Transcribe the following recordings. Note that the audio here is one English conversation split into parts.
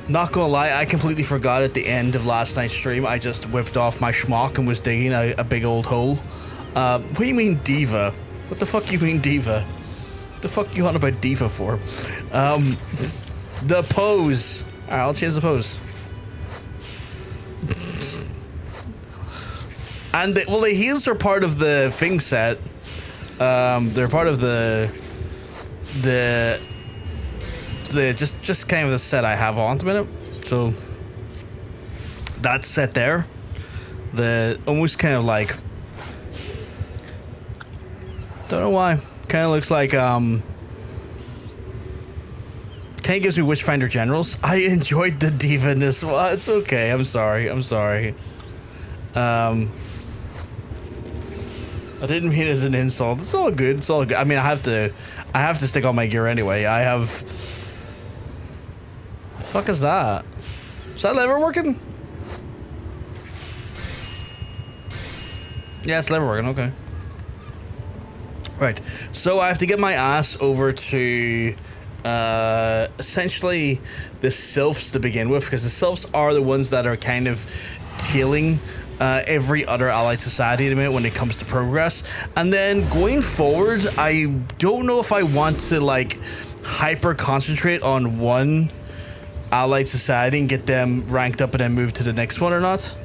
Not gonna lie, I completely forgot at the end of last night's stream. I just whipped off my schmuck and was digging a big old hole. What do you mean diva? What the fuck you mean diva? The fuck you on about diva for? The pose. Alright, I'll change the pose. And the heels are part of the Fang set. They're part of the just kind of the set I have on at the minute. So that set there, the almost kind of like, don't know why, kind of looks like kind of gives me Witchfinder Generals. I enjoyed the diva-ness. Well, it's okay. I'm sorry. I didn't mean it as an insult. It's all good. It's all good. I mean, I have to stick on my gear anyway. I have. The fuck is that? Is that lever working? Yeah, it's lever working. Okay. Right. So I have to get my ass over to essentially the Sylphs to begin with, because the Sylphs are the ones that are kind of tailing every other allied society at a minute when it comes to progress. And then going forward, I don't know if I want to like hyper concentrate on one allied society and get them ranked up and then move to the next one or not.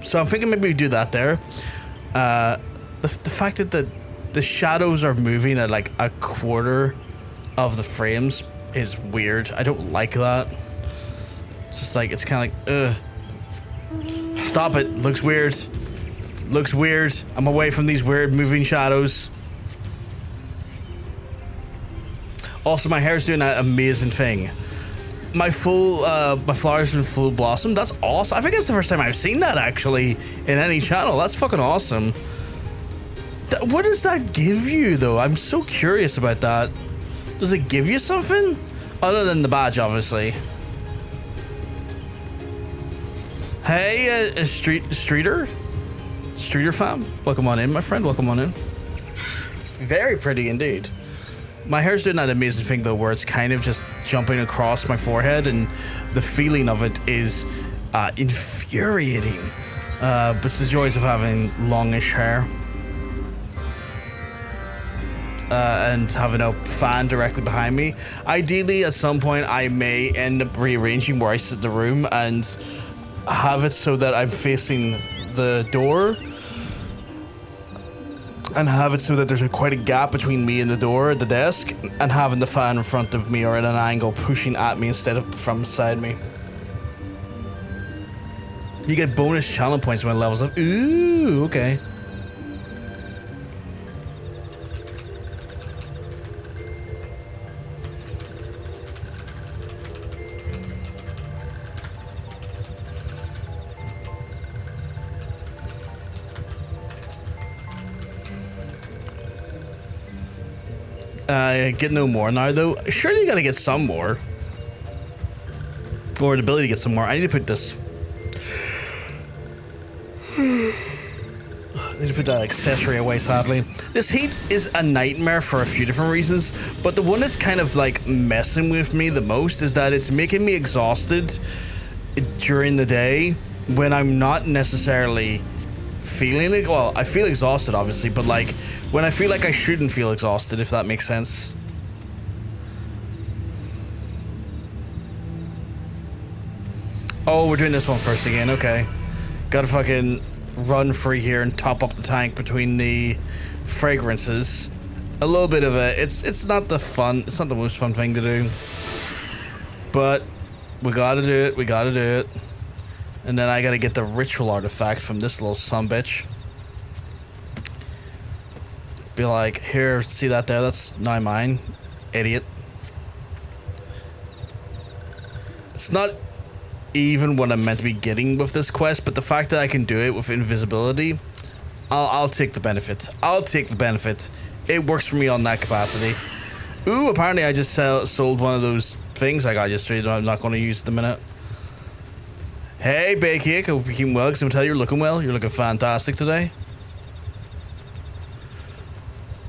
So I'm thinking maybe we do that there. The fact that the shadows are moving at like a quarter of the frames is weird. I don't like that. It's just like, it's kind of like, ugh. Stop it. Looks weird. Looks weird. I'm away from these weird moving shadows. Also, my hair's doing that amazing thing. My flowers in full blossom. That's awesome. I think that's the first time I've seen that actually in any channel. That's fucking awesome. What does that give you though? I'm so curious about that. Does it give you something? Other than the badge, obviously. Hey, Streeter fam. Welcome on in, my friend. Welcome on in. Very pretty indeed. My hair's doing that amazing thing though, where it's kind of just jumping across my forehead, and the feeling of it is infuriating. But it's the joys of having longish hair. And having a fan directly behind me. Ideally, at some point, I may end up rearranging where I sit in the room and have it so that I'm facing the door, and have it so that there's quite a gap between me and the door at the desk, and having the fan in front of me or at an angle pushing at me instead of from beside me. You get bonus challenge points when it levels up. Ooh, okay. Get no more now though. Surely you gotta get some more. Or the ability to get some more. I need to put this. I need to put that accessory away, sadly. This heat is a nightmare for a few different reasons, but the one that's kind of like messing with me the most is that it's making me exhausted during the day when I'm not necessarily feeling it. Well, I feel exhausted obviously, but like when I feel like I shouldn't feel exhausted, if that makes sense. Oh, we're doing this one first again, okay. Gotta fucking run free here and top up the tank between the fragrances. A little bit of a, it's not the most fun thing to do. But we gotta do it. And then I gotta get the ritual artifact from this little sumbitch. Be like, here, see that there? That's now mine. Idiot. It's not even what I'm meant to be getting with this quest, but the fact that I can do it with invisibility, I'll take the benefit. I'll take the benefit. It works for me on that capacity. Ooh, apparently I just sold one of those things I got yesterday that I'm not going to use at the minute. Hey, Bakecake, I hope you're keeping well, because I'm telling you, you're looking well. You're looking fantastic today.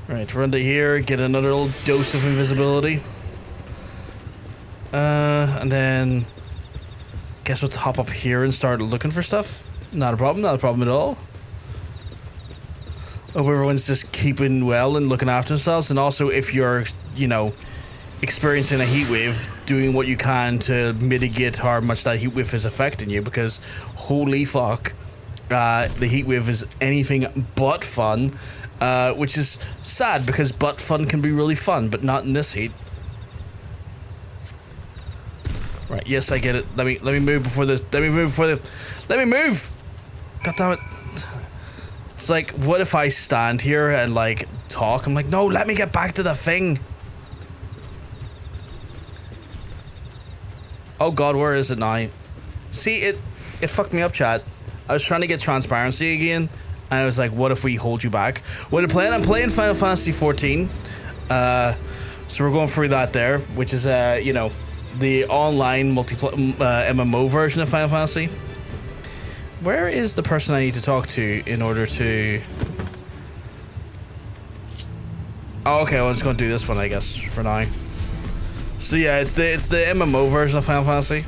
Right, run to here, get another little dose of invisibility. And then guess we'll hop up here and start looking for stuff. Not a problem at all. Hope everyone's just keeping well and looking after themselves, and also if you're, you know, experiencing a heat wave, doing what you can to mitigate how much that heat wave is affecting you, because holy fuck, the heat wave is anything but fun, which is sad because but fun can be really fun, but not in this heat. Right, yes, I get it. Let me move before this. Let me move! God damn it. It's like, what if I stand here and like talk? I'm like, no, let me get back to the thing. Oh god, where is it now? See, it fucked me up, chat. I was trying to get transparency again, and I was like, what if we hold you back? I'm playing Final Fantasy 14. So we're going through that there, which is, you know, the online MMO version of Final Fantasy. Where is the person I need to talk to in order to... Oh, okay, well, I'm just going to do this one, I guess, for now. So yeah, it's the MMO version of Final Fantasy,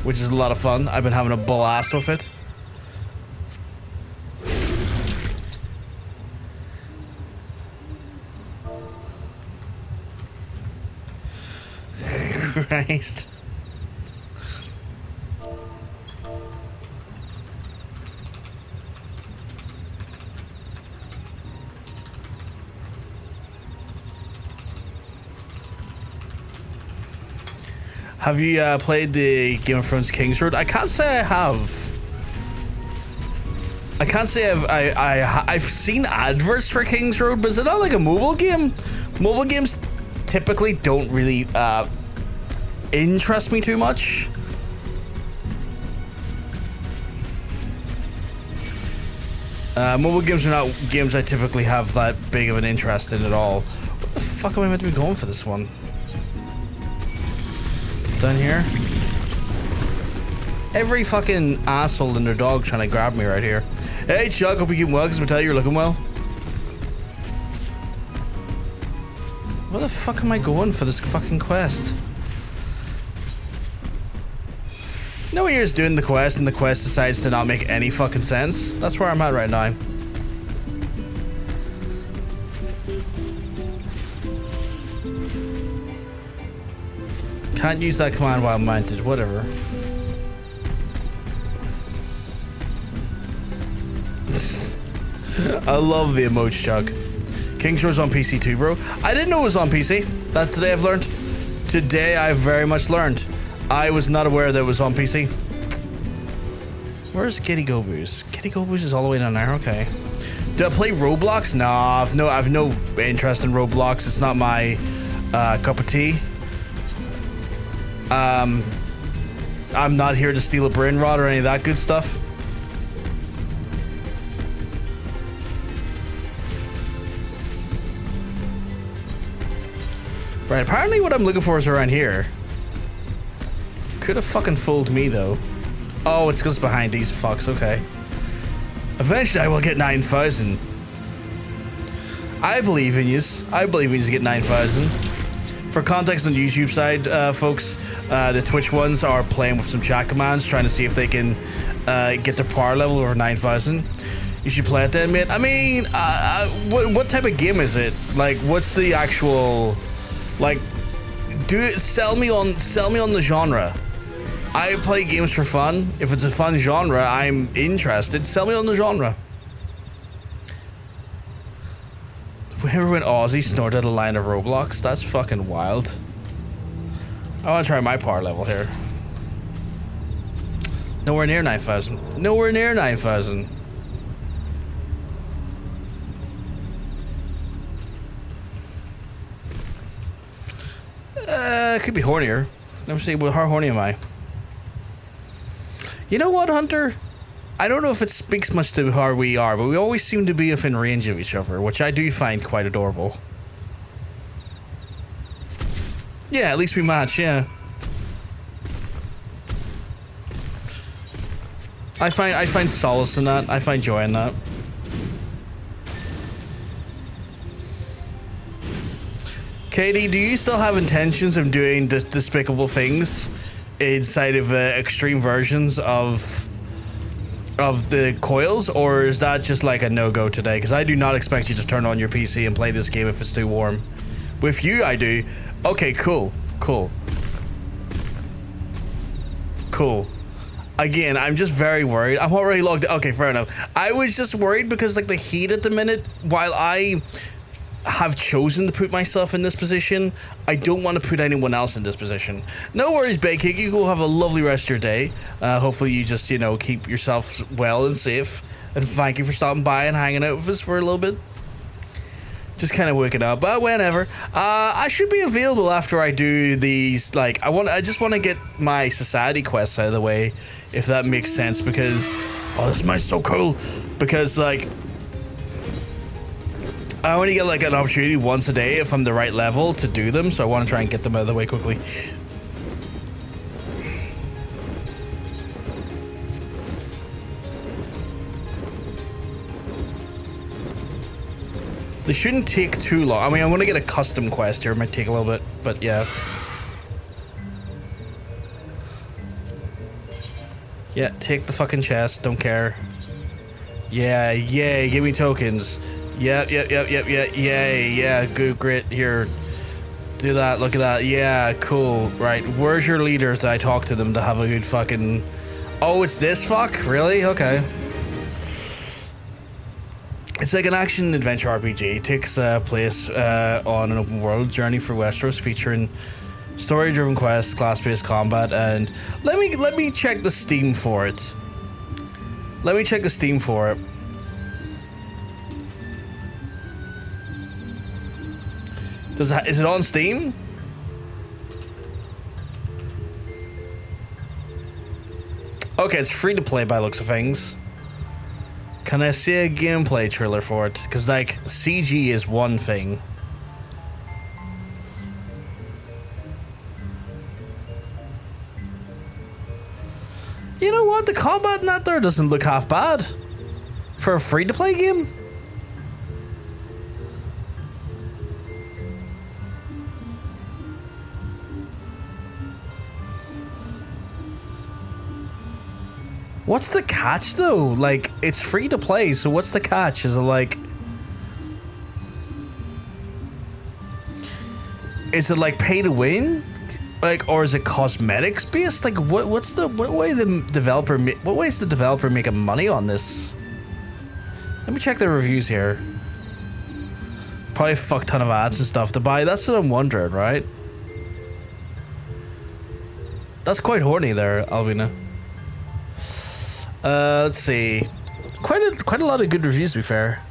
which is a lot of fun. I've been having a blast with it. Christ. Have you played the Game of Thrones King's Road? I can't say I have. I can't say I've seen adverts for King's Road, but is it not like a mobile game? Mobile games typically don't really interest me too much. Mobile games are not games I typically have that big of an interest in at all. What the fuck am I meant to be going for this one? Down here? Every fucking asshole and their dog trying to grab me right here. Hey Chuck, hope you're keeping well, because I tell you you're looking well. Where the fuck am I going for this fucking quest? You know when you're just doing the quest and the quest decides to not make any fucking sense? That's where I'm at right now. Can't use that command while mounted, whatever. I love the emote, Chuck. King's Road's on PC too, bro. I didn't know it was on PC. That today I've learned. Today I've very much learned. I was not aware that it was on PC. Where's Giddy Goboos? Giddy Goboos is all the way down there, okay. Do I play Roblox? Nah, I've no interest in Roblox. It's not my cup of tea. I'm not here to steal a brain rot or any of that good stuff. Right, apparently what I'm looking for is around here. Could have fucking fooled me though. Oh, it's because behind these fucks, okay. Eventually I will get 9,000. I believe in yous. I believe in yous to get 9,000. For context on the YouTube side, folks, the Twitch ones are playing with some chat commands, trying to see if they can get their power level over 9,000. You should play it then, mate. I mean, what type of game is it? Like, what's the actual, like, sell me on the genre. I play games for fun. If it's a fun genre, I'm interested. Sell me on the genre. Remember when Ozzy snorted a line of Roblox? That's fucking wild. I want to try my power level here. Nowhere near 9,000. Nowhere near 9,000. It could be hornier. Let me see. Well, how horny am I? You know what, Hunter? I don't know if it speaks much to how we are, but we always seem to be within range of each other, which I do find quite adorable. Yeah, at least we match, yeah. I find solace in that. I find joy in that. Katie, do you still have intentions of doing despicable things inside of extreme versions of the coils, or is that just like a no-go today? Because I do not expect you to turn on your PC and play this game if it's too warm. With you, I do. Okay, cool. Again, I'm just very worried. I'm already logged in. Okay, fair enough. I was just worried because like the heat at the minute, while I have chosen to put myself in this position, I don't want to put anyone else in this position. No worries, Bakecake. You go have a lovely rest of your day. Hopefully you just, you know, keep yourself well and safe. And thank you for stopping by and hanging out with us for a little bit. Just kind of waking up, but whenever. I should be available after I do these, like, I just want to get my society quests out of the way, if that makes sense, because, oh, this might so cool, because, like, I only get, like, an opportunity once a day if I'm the right level to do them, so I want to try and get them out of the way quickly. They shouldn't take too long. I mean, I'm going to get a custom quest here. It might take a little bit, but yeah. Yeah, take the fucking chest. Don't care. Yeah, yay. Give me tokens. Yep, yeah. Good, great. Here. Do that. Look at that. Yeah, cool. Right. Where's your leaders? Did I talk to them to have a good fucking... Oh, it's this fuck? Really? Okay. It's like an action-adventure RPG. It takes place on an open-world journey for Westeros, featuring story-driven quests, class-based combat, and let me check the Steam for it. Let me check the Steam for it. Is it on Steam? Okay, it's free to play by the looks of things. Can I see a gameplay trailer for it? Because, like, CG is one thing. You know what? The combat in that there doesn't look half bad. For a free-to-play game? What's the catch, though? Like, it's free to play, so what's the catch? Is it like... Is it like pay to win? Like, or is it cosmetics based? Like, what way is the developer making money on this? Let me check the reviews here. Probably a fuck ton of ads and stuff to buy. That's what I'm wondering, right? That's quite horny there, Alvina. Let's see. Quite a lot of good reviews, to be fair.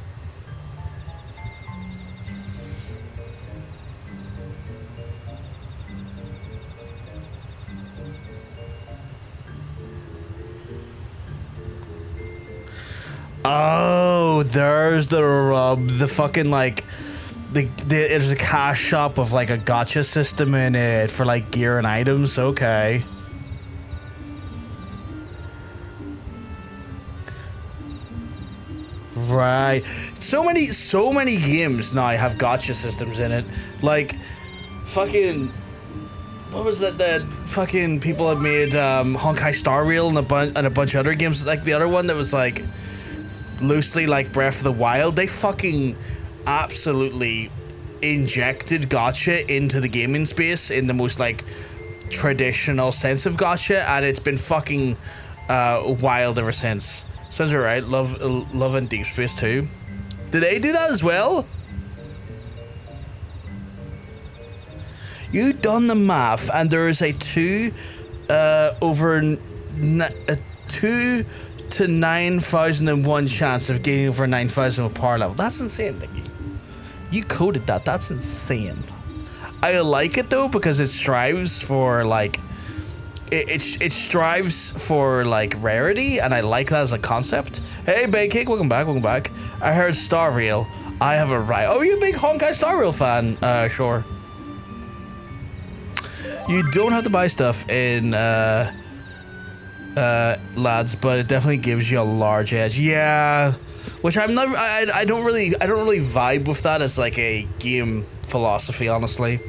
Oh, there's the rub. The fucking, like, there's a cash shop with, like, a gacha system in it for, like, gear and items. Okay. Right. So many games now have gacha systems in it. Like, fucking... What was that? The fucking people have made Honkai Star Rail and a bunch of other games. Like, the other one that was, like, loosely like Breath of the Wild. They fucking absolutely injected gacha into the gaming space in the most, like, traditional sense of gacha. And it's been fucking wild ever since. Sounds alright. Love and Deep Space 2. Did they do that as well? You done the math, and there is a 2 to 9,001 chance of getting over 9,000 with power level. That's insane, Nicky. You coded that. That's insane. I like it though because it strives for, like, it strives for, like, rarity, and I like that as a concept. Hey, Bakecake, welcome back. I heard Star Rail. I have a right. Oh, you a big Honkai Star Rail fan? Sure. You don't have to buy stuff in lads, but it definitely gives you a large edge. Yeah, which I'm not. I don't really vibe with that as like a game philosophy. Honestly,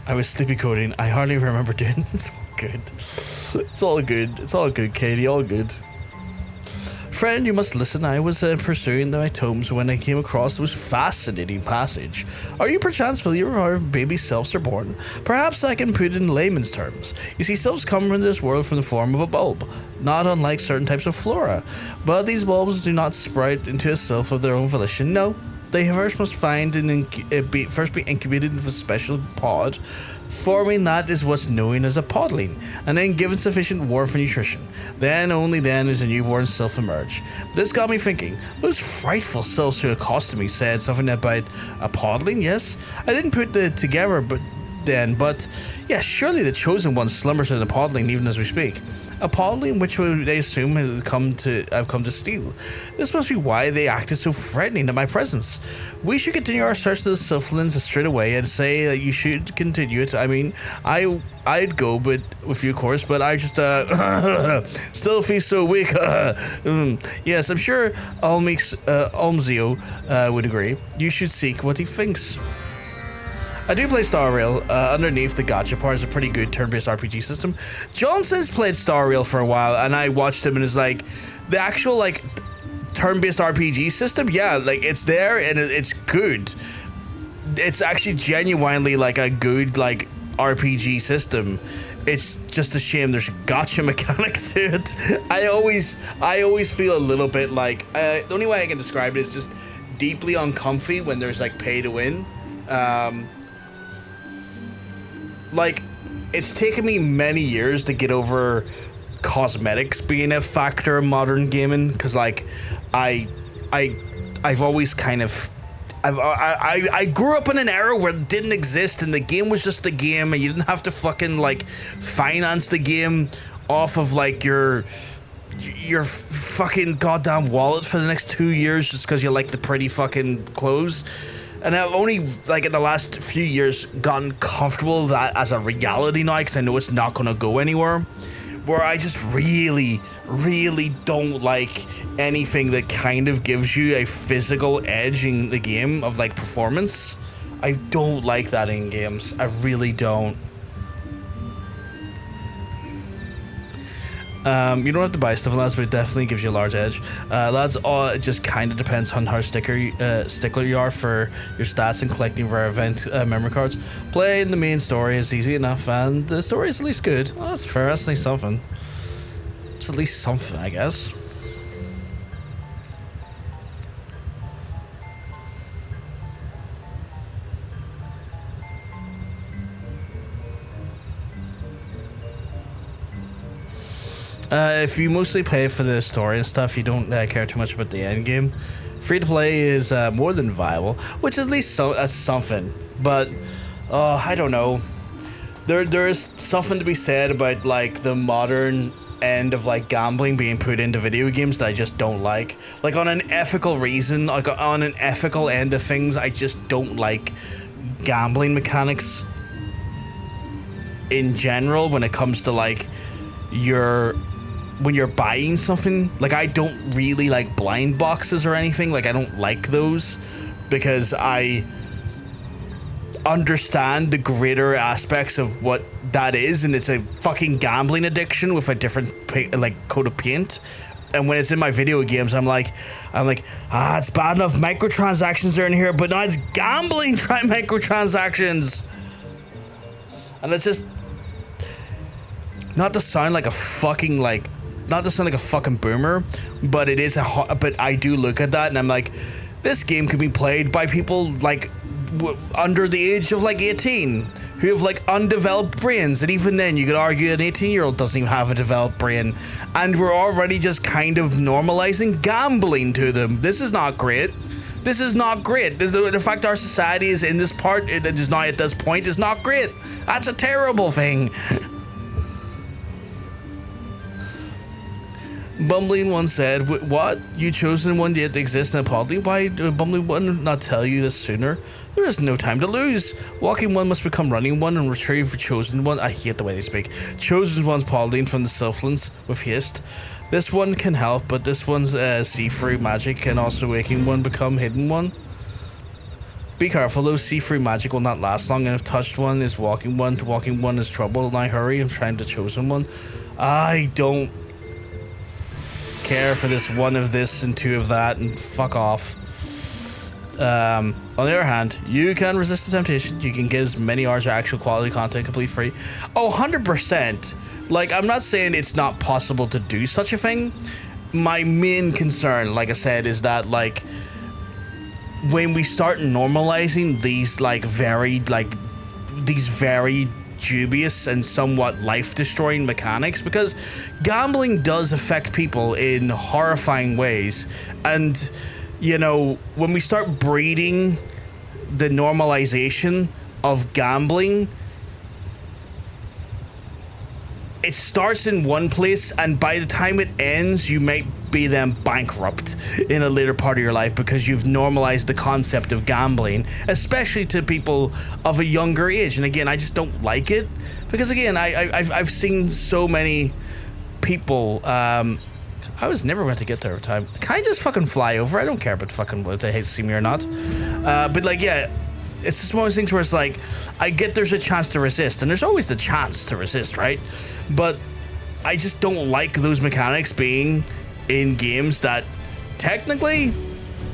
I was sleepy coding. I hardly remember doing. It's all good. It's all good. It's all good, Katie. All good. Friend, you must listen. I was pursuing my tomes when I came across this fascinating passage. Are you perchance familiar with how baby sylphs are born? Perhaps I can put it in layman's terms. You see, sylphs come into this world from the form of a bulb, not unlike certain types of flora. But these bulbs do not sprout into a sylph of their own volition. No, they first must first be incubated into a special pod. Forming that is what's known as a podling, and then given sufficient warmth and nutrition. Then, only then, does a newborn sylph emerge. This got me thinking. Those frightful sylphs who accosted me said something about a podling, yes? I didn't put the together but yeah, surely the chosen one slumbers in a podling even as we speak. A podling which they assume I've come to steal. This must be why they acted so threatening at my presence. We should continue our search to the sylphlings straight away and say that you should continue it. I mean, I'd go but with you, of course, but I just still feel so weak. Yes, I'm sure Almzio would agree. You should seek what he thinks. I do play Star Rail. Underneath the Gacha part is a pretty good turn-based RPG system. Johnson's played Star Rail for a while, and I watched him, and it's like the actual like turn-based RPG system. Yeah, like it's there and it's good. It's actually genuinely like a good like RPG system. It's just a shame there's a gotcha mechanic to it. I always feel a little bit like the only way I can describe it is just deeply uncomfy when there's like pay to win. Like, it's taken me many years to get over cosmetics being a factor in modern gaming, because like I've always kind of I grew up in an era where it didn't exist and the game was just the game and you didn't have to fucking like finance the game off of like your fucking goddamn wallet for the next 2 years just because you like the pretty fucking clothes. And I've only, like, in the last few years gotten comfortable with that as a reality now, because I know it's not going to go anywhere. Where I just really, really don't like anything that kind of gives you a physical edge in the game of, like, performance. I don't like that in games. I really don't. You don't have to buy stuff on lads, but it definitely gives you a large edge. Lads, it just kind of depends on how stickler you are for your stats and collecting rare event memory cards. Playing the main story is easy enough, and the story is at least good. Oh, that's fair. That's at least something. It's at least something, I guess. If you mostly play for the story and stuff, you don't care too much about the end game. Free to play is more than viable, which at least that's something. But I don't know. There is something to be said about like the modern end of like gambling being put into video games that I just don't like. Like on an ethical reason, like on an ethical end of things, I just don't like gambling mechanics in general when it comes to like when you're buying something. Like I don't really like blind boxes or anything. Like I don't like those because I understand the greater aspects of what that is, and it's a fucking gambling addiction with a different like coat of paint. And when it's in my video games, I'm like, it's bad enough microtransactions are in here, but now it's gambling microtransactions, and it's just not to sound like a fucking boomer, but it is but I do look at that and I'm like, this game can be played by people like under the age of like 18 who have like undeveloped brains, and even then you could argue an 18-year-old doesn't even have a developed brain, and we're already just kind of normalizing gambling to them. This is not great. This is not great. The fact our society is in this part, it is not at this point, is not great. That's a terrible thing. Bumbling one said, "What? You chosen one yet exists in a podling? Why did Bumbling one not tell you this sooner? There is no time to lose. Walking one must become running one and retrieve chosen one." I hate the way they speak. Chosen one's podling from the Sylphlings with haste. This one can help, but this one's see-through magic can also making one become hidden one. Be careful though, see-through magic will not last long, and if touched one is walking one, to walking one is trouble. Now hurry, I'm trying to chosen one. I don't care for this one of this and two of that, and fuck off. On the other hand, you can resist the temptation. You can get as many hours of actual quality content complete free. Oh, 100%. Like, I'm not saying it's not possible to do such a thing. My main concern, like I said, is that, like, when we start normalizing these, like, very dubious and somewhat life-destroying mechanics, because gambling does affect people in horrifying ways, and, you know, when we start breeding the normalization of gambling, it starts in one place, and by the time it ends, you might be then bankrupt in a later part of your life because you've normalized the concept of gambling, especially to people of a younger age. And again, I just don't like it because, again, I've seen so many people. I was never meant to get there every time. Can I just fucking fly over? I don't care about fucking whether they hate to see me or not. But like, yeah, it's just one of those things where it's like, I get there's a chance to resist, and there's always the chance to resist, right? But I just don't like those mechanics being in games that technically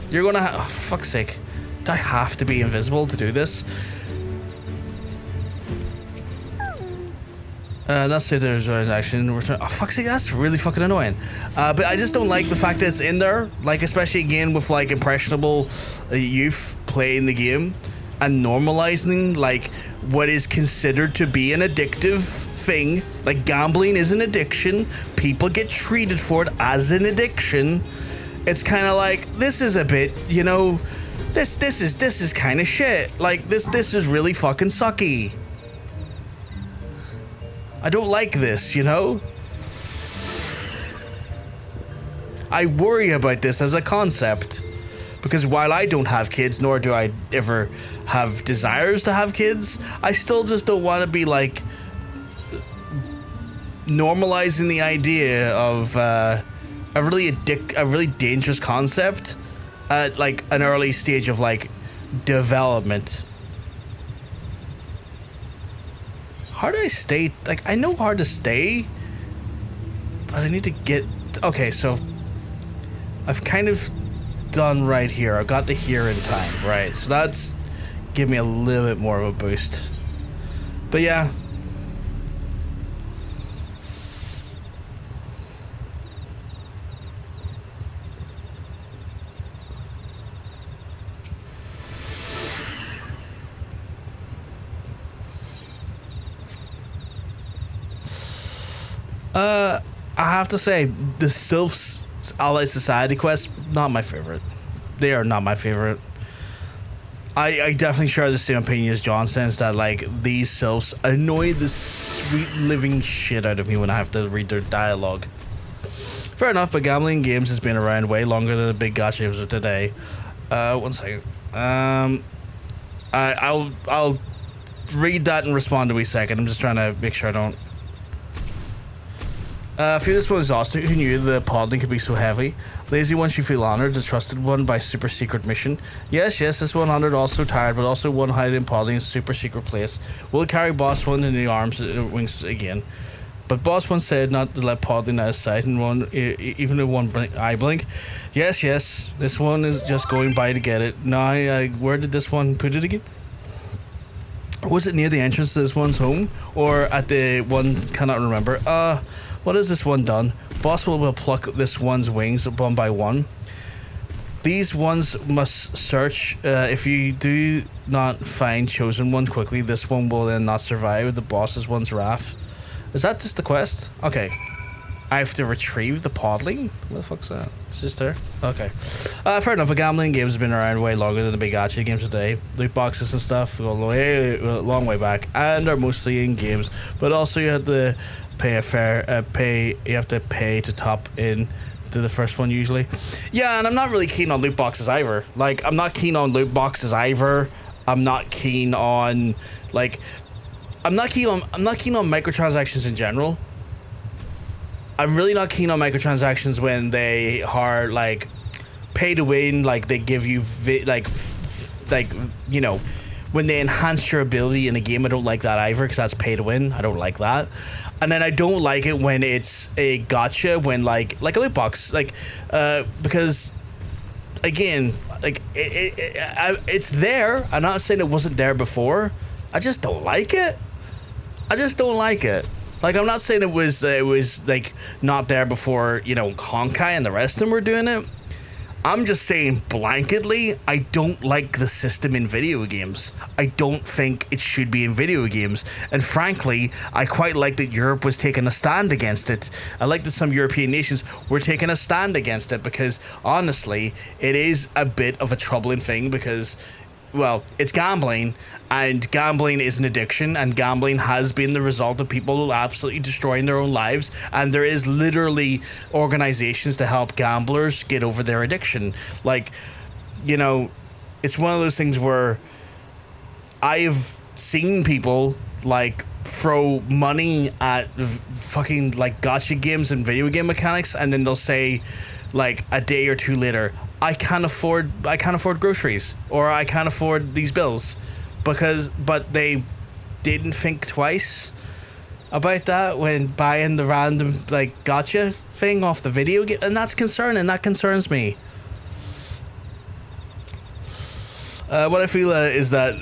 you're gonna have. Oh, for fuck's sake. Do I have to be invisible to do this? That's if there's action return. Oh, fuck's sake, that's really fucking annoying. But I just don't like the fact that it's in there. Like, especially again with like impressionable youth playing the game and normalizing like what is considered to be an addictive thing. Like, gambling is an addiction. People get treated for it as an addiction. It's kind of like, this is a bit, you know, this is kind of shit. Like, this is really fucking sucky. I don't like this, you know? I worry about this as a concept. Because while I don't have kids, nor do I ever have desires to have kids, I still just don't want to be, like, normalizing the idea of a really dangerous concept at, like, an early stage of, like, development. How do I stay? Like, I know how to stay, but I need to get... Okay, so I've kind of done right here. I got to here in time, right? So that's give me a little bit more of a boost. But yeah. I have to say, the Sylph's Allied Society quest, not my favorite. They are not my favorite. I definitely share the same opinion as John, since that, like, these Sylphs annoy the sweet living shit out of me when I have to read their dialogue. Fair enough, but gambling games has been around way longer than the big gacha of today. 1 second. I'll read that and respond in a wee second. I'm just trying to make sure I don't. Feel this one is awesome. Who knew the podling could be so heavy? Lazy ones, you feel honored. The trusted one by super secret mission. Yes, this 100 also tired, but also one hiding in podling super secret place. Will carry boss one in the arms wings again. But boss one said not to let podling out of sight, and one even in one eye blink. Yes, this one is just going by to get it. Now, where did this one put it again? Was it near the entrance to this one's home, or at the one? Cannot remember. What has this one done? Boss will pluck this one's wings one by one. These ones must search. If you do not find chosen one quickly, this one will then not survive the boss's one's wrath. Is that just the quest? Okay. I have to retrieve the podling? What the fuck's that? It's just there? Okay. Fair enough, but gambling games have been around way longer than the big gacha games today. Loot boxes and stuff go a long way back and are mostly in games. But also you have to pay you have to pay to top in to the first one usually. Yeah, and I'm not really keen on loot boxes either. Like, I'm not keen on loot boxes either. I'm not keen on, like, I'm not keen on microtransactions in general. I'm really not keen on microtransactions when they are like pay to win, like they give you you know, when they enhance your ability in a game. I don't like that either, because that's pay to win. I don't like that. And then I don't like it when it's a gotcha, when like a loot box, because again, like it's there. I'm not saying it wasn't there before. I just don't like it. I just don't like it. Like, I'm not saying it was like not there before, you know, Honkai and the rest of them were doing it. I'm just saying blanketly, I don't like the system in video games. I don't think it should be in video games. And frankly, I quite like that Europe was taking a stand against it. I like that some European nations were taking a stand against it, because honestly, it is a bit of a troubling thing, because, well, it's gambling, and gambling is an addiction, and gambling has been the result of people absolutely destroying their own lives, and there is literally organizations to help gamblers get over their addiction. Like, you know, it's one of those things where I've seen people, like, throw money at fucking, like, gacha games and video game mechanics, and then they'll say, like, a day or two later, I can't afford groceries, or I can't afford these bills, but they didn't think twice about that when buying the random, like, gotcha thing off the video game, and that's concerning. That concerns me. What I feel is that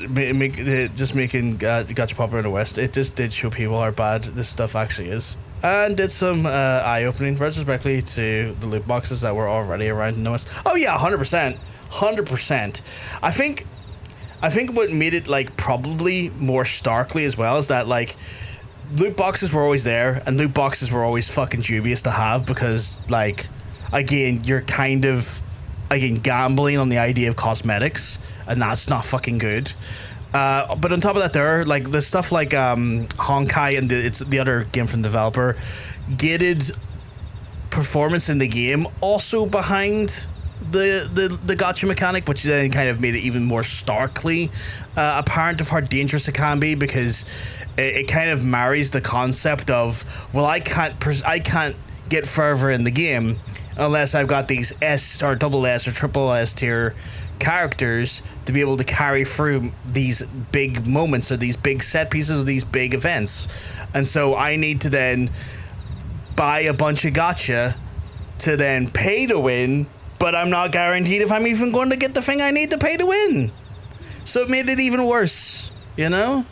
just making gacha popular in the West, it just did show people how bad this stuff actually is. And did some eye-opening retrospectively to the loot boxes that were already around in the West. Oh yeah, 100%. 100%. I think what made it, like, probably more starkly as well is that, like, loot boxes were always there, and loot boxes were always fucking dubious to have, because, like, again, you're kind of, again, gambling on the idea of cosmetics, and that's not fucking good. But on top of that, there, like, the stuff like Honkai and it's the other game from the developer, gated performance in the game also behind the gacha mechanic, which then kind of made it even more starkly apparent of how dangerous it can be, because it kind of marries the concept of, well, I can't get further in the game unless I've got these S or double S or triple S tier characters to be able to carry through these big moments or these big set pieces or these big events. And so I need to then buy a bunch of gacha to then pay to win, but I'm not guaranteed if I'm even going to get the thing I need to pay to win. So it made it even worse, you know?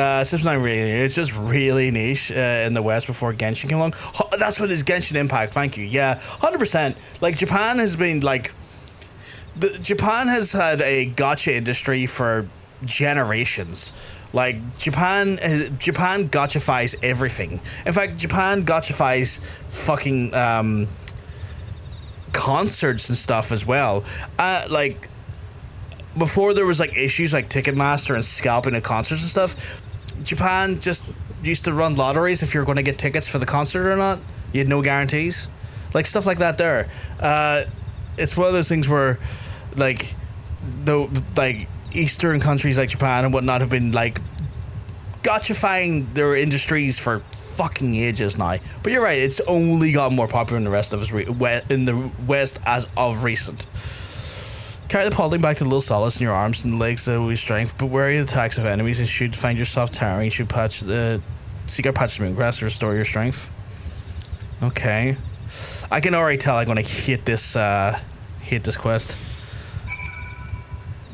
It's not really, it's just really niche in the West before Genshin came along. That's what is Genshin Impact, thank you. Yeah, 100%. Like, Japan has been, like, Japan has had a gacha industry for generations. Like, Japan gachafies everything. In fact, Japan gachafies fucking concerts and stuff as well. Like, before there was, like, issues like Ticketmaster and scalping at concerts and stuff, Japan just used to run lotteries if you're going to get tickets for the concert or not. You had no guarantees. Like, stuff like that there. It's one of those things where, like, Eastern countries like Japan and whatnot have been, like, gachifying their industries for fucking ages now. But you're right, it's only got more popular in the rest of us in the West as of recent. Carry the paulding back to little solace in your arms and legs with strength, but wary of the attacks of enemies, and should find yourself towering. You should seek out patches of moongrass to restore your strength. Okay. I can already tell I'm gonna hit this quest.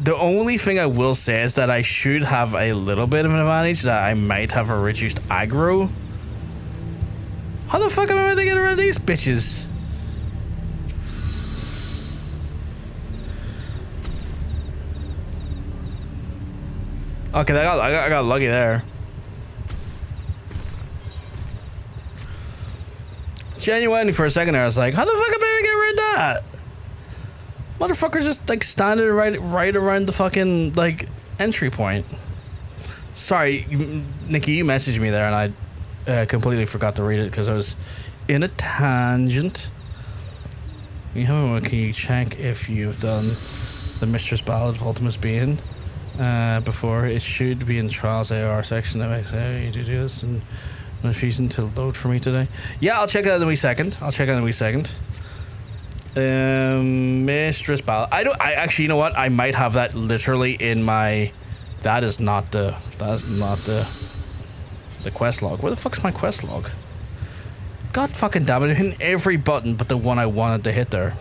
The only thing I will say is that I should have a little bit of an advantage, that I might have a reduced aggro. How the fuck am I going to get around these bitches? Okay, I got lucky there. Genuinely, for a second there, I was like, how the fuck am I gonna get rid of that? Motherfucker's just, like, standing right around the fucking, like, entry point. Sorry, Nikki, you messaged me there, and I completely forgot to read it because I was in a tangent. Can you check if you've done the Mistress Ballad of Ultimate's Being? before. It should be in Trials AR section. That makes you do this and refusing to load for me today. Yeah, I'll check it out in a wee second. Mistress Ballad. I actually, you know what? I might have that literally in my. That is not the quest log. Where the fuck's my quest log? God fucking damn it! I'm hitting every button but the one I wanted to hit there.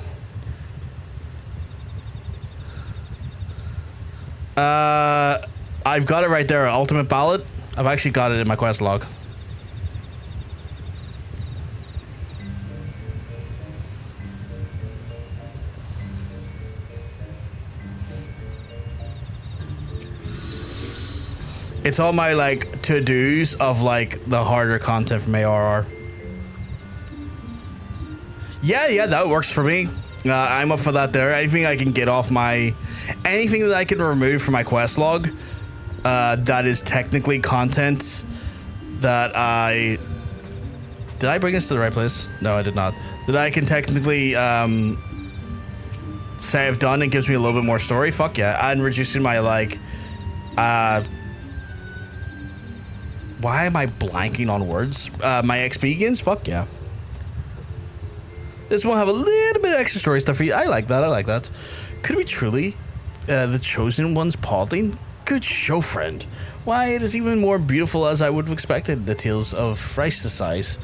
I've got it right there. Ultimate Ballad. I've actually got it in my quest log. It's all my like to-dos of like the harder content from ARR. Yeah, that works for me. I'm up for that there. Anything I can get off my... Anything that I can remove from my quest log that is technically content that I... Did I bring this to the right place? No, I did not. That I can technically say I've done and gives me a little bit more story? Fuck yeah. And reducing my like... Why am I blanking on words? My XP gains? Fuck yeah. This one have a little bit of extra story stuff for you. I like that. Could we truly the Chosen One's Paulding? Good show, friend. Why, it is even more beautiful as I would have expected. The tales of thrice the size.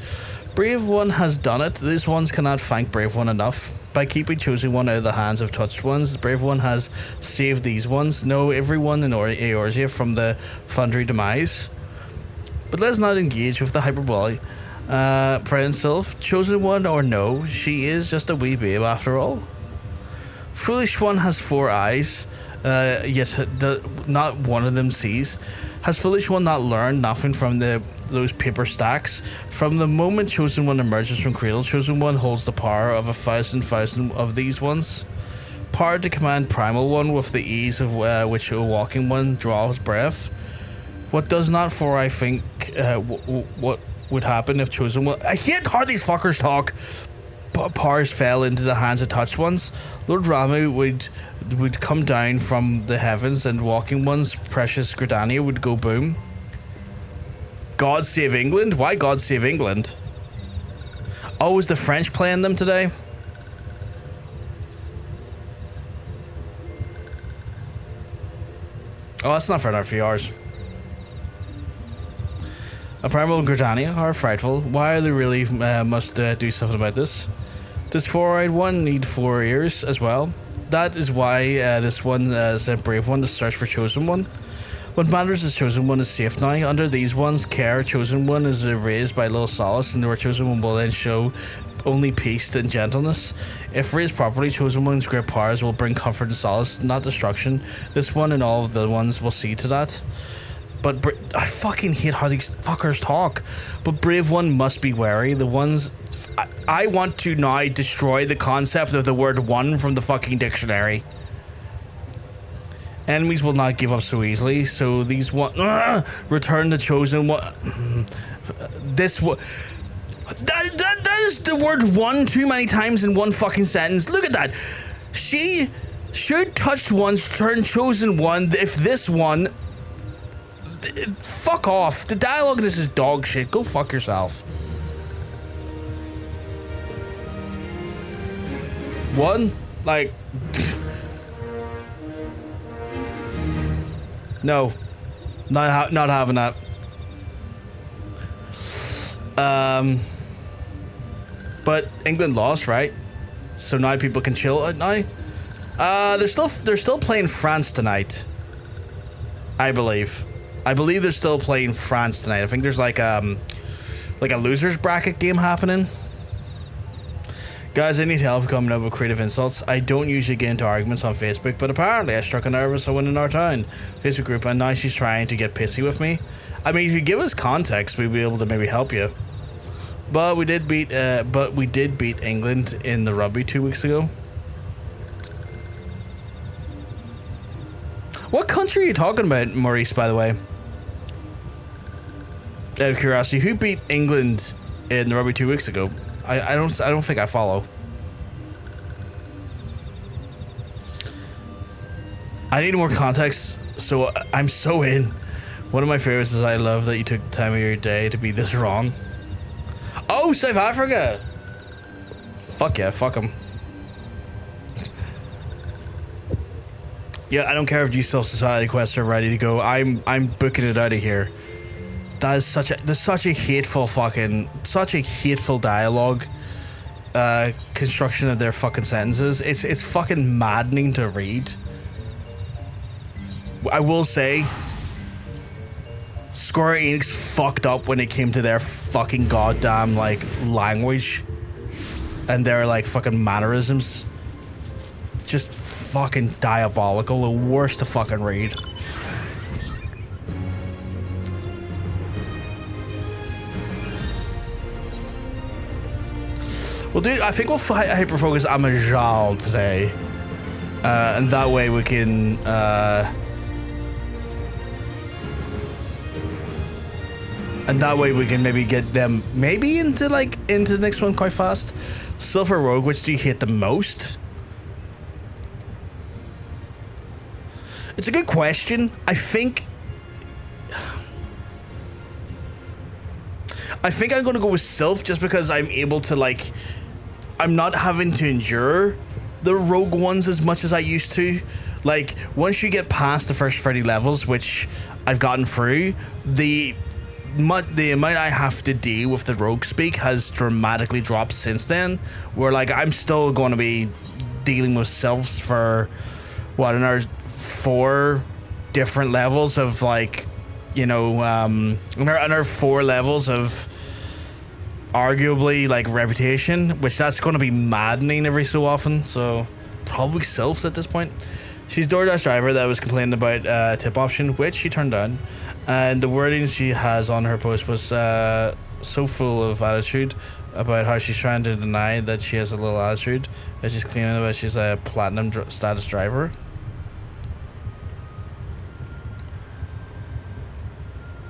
Brave One has done it. These ones cannot thank Brave One enough. By keeping Chosen One out of the hands of touched ones, Brave One has saved these ones. No, everyone in Eorzea from the Foundry demise. But let's not engage with the hyperbole. Friend Sylph, Chosen One or no, she is just a wee babe after all. Foolish One has 4 eyes, yet not one of them sees. Has Foolish One not learned nothing from those paper stacks? From the moment Chosen One emerges from cradle, Chosen One holds the power of 1,000 of these ones. Power to command Primal One with the ease of which a walking one draws breath. What does not for I think what would happen if Chosen One... I hate how these fuckers talk. Powers fell into the hands of touched ones. Lord Ramu would come down from the heavens and walking one's precious Gridania would go boom. God save England? Why God save England? Oh, is the French playing them today? Oh, that's not fair enough for yours. A Primal and Gridania are frightful. Why are they really must do something about this? Does 4-eyed one need 4 ears as well? That is why this one sent Brave One to search for Chosen One. What matters is Chosen One is safe now. Under these ones, care Chosen One is raised by little solace, and where Chosen One will then show only peace and gentleness. If raised properly, Chosen One's great powers will bring comfort and solace, not destruction. This one and all of the ones will see to that. But I fucking hate how these fuckers talk. But Brave One must be wary. The ones... I want to now destroy the concept of the word one from the fucking dictionary. Enemies will not give up so easily. So these one... return the Chosen One... This one... That is the word one too many times in one fucking sentence. Look at that. She should touch one's turn Chosen One if this one... Fuck off. The dialogue in this is dog shit. Go fuck yourself. One? Like... No. Not having that. But England lost, right? So now people can chill now? They're still playing France tonight. I believe they're still playing France tonight. I think there's like a losers bracket game happening. Guys, I need help coming up with creative insults. I don't usually get into arguments on Facebook, but apparently I struck a nerve with someone in our town Facebook group, and now she's trying to get pissy with me. I mean, if you give us context, we'd be able to maybe help you. But we did beat England in the rugby 2 weeks ago. What country are you talking about, Maurice, by the way? Out of curiosity, who beat England in the rugby 2 weeks ago? I don't think I follow. I need more context So I'm so in. One of my favorites is I love that you took the time of your day to be this wrong. Oh, South Africa! Fuck yeah, fuck them. Yeah, I don't care if these self-society quests are ready to go. I'm booking it out of here. That is there's such a hateful dialogue construction of their fucking sentences. It's fucking maddening to read. I will say, Square Enix fucked up when it came to their fucking goddamn like language and their like fucking mannerisms. Just fucking diabolical, the worst to fucking read. Well, dude, I think we'll hyper focus Amajal today, and that way we can. And that way we can maybe get them into the next one quite fast. Sylph or Rogue, which do you hate the most? It's a good question. I think I'm gonna go with Sylph just because I'm able to like, I'm not having to endure the Rogue ones as much as I used to. Like once you get past the first 30 levels, which I've gotten through, the amount I have to deal with the Rogue speak has dramatically dropped since then. Where like I'm still going to be dealing with Sylphs for what, another 4 different levels of like, you know, another 4 levels of arguably like reputation, which that's going to be maddening every so often. So probably Sylphs at this point. She's DoorDash driver that was complaining about tip option, which she turned down, and the wording she has on her post was so full of attitude about how she's trying to deny that she has a little attitude, and she's claiming about she's a platinum status driver.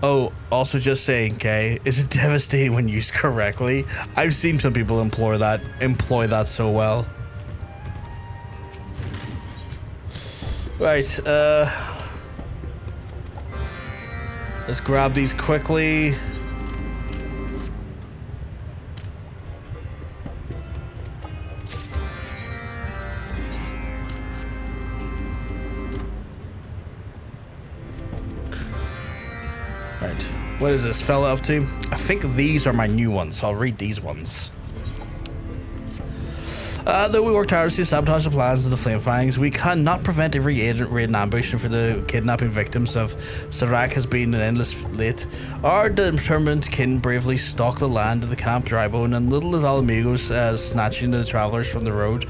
Oh, also just saying, okay, is it devastating when used correctly? I've seen some people employ that so well. Right, let's grab these quickly. Right, what is this fella up to? I think these are my new ones, so I'll read these ones. Though we work tirelessly to sabotage the plans of the Flame Fangs, we cannot prevent every raid and ambush for the kidnapping victims of Serac has been an endless late. Our determined kin bravely stalk the land of the Camp Drybone and little amigos snatching the travelers from the road,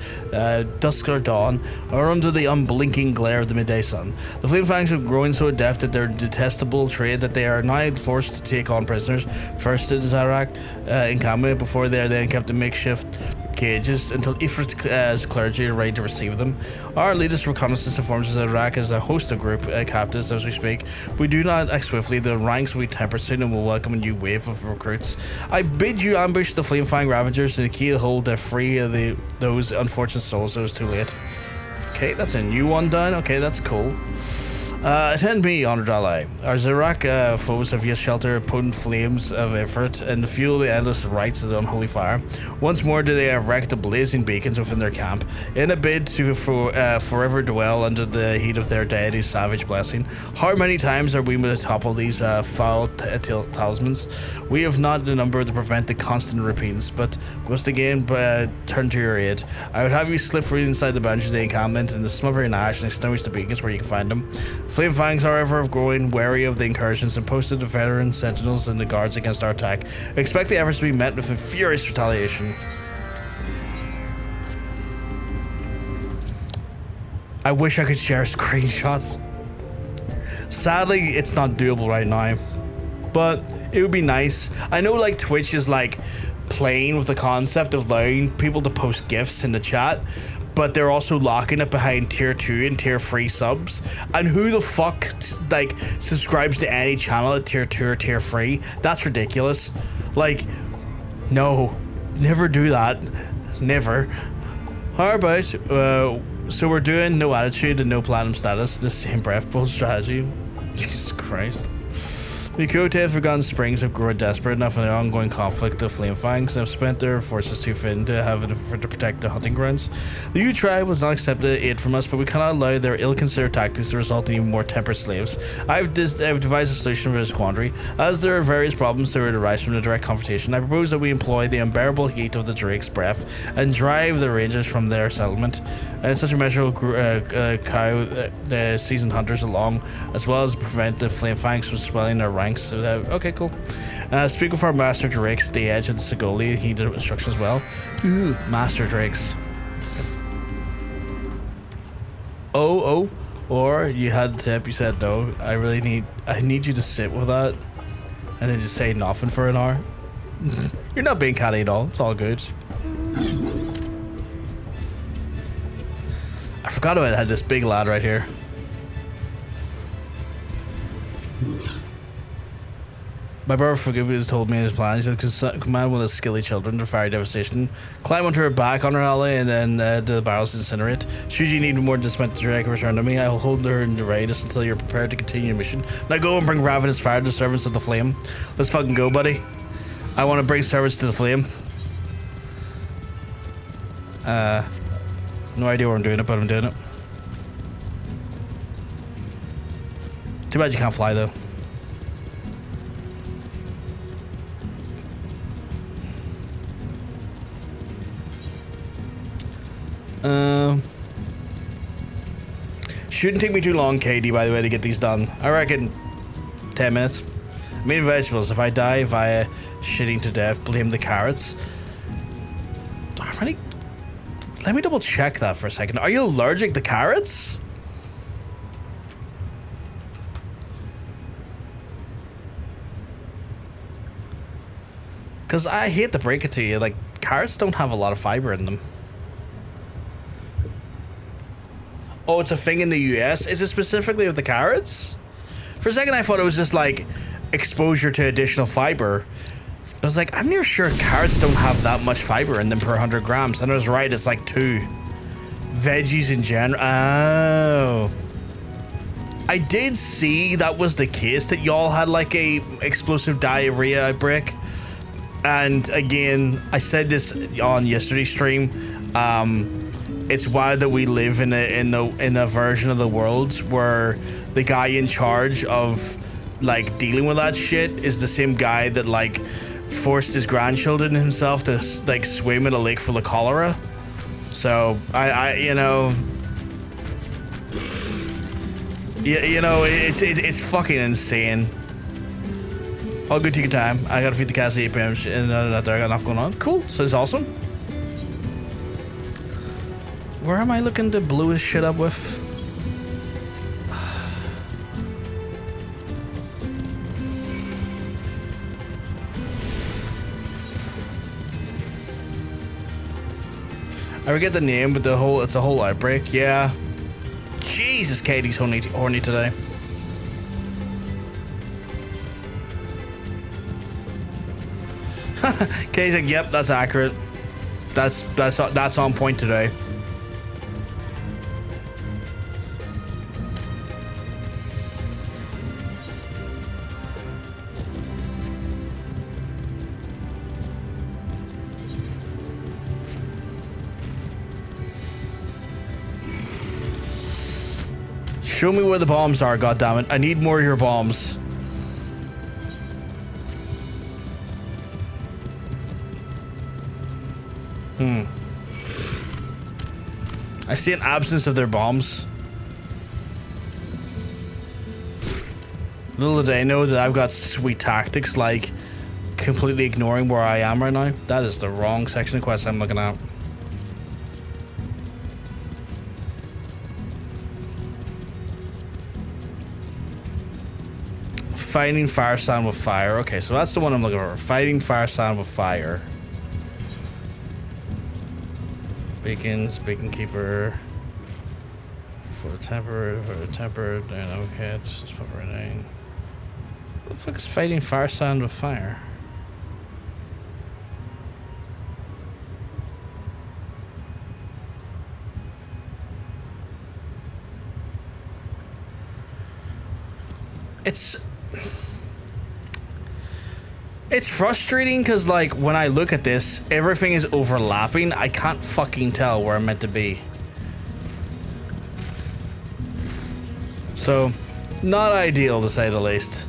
dusk or dawn, or under the unblinking glare of the midday sun. The Flame Fangs are growing so adept at their detestable trade that they are now forced to take on prisoners, first to the Serac encampment before they are then kept in makeshift cages until Ifrit's clergy are ready to receive them. Our latest reconnaissance informs us that Iraq is a host of group captives as we speak. We do not act swiftly. The ranks will be tempered soon and will welcome a new wave of recruits. I bid you ambush the Flame Fang Ravagers and key hold free of those unfortunate souls. It was too late. Okay, that's a new one down. Okay, that's cool. Attend me, honored ally. Our Zerak foes have yet shelter potent flames of effort and fuel the endless rites of the unholy fire. Once more do they erect the blazing beacons within their camp, in a bid to forever dwell under the heat of their deity's savage blessing. How many times are we to topple these foul talismans? We have not the number to prevent the constant repeats, but must again turn to your aid. I would have you slip free inside the boundaries of the encampment and the smothering ash and extinguish the beacons where you can find them. Flame Fangs, however, have grown wary of the incursions and posted the veteran sentinels and the guards against our attack. Expect the efforts to be met with a furious retaliation. I wish I could share screenshots. Sadly, it's not doable right now, but it would be nice. I know like Twitch is like playing with the concept of allowing people to post GIFs in the chat, but they're also locking it behind tier 2 and tier 3 subs. And who the fuck like subscribes to any channel at tier 2 or tier 3? That's ridiculous. Like, no, never do that. Never. How about So we're doing no attitude and no platinum status. The same breath bolt strategy. Jesus Christ. The Kyoto have forgotten springs have grown desperate enough in the ongoing conflict of flame fangs and have spent their forces too thin to have to protect the hunting grounds. The Yu tribe was not accepted aid from us, but we cannot allow their ill-considered tactics to result in even more tempered slaves. I've devised a solution for this quandary. As there are various problems that would arise from the direct confrontation, I propose that we employ the unbearable heat of the Drake's breath and drive the rangers from their settlement. In such a measure will cow the seasoned hunters along, as well as prevent the flame fangs from swelling their ranks. Okay, cool. Speak with our Master Drakes, the edge of the Sigoli. He did instructions as well. Ooh, Master Drakes. Or you had the tip, you said no. I need you to sit with that and then just say nothing for an hour. You're not being catty at all. It's all good. I forgot about it. I had this big lad right here. My brother Forgiveness told me his plan. He said, command one of the skilly children to fire devastation, climb onto her back on her alley, and then the barrels incinerate. Should you need more dismount to drag return to me, I will hold her in the readiness until you're prepared to continue your mission. Now go and bring ravenous fire to the servants of the flame. Let's fucking go, buddy. I want to bring servants to the flame. No idea where I'm doing it, but I'm doing it. Too bad you can't fly, though. Shouldn't take me too long, Katie, by the way, to get these done. I reckon 10 minutes. Meat and vegetables. If I die via shitting to death, blame the carrots. Let me double check that for a second. Are you allergic to carrots? Because I hate to break it to you, like, carrots don't have a lot of fiber in them. Oh, it's a thing in the US? Is it specifically with the carrots? For a second I thought it was just like exposure to additional fiber. I was like, I'm near sure carrots don't have that much fiber in them per 100 grams. And I was right, it's like 2. Veggies in general. Oh. I did see that was the case, that y'all had like a explosive diarrhea outbreak. And again, I said this on yesterday's stream. It's wild that we live in a version of the world where the guy in charge of like dealing with that shit is the same guy that like forced his grandchildren himself to like swim in a lake full of cholera. So I you know, it's fucking insane. All good, take your time. I gotta feed the cats, 8 p.m. and I got enough going on. Cool, so it's awesome. Where am I looking to blow his shit up with? I forget the name, but it's a whole outbreak. Yeah. Jesus, Katie's horny today. Katie's like, yep, that's accurate. That's on point today. Show me where the bombs are, goddammit. I need more of your bombs. I see an absence of their bombs. Little did they know that I've got sweet tactics like completely ignoring where I am right now. That is the wrong section of quest I'm looking at. Fighting fire sound with fire. Okay, so that's the one I'm looking for. Fighting fire sound with fire. Beacons, beacon keeper. For tempered, no hits. Just put my name. What the fuck is fighting fire sound with fire? It's frustrating because, like, when I look at this, everything is overlapping. I can't fucking tell where I'm meant to be. So, not ideal to say the least.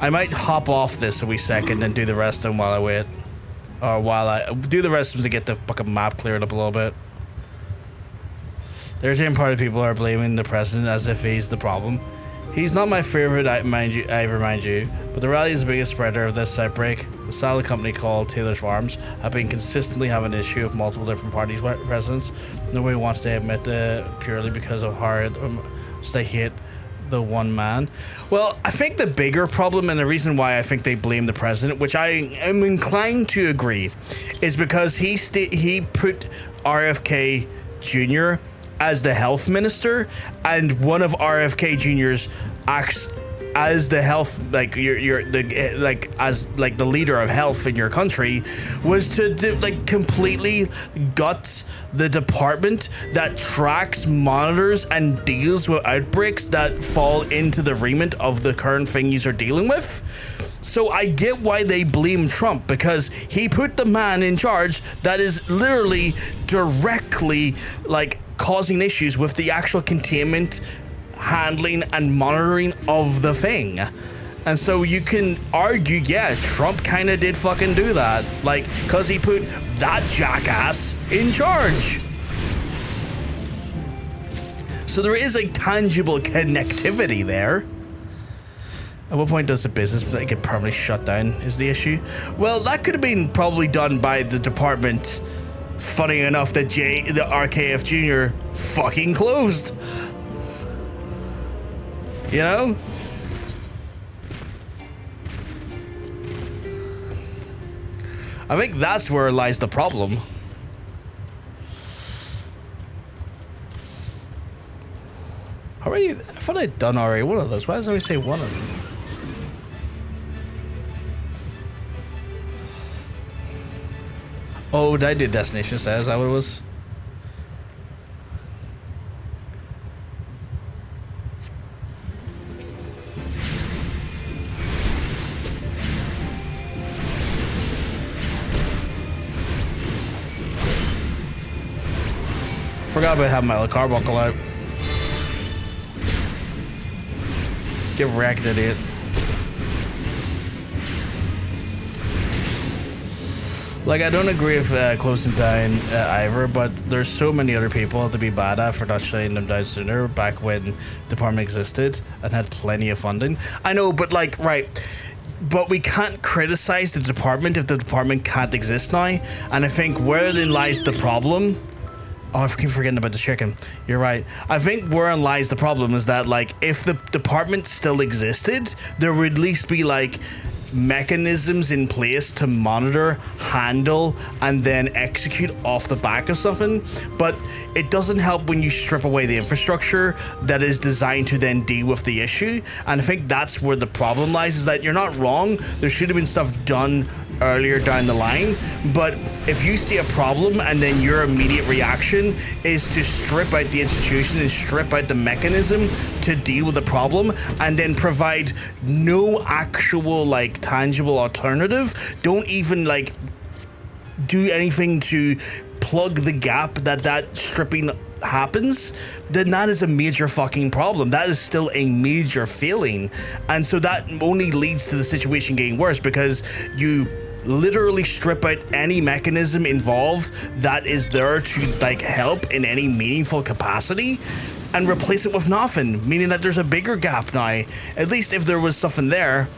I might hop off this a wee second and do the rest of them while I wait. Or while I do the rest of them to get the fucking map cleared up a little bit. There's a part of people are blaming the president as if he's the problem. He's not my favorite, I remind you, but the rally is the biggest spreader of this outbreak. The salad company called Taylor's Farms have been consistently having an issue with multiple different parties' presidents. Nobody wants to admit that purely because of how they hate the one man. Well, I think the bigger problem, and the reason why I think they blame the president, which I am inclined to agree, is because he put RFK Jr. as the health minister, and one of RFK Jr.'s acts as the health, like the leader of health in your country, was to like completely gut the department that tracks, monitors, and deals with outbreaks that fall into the remit of the current thing you're dealing with. So I get why they blame Trump, because he put the man in charge that is literally directly like causing issues with the actual containment, handling, and monitoring of the thing. And so you can argue, yeah, Trump kind of did fucking do that, like, because he put that jackass in charge. So there is a tangible connectivity there. At what point does the business get permanently shut down is the issue? Well, that could have been probably done by the department. Funny enough that the RKF Jr. fucking closed. You know? I think that's where lies the problem. Already, I thought I'd done already one of those. Why does I always say one of them? Oh, did I do destination set? Is that what it was? Forgot about having my little carbuncle out. Get wrecked, idiot. Like, I don't agree with closing down Avere, but there's so many other people to be bad at for not shutting them down sooner back when the department existed and had plenty of funding. I know, but like, right. But we can't criticize the department if the department can't exist now. And I think wherein lies the problem. Oh, I keep forgetting about the chicken. You're right. I think wherein lies the problem is that, like, if the department still existed, there would at least be, like, mechanisms in place to monitor, handle, and then execute off the back of something. But it doesn't help when you strip away the infrastructure that is designed to then deal with the issue. And I think that's where the problem lies, is that you're not wrong. There should have been stuff done earlier down the line, but if you see a problem and then your immediate reaction is to strip out the institution and strip out the mechanism to deal with the problem and then provide no actual like tangible alternative, don't even like do anything to plug the gap that stripping happens, then that is a major fucking problem. That is still a major failing. And so that only leads to the situation getting worse, because you literally strip out any mechanism involved that is there to like help in any meaningful capacity and replace it with nothing, meaning that there's a bigger gap now. At least if there was something there,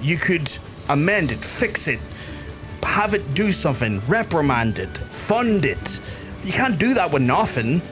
you could amend it, fix it, have it do something, reprimand it, fund it. You can't do that with nothing.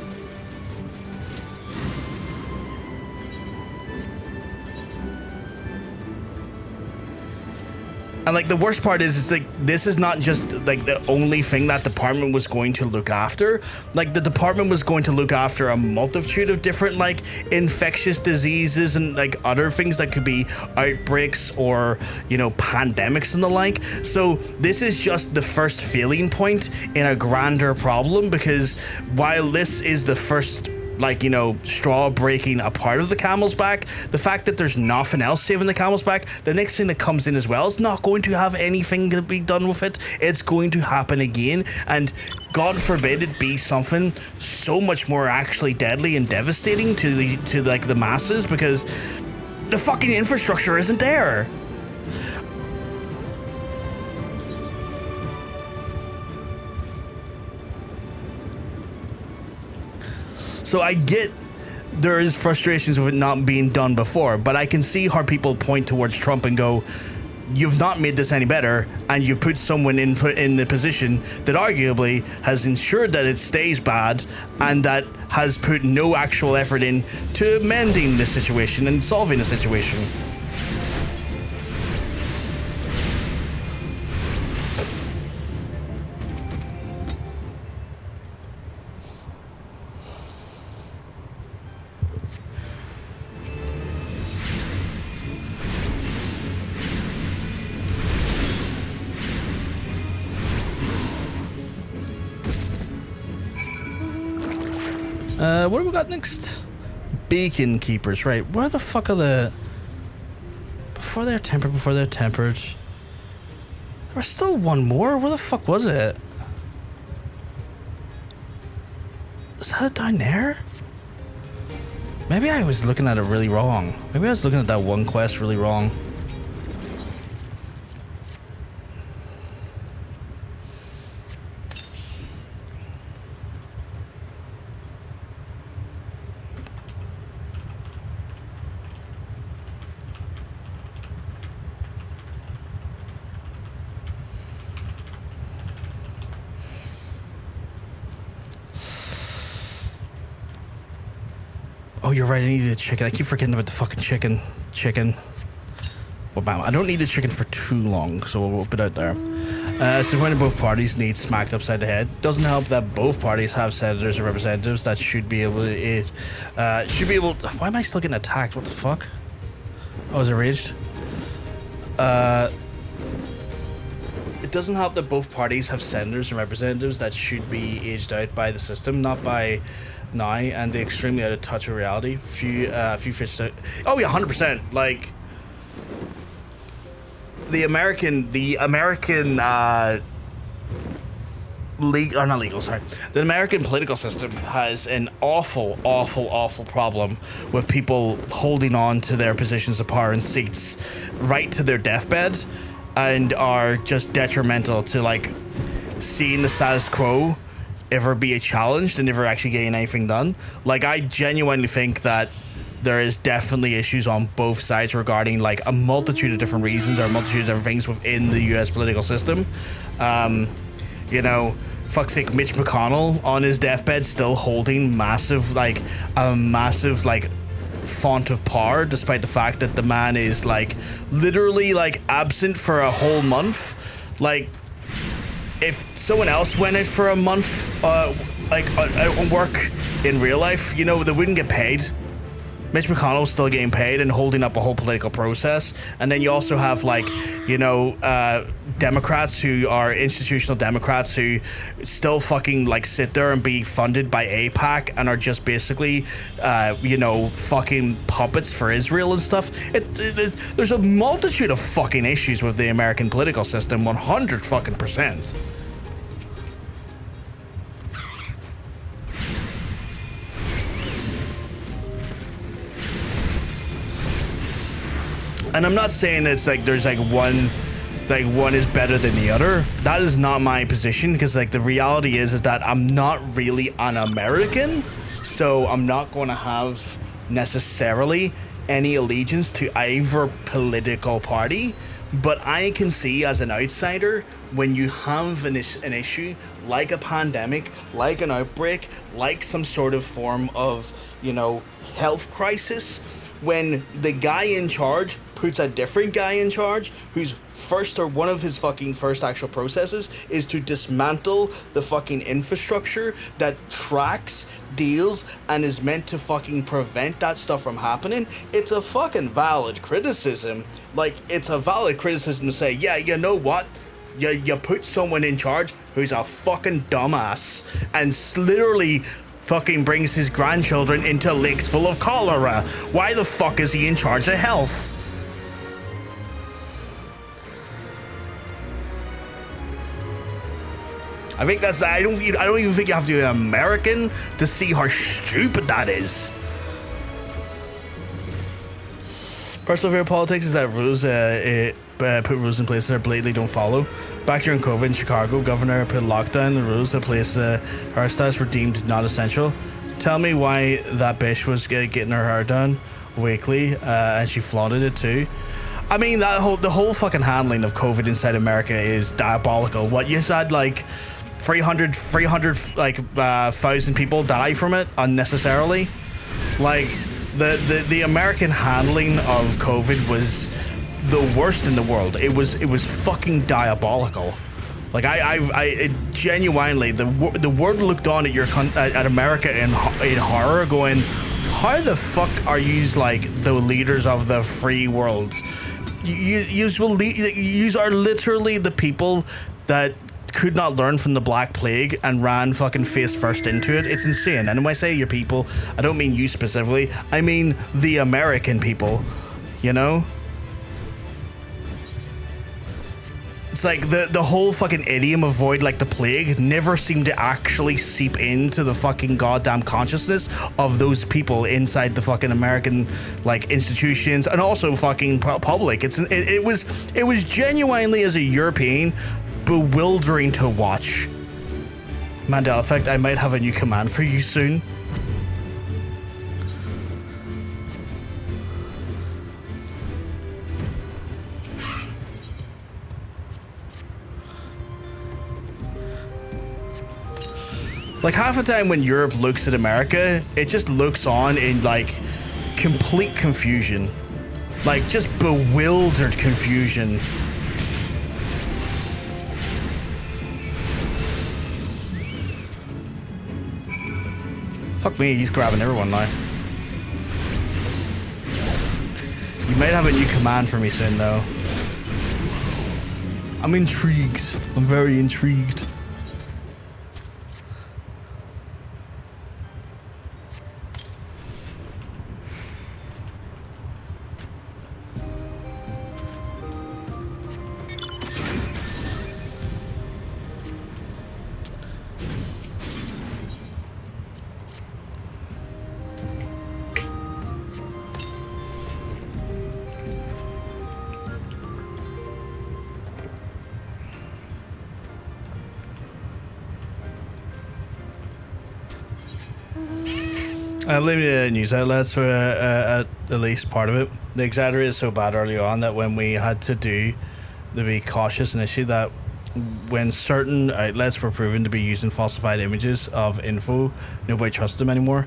And like the worst part is, it's like this is not just like the only thing that department was going to look after. Like the department was going to look after a multitude of different like infectious diseases and like other things that could be outbreaks or, you know, pandemics and the like. So this is just the first failing point in a grander problem, because while this is the first like, you know, straw breaking a part of the camel's back, the fact that there's nothing else saving the camel's back, the next thing that comes in as well is not going to have anything to be done with it. It's going to happen again, and God forbid it be something so much more actually deadly and devastating to the masses, because the fucking infrastructure isn't there. So I get there is frustrations with it not being done before, but I can see how people point towards Trump and go, you've not made this any better, and you've put someone in the position that arguably has ensured that it stays bad, and that has put no actual effort in to mending the situation and solving the situation. What do we got next? Beacon Keepers, right. Where the fuck are the... Before they're tempered. There was still one more. Where the fuck was it? Is that it down there? Maybe I was looking at it really wrong. Maybe I was looking at that one quest really wrong. Oh, you're right, I need the chicken. I keep forgetting about the fucking chicken. Well, bam. I don't need the chicken for too long, so we'll put it out there. So when both parties need smacked upside the head. Doesn't help that both parties have senators and representatives that should be able to... Why am I still getting attacked? What the fuck? Oh, is it raged? It doesn't help that both parties have senators and representatives that should be aged out by the system, not by... now, and they're extremely out of touch with reality. Few fish out. Oh yeah, 100%. Like the American the American political system has an awful problem with people holding on to their positions of power and seats right to their deathbed, and are just detrimental to like seeing the status quo ever be challenged and never actually getting anything done. Like, I genuinely think that there is definitely issues on both sides regarding like a multitude of different reasons or a multitude of different things within the US political system. You know, fuck's sake, Mitch McConnell on his deathbed still holding a massive font of power, despite the fact that the man is like literally like absent for a whole month. Like, if someone else went out for a month, on work in real life, you know, they wouldn't get paid. Mitch McConnell's still getting paid and holding up a whole political process. And then you also have, like, you know, Democrats who are institutional Democrats who still fucking, like, sit there and be funded by AIPAC and are just basically, you know, fucking puppets for Israel and stuff. There's a multitude of fucking issues with the American political system, 100 fucking %. And I'm not saying it's like there's like one is better than the other. That is not my position, because like the reality is that I'm not really an American, so I'm not going to have necessarily any allegiance to either political party. But I can see as an outsider, when you have an issue like a pandemic, like an outbreak, like some sort of form of, you know, health crisis, when the guy in charge puts a different guy in charge whose one of his fucking first actual processes is to dismantle the fucking infrastructure that tracks, deals, and is meant to fucking prevent that stuff from happening, it's a fucking valid criticism. Like, it's a valid criticism to say, yeah, you know what? You put someone in charge who's a fucking dumbass and literally fucking brings his grandchildren into lakes full of cholera. Why the fuck is he in charge of health? I think that's, I don't even think you have to be an American to see how stupid that is. Personal favorite politics is that rules, put rules in place that blatantly don't follow. Back during COVID in Chicago, governor put lockdown. The rules that place hairstyles were deemed not essential. Tell me why that bitch was getting her hair done weekly, and she flaunted it too. I mean, the whole fucking handling of COVID inside America is diabolical. What you said, like 300 like 1,000 people die from it unnecessarily. Like the American handling of COVID was the worst in the world. It was fucking diabolical. Like I genuinely, the world looked on at at America in horror, going, how the fuck are you like the leaders of the free world? You are literally the people that could not learn from the Black Plague and ran fucking face first into it. It's insane. And when I say your people, I don't mean you specifically. I mean the American people, you know? It's like the whole fucking idiom avoid like the plague never seemed to actually seep into the fucking goddamn consciousness of those people inside the fucking American like institutions and also fucking public. It was genuinely, as a European, bewildering to watch. Mandela effect, I might have a new command for you soon. Like half the time when Europe looks at America, it just looks on in like complete confusion. Like just bewildered confusion. Fuck me, he's grabbing everyone now. You might have a new command for me soon though. I'm intrigued. I'm very intrigued. Limited news outlets for at least part of it. They exaggerated so bad early on that when we had to be cautious initially, that when certain outlets were proven to be using falsified images of info, nobody trusted them anymore.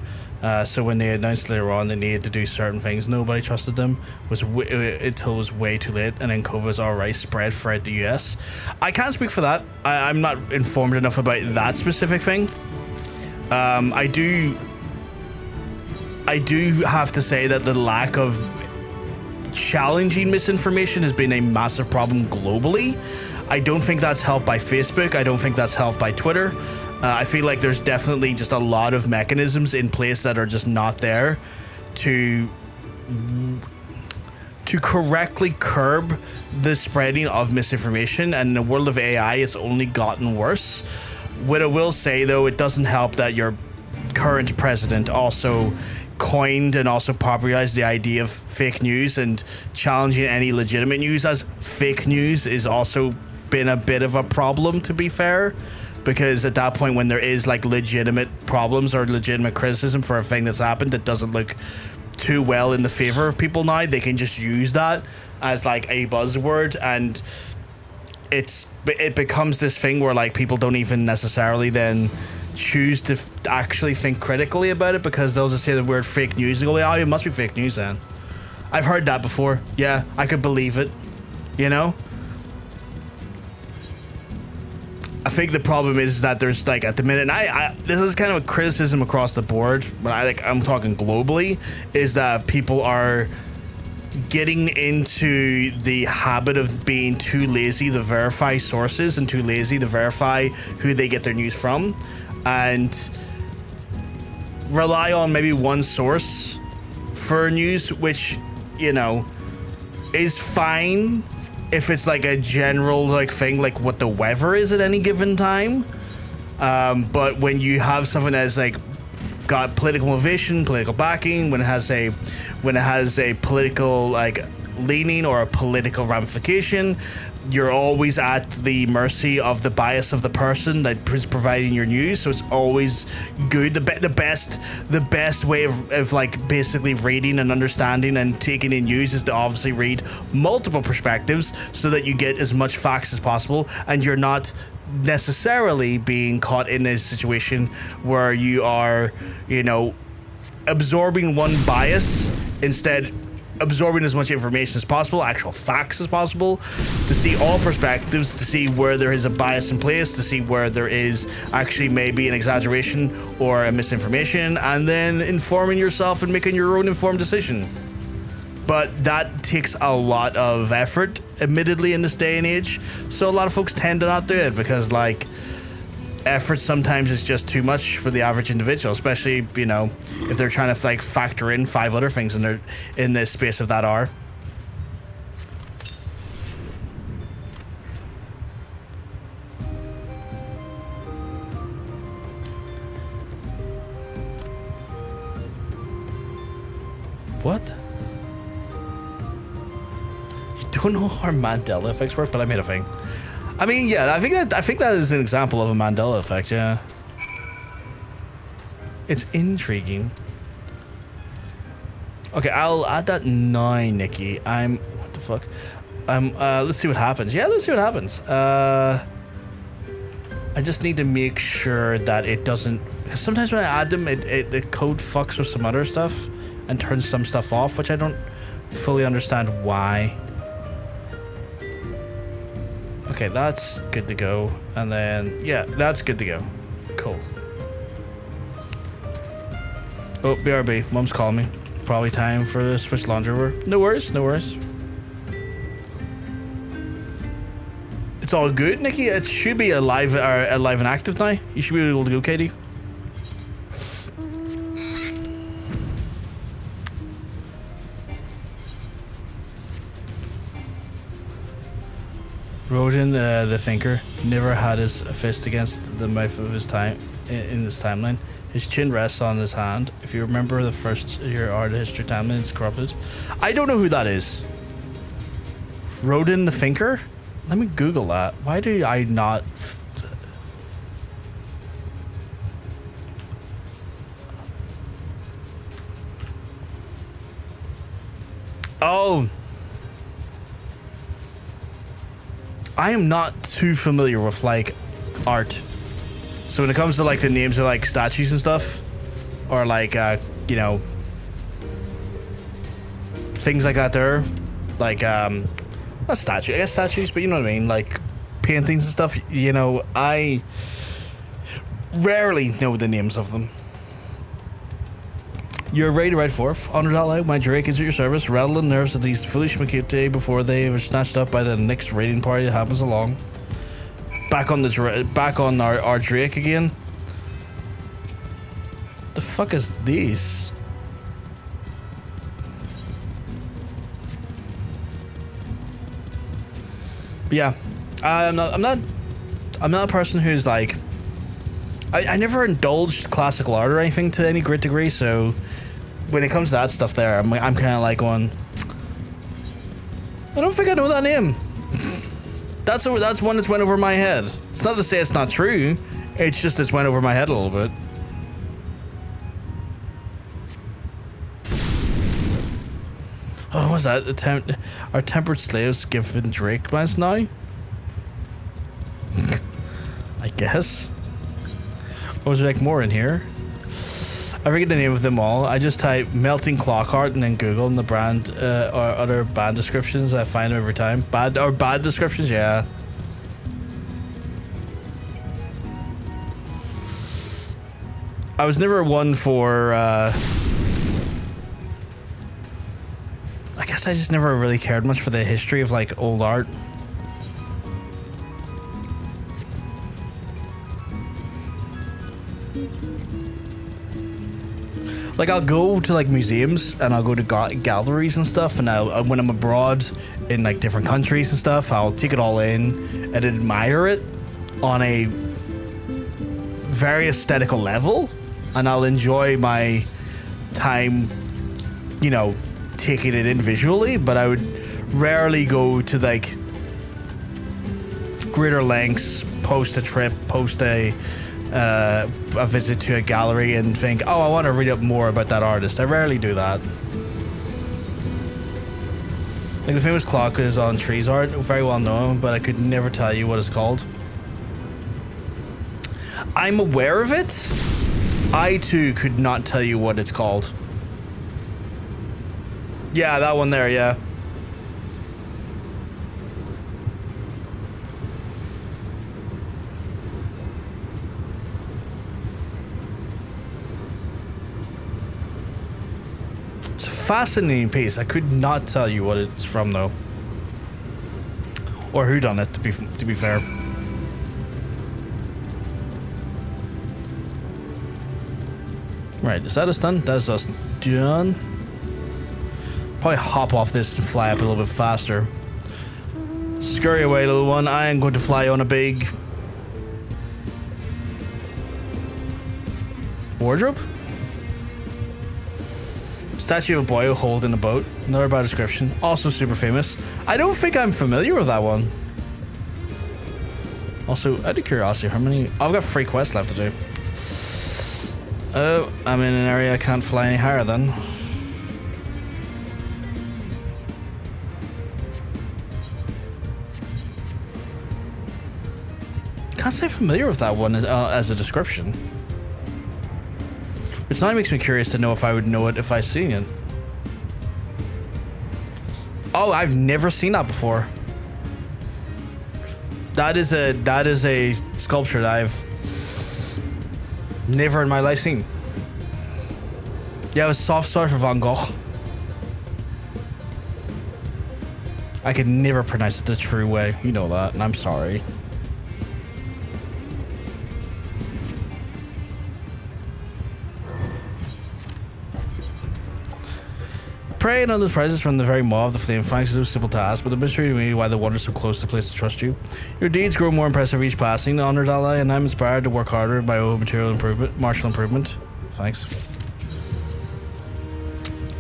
So when they announced later on they needed to do certain things, nobody trusted them until it was way too late, and then COVID was already spread throughout the US. I can't speak for that. I'm not informed enough about that specific thing. I do have to say that the lack of challenging misinformation has been a massive problem globally. I don't think that's helped by Facebook. I don't think that's helped by Twitter. I feel like there's definitely just a lot of mechanisms in place that are just not there to correctly curb the spreading of misinformation. And in the world of AI, it's only gotten worse. What I will say, though, it doesn't help that your current president also coined and also popularized the idea of fake news, and challenging any legitimate news as fake news is also been a bit of a problem, to be fair, because at that point when there is like legitimate problems or legitimate criticism for a thing that's happened that doesn't look too well in the favor of people now, they can just use that as like a buzzword, and it becomes this thing where like people don't even necessarily then choose to actually think critically about it, because they'll just hear the word fake news and go, oh, it must be fake news then. I've heard that before. Yeah, I could believe it, you know? I think the problem is that there's like at the minute, and this is kind of a criticism across the board, but I'm talking globally, is that people are getting into the habit of being too lazy to verify sources and too lazy to verify who they get their news from. And rely on maybe one source for news, which, you know, is fine if it's like a general like thing, like what the weather is at any given time. But when you have something that's like got political motivation, political backing, when it has a political like leaning or a political ramification, you're always at the mercy of the bias of the person that is providing your news. So it's always good. The best way of like basically reading and understanding and taking in news is to obviously read multiple perspectives so that you get as much facts as possible, and you're not necessarily being caught in a situation where you are, you know, absorbing one bias, instead absorbing as much information as possible, actual facts as possible, to see all perspectives, to see where there is a bias in place, to see where there is actually maybe an exaggeration or a misinformation, and then informing yourself and making your own informed decision. But that takes a lot of effort, admittedly, in this day and age, so a lot of folks tend to not do it because, like, effort sometimes is just too much for the average individual, especially, you know, if they're trying to like factor in 5 other things in the space of that hour. What? You don't know how Mandela effects work, but I made a thing. I mean, yeah, I think that is an example of a Mandela effect, yeah. It's intriguing. Okay, I'll add that 9, Nikki. What the fuck? Let's see what happens. Yeah, let's see what happens. I just need to make sure that it doesn't, because sometimes when I add them, the code fucks with some other stuff and turns some stuff off, which I don't fully understand why. Okay, that's good to go. And then, yeah, that's good to go. Cool. Oh, BRB, Mom's calling me. Probably time for the switch laundry over. No worries, no worries. It's all good, Nikki. It should be alive and active now. You should be able to go, Katie. Rodin, the thinker, never had his fist against the mouth of his time in this timeline. His chin rests on his hand. If you remember the first year art history timeline, it's corrupted. I don't know who that is. Rodin the thinker? Let me Google that. Why do I not? Oh. I am not too familiar with like art, so when it comes to like the names of like statues and stuff, or like you know, things like that, there, like not statue, I guess statues, but you know what I mean, like paintings and stuff. You know, I rarely know the names of them. You're ready to ride forth. Honored ally, my Drake is at your service. Rattle the nerves of these foolish Makite before they are snatched up by the next raiding party that happens along. Back on our Drake again. The fuck is these? But yeah, I'm not a person who's like, I never indulged classical art or anything to any great degree, so when it comes to that stuff there, I'm kind of like going, I don't think I know that name. That's one that's went over my head. It's not to say it's not true, it's just it's went over my head a little bit. Oh, what's that? Our tempered slaves given Drake plans now? I guess. Or was there like more in here? I forget the name of them all. I just type melting clock art and then Google and the brand or other band descriptions. I find them every time. Bad descriptions, yeah. I was never one for I guess I just never really cared much for the history of like old art. Like, I'll go to, like, museums, and I'll go to galleries and stuff, and when I'm abroad in, like, different countries and stuff, I'll take it all in and admire it on a very aesthetical level, and I'll enjoy my time, you know, taking it in visually, but I would rarely go to, like, greater lengths, post a trip, post a visit to a gallery and think, oh, I want to read up more about that artist. I rarely do that. Like, the famous clock is on trees art, very well known, but I could never tell you what it's called. I'm aware of it. I too could not tell you what it's called. Yeah, that one there, yeah. Fascinating piece. I could not tell you what it's from though, or who done it. To be fair. Right, is that us done? That's us done. Probably hop off this and fly up a little bit faster. Scurry away, little one. I am going to fly on a big wardrobe. Statue of a boy holding a boat. Another bad description. Also super famous. I don't think I'm familiar with that one. Also, out of curiosity, how many... I've got 3 quests left to do. Oh, I'm in an area I can't fly any higher then. Can't say familiar with that one as a description. Which now makes me curious to know if I would know it if I seen it. Oh, I've never seen that before. That is a sculpture that I've never in my life seen. Yeah, it was soft start for Van Gogh. I could never pronounce it the true way. You know that, and I'm sorry. Preying on those prizes from the very maw of the flame fangs is no simple task, but the mystery to me why the water so close to the place to trust you. Your deeds grow more impressive each passing, honored ally, and I'm inspired to work harder by material improvement, martial improvement. Thanks.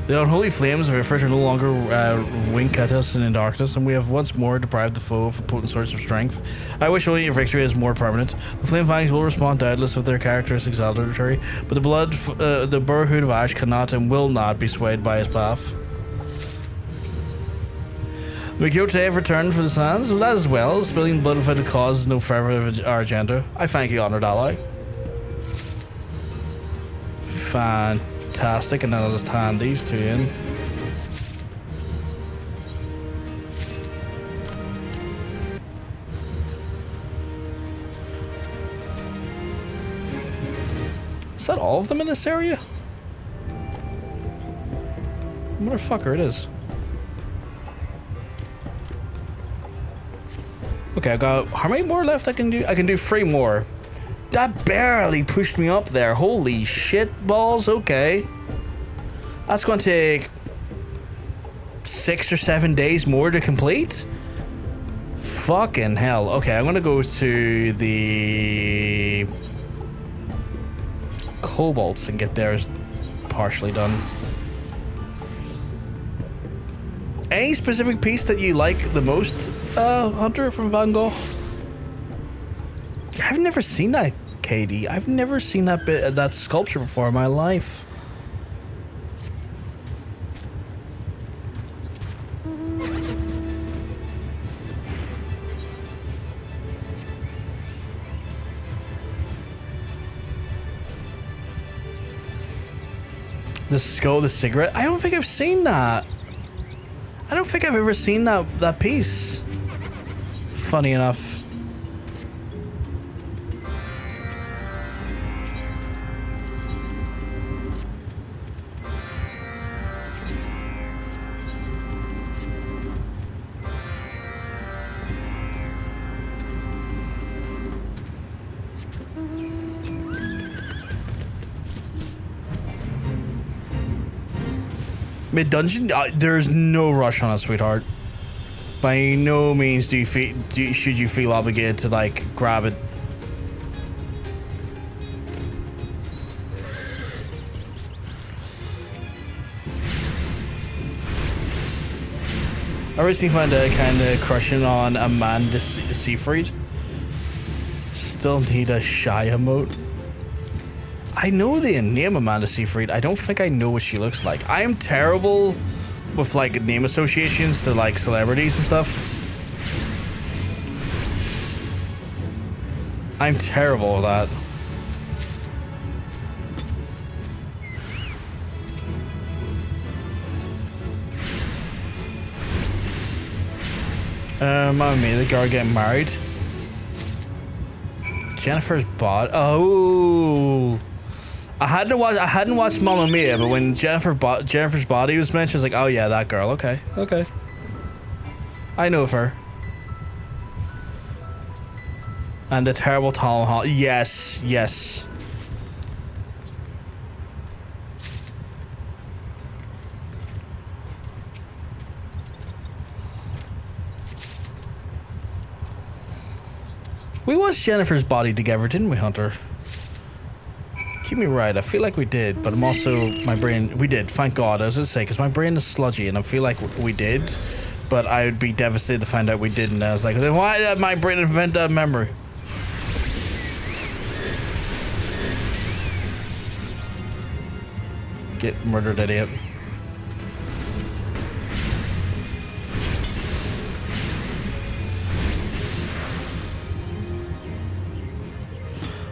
The unholy flames of our first are no longer wink at us in the darkness, and we have once more deprived the foe of a potent source of strength. I wish only your victory is more permanent. The flame fangs will respond doubtless with their characteristics salutary, but the blood, the brotherhood of Ash cannot and will not be swayed by his path. The Quixote have returned for the sands, well, that as well. Spilling blood without a cause is no further of our agenda. I thank you, honored ally. Fantastic, and then I'll just hand these two in. Is that all of them in this area? Motherfucker, it is. Okay, I got... How many more left I can do? I can do 3 more. That barely pushed me up there. Holy shit balls. Okay. That's going to take 6 or 7 days more to complete? Fucking hell. Okay, I'm going to go to the... Cobalts and get theirs partially done. Any specific piece that you like the most, Hunter, from Van Gogh? I've never seen that, KD. I've never seen that sculpture before in my life. The skull, the cigarette. I don't think I've seen that. I don't think I've ever seen that piece. Funny enough. Mid-dungeon, there's no rush on it, sweetheart. By no means should you feel obligated to, like, grab it. I recently found a kind of crushing on Amanda Seyfried. Still need a shy emote. I know the name Amanda Seyfried. I don't think I know what she looks like. I am terrible with like name associations to like celebrities and stuff. I'm terrible with that. Mamma mia, the girl getting married. Jennifer's bot. Oh, I hadn't watched Mamma Mia, but when Jennifer's body was mentioned, I was like, oh yeah, that girl. Okay, okay. I know of her. And the terrible Tom Holland. Yes, yes. We watched Jennifer's body together, didn't we, Hunter? Keep me right, I feel like we did, but I'm also, my brain, we did, thank God, I was gonna say, because my brain is sludgy, and I feel like we did, but I would be devastated to find out we didn't. I was like, then why did my brain invent that memory? Get murdered, idiot.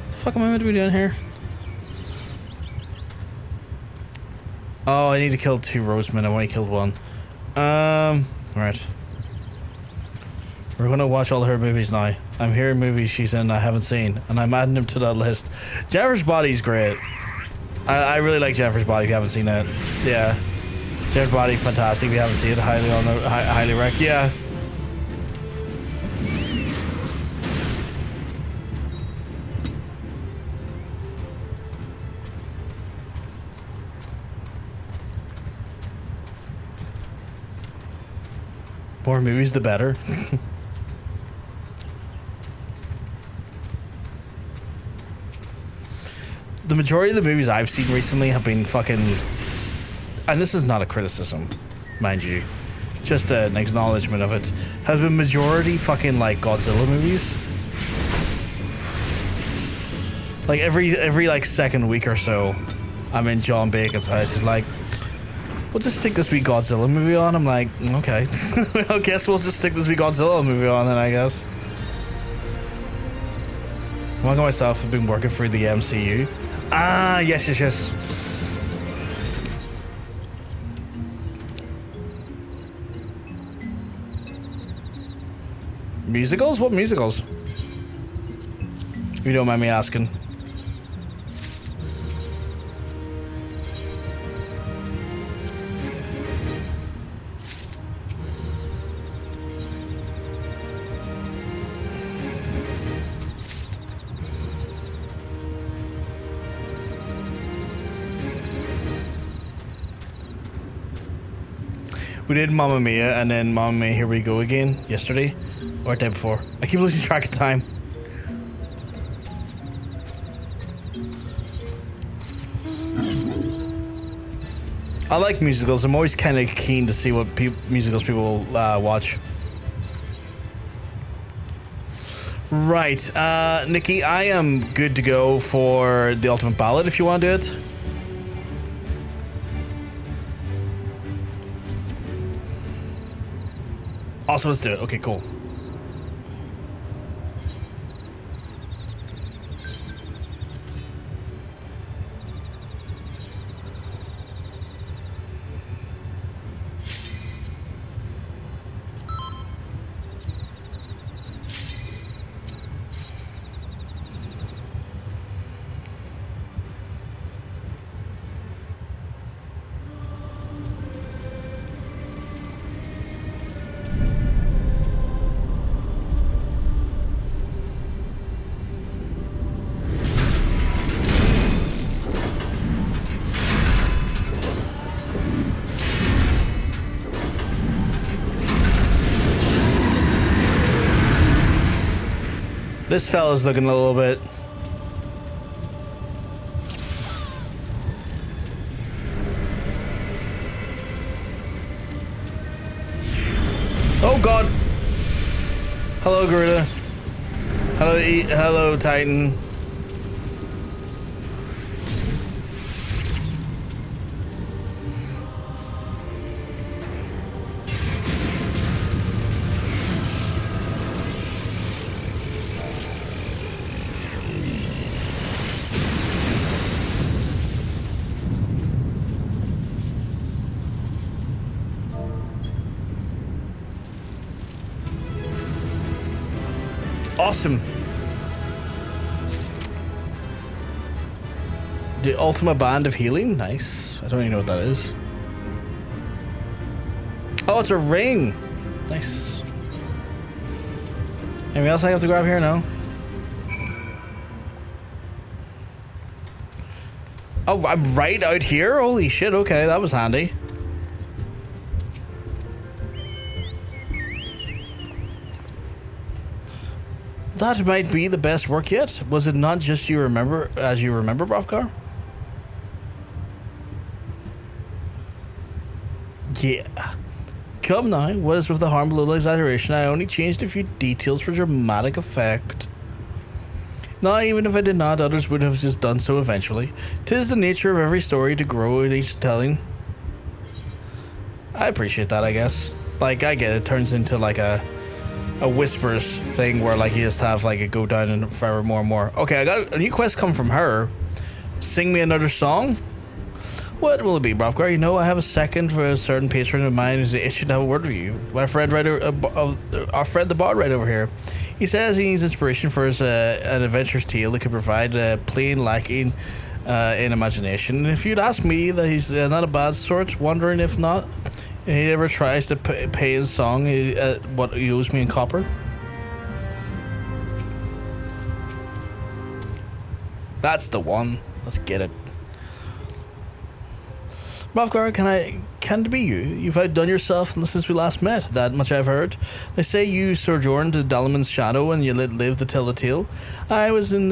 What the fuck am I meant to be doing here? Oh, I need to kill 2 Rosemen. I only killed 1. Right. We're gonna watch all her movies now. I'm hearing movies she's in I haven't seen, and I'm adding them to that list. Jennifer's Body's great. I really like Jennifer's Body if you haven't seen it. Yeah. Jennifer's Body, fantastic. If you haven't seen it, highly rec. Yeah. More movies, the better. The majority of the movies I've seen recently have been fucking... And this is not a criticism, mind you. Just an acknowledgement of it. Has been majority fucking, like, Godzilla movies. Like, every like, second week or so, I'm in John Bacon's house. He's like, we'll just stick this wee Godzilla movie on. I'm like, okay. I guess we'll just stick this wee Godzilla movie on then, I guess. Among myself, I've been working through the MCU. Ah, yes, yes, yes. Musicals? What musicals? If you don't mind me asking. We did Mamma Mia and then Mamma Mia Here We Go Again yesterday or the day before. I keep losing track of time. I like musicals. I'm always kind of keen to see what musicals people will watch. Right, Nikki, I am good to go for the Ultimate Ballad if you want to do it. Awesome, let's do it. Okay, cool. This fella's looking a little bit... Oh god! Hello, Garuda. Hello, Titan. Awesome. The Ultimate Band of Healing? Nice. I don't even know what that is. Oh, it's a ring. Nice. Anything else I have to grab here? No. Oh, I'm right out here? Holy shit, okay, that was handy. That might be the best work yet. Was it not just you remember, Brovkar? Yeah. Come now, what is with the harmful little exaggeration? I only changed a few details for dramatic effect. Now, even if I did not, others would have just done so eventually. 'Tis the nature of every story to grow with each telling. I appreciate that, I guess. Like, I get it. It turns into like a Whispers thing where like you just have like it go down and forever more and more. Okay, I got a new quest come from her. Sing me another song. What will it be, Brovkar? You know, I have a second for a certain patron of mine who's itching to have a word with you. My friend, our friend the bard right over here. He says he needs inspiration for his an adventurous tale that could provide a plain lacking in imagination. And if you'd ask me, that he's not a bad sort. Wondering if not. He ever tries to pay his song what he owes me in copper. That's the one. Let's get it. Brovkar, can it be you? You've outdone yourself since we last met. That much I've heard. They say you sojourned to Dalaman's shadow and you lived to tell the tale. I was in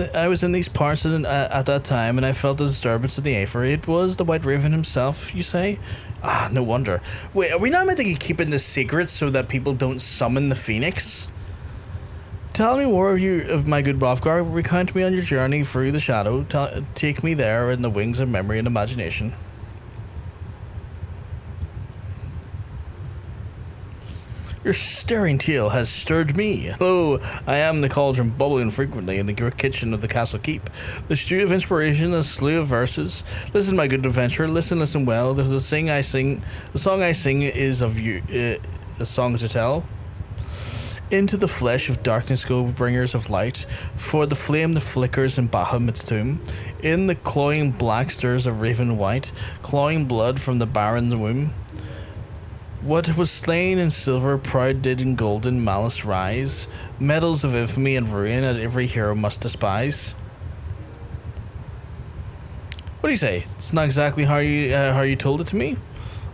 these parts at that time, and I felt the disturbance in the Avere. It was the White Raven himself, you say? Ah, no wonder. Wait, are we not meant to be keeping this secret so that people don't summon the Phoenix? Tell me more of my good Brovkar. Recount me on your journey through the shadow. Take me there in the wings of memory and imagination. Your stirring tale has stirred me. Hello, I am the cauldron bubbling frequently in the kitchen of the castle keep. The stew of inspiration, a slew of verses. Listen, my good adventurer, listen well. The song I sing is of you, a song to tell. Into the flesh of darkness go bringers of light, for the flame that flickers in Bahamut's tomb. In the cloying black stirs of raven white, clawing blood from the baron's womb. What was slain in silver, proud did in golden malice rise. Medals of infamy and ruin that every hero must despise. What do you say? It's not exactly how you told it to me?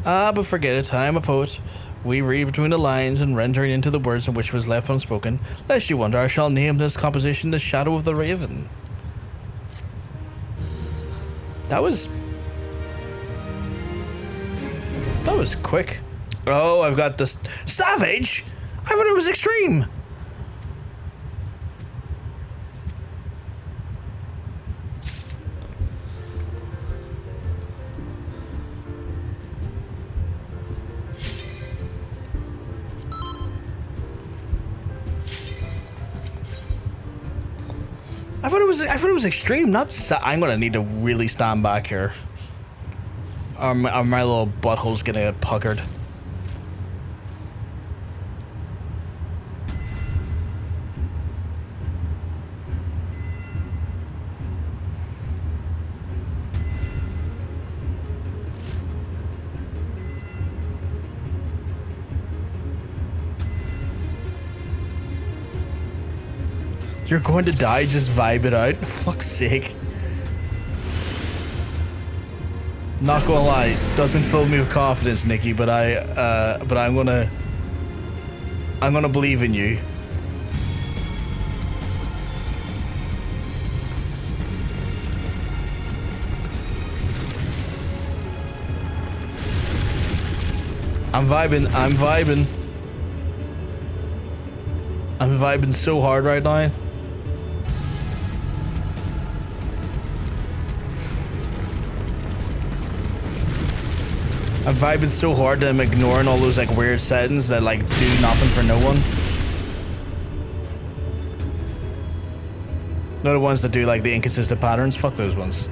Ah, but forget it. I am a poet. We read between the lines and rendering into the words in which was left unspoken. Lest you wonder, I shall name this composition The Shadow of the Raven. That was quick. Oh, I've got this. Savage? I thought it was extreme. I thought it was extreme, not I'm gonna need to really stand back here. Or my little butthole's gonna get puckered. You're going to die, just vibe it out. Fuck's sake. Not gonna lie, doesn't fill me with confidence, Nikki, but I'm gonna believe in you. I'm vibing. I'm vibing. I'm vibing so hard right now. I'm vibing so hard that I'm ignoring all those like weird settings that like do nothing for no one. Not the ones that do like the inconsistent patterns. Fuck those ones.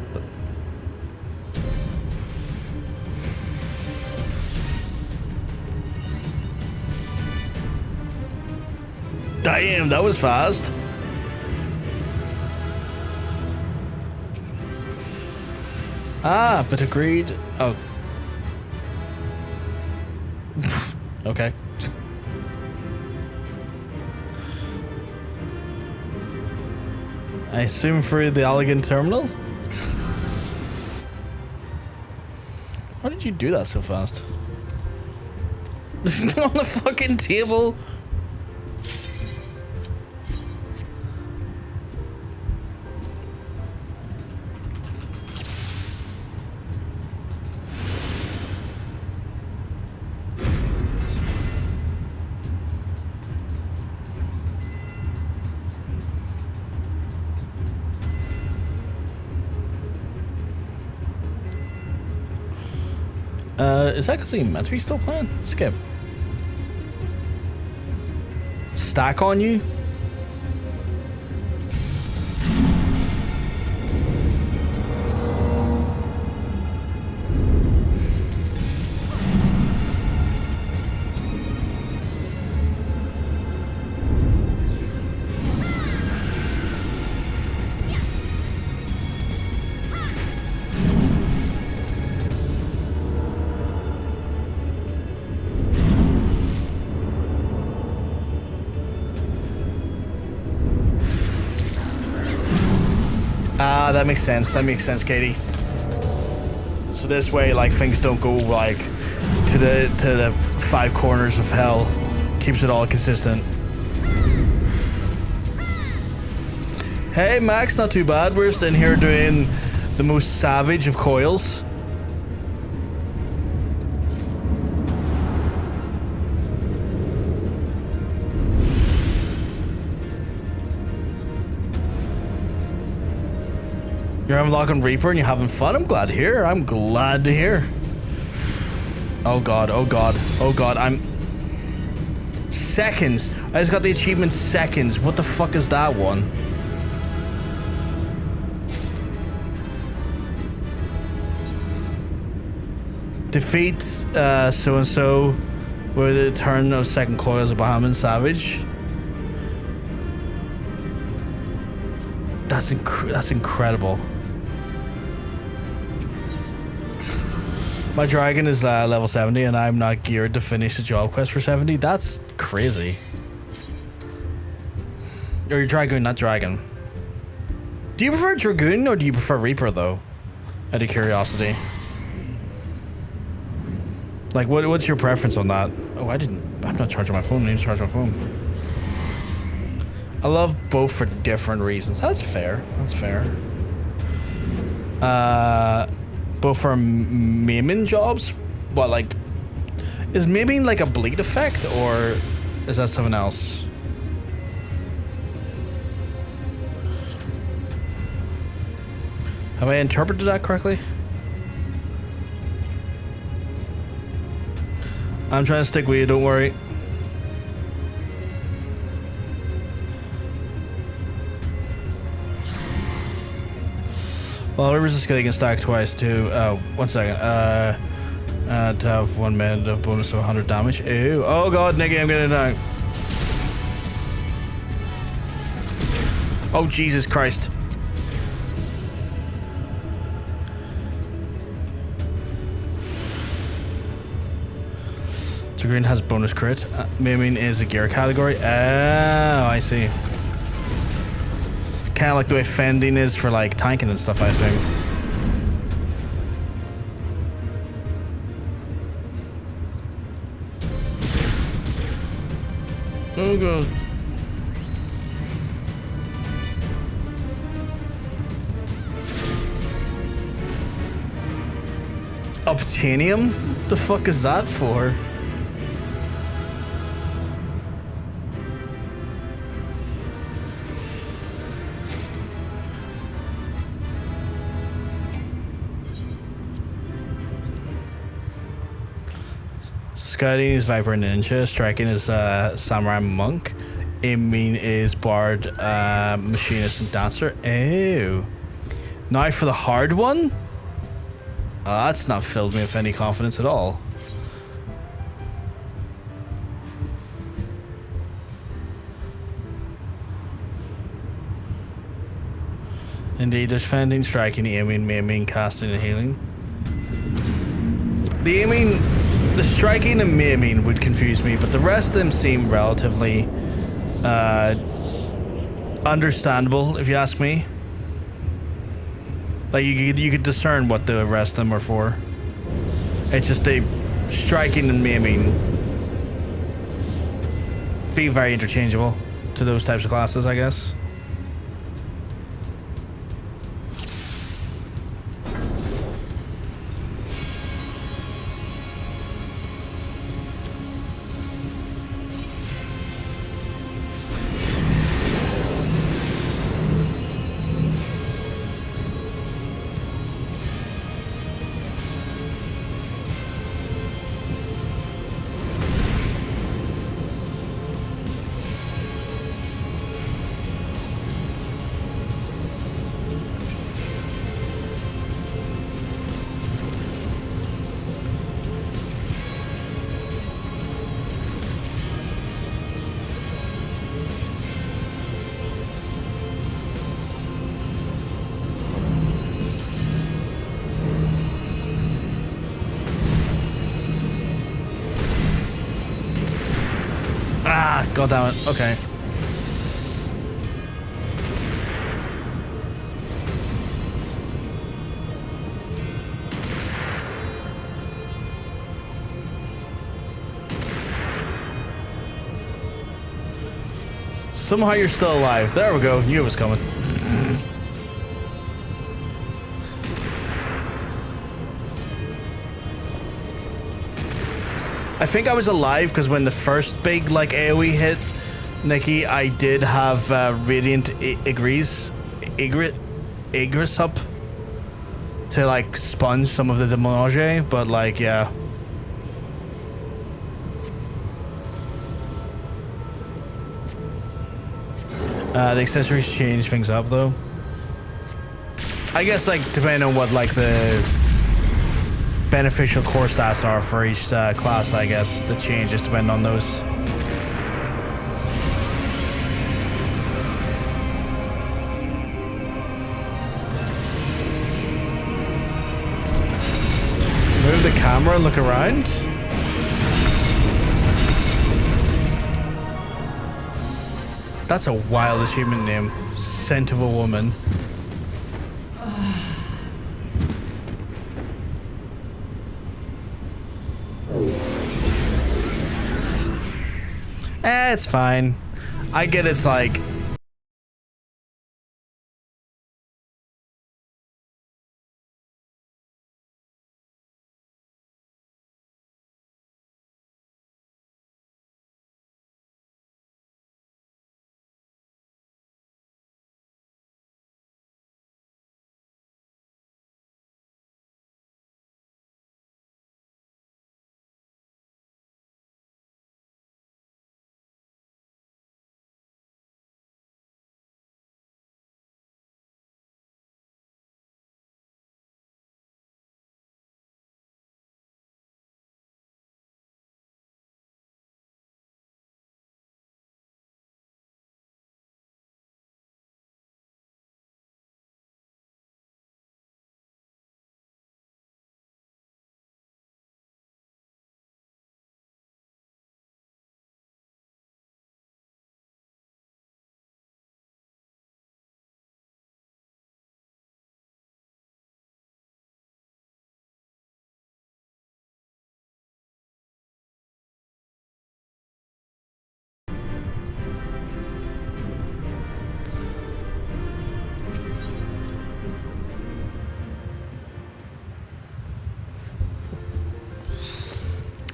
Damn, that was fast. Ah, but agreed. Oh. Okay. I assume through the elegant terminal? How did you do that so fast? On the fucking table? Is that because he meant to be still playing? Skip. Stack on you? Ah, that makes sense. That makes sense, Katie. So this way, like, things don't go like to the five corners of hell. Keeps it all consistent. Hey, Max, not too bad. We're sitting here doing the most savage of coils. You're unlocking Reaper and you're having fun? I'm glad to hear. I'm glad to hear. Oh god, oh god, oh god, I'm... Seconds. I just got the achievement seconds. What the fuck is that one? Defeat so-and-so with a turn of second coils of Bahamut Savage. That's incredible. My dragon is level 70 and I'm not geared to finish the job quest for 70. That's crazy. Or your dragoon, not dragon. Do you prefer dragoon or do you prefer Reaper though? Out of curiosity. Like what's your preference on that? Oh, I'm not charging my phone. I need to charge my phone. I love both for different reasons. That's fair. That's fair. Both for maiming jobs, but like, is maiming like a bleed effect or is that something else? Have I interpreted that correctly? I'm trying to stick with you, don't worry. Well, River's a skill you can stack twice too. 1 second. To have 1 minute of bonus of 100 damage. Ew. Oh god, Nicky, I'm getting down. Oh Jesus Christ. So green has bonus crit. Maiming is a gear category. Oh, I see. Kind of like the way fending is for like tanking and stuff, I assume. Oh god. Obtanium? The fuck is that for? Scouting is Viper Ninja. Striking is Samurai Monk. Aiming is Bard, Machinist, and Dancer. Ew. Now for the hard one? That's not filled me with any confidence at all. Indeed, there's fending, striking, aiming, maiming, casting, and healing. The aiming, the striking and maiming would confuse me, but the rest of them seem relatively understandable, if you ask me. Like, you could discern what the rest of them are for. It's just they striking and maiming feel very interchangeable to those types of classes, I guess. God damn it. Okay. Somehow you're still alive. There we go. Knew it was coming. I think I was alive because when the first big like AoE hit Nikki, I did have Radiant Igris up to like sponge some of the damage, but like yeah. The accessories change things up though. I guess like depending on what like the beneficial core stats are for each class, I guess the changes depend on those. Move the camera and look around. That's a wild achievement name. Scent of a Woman. It's fine. I get it's like...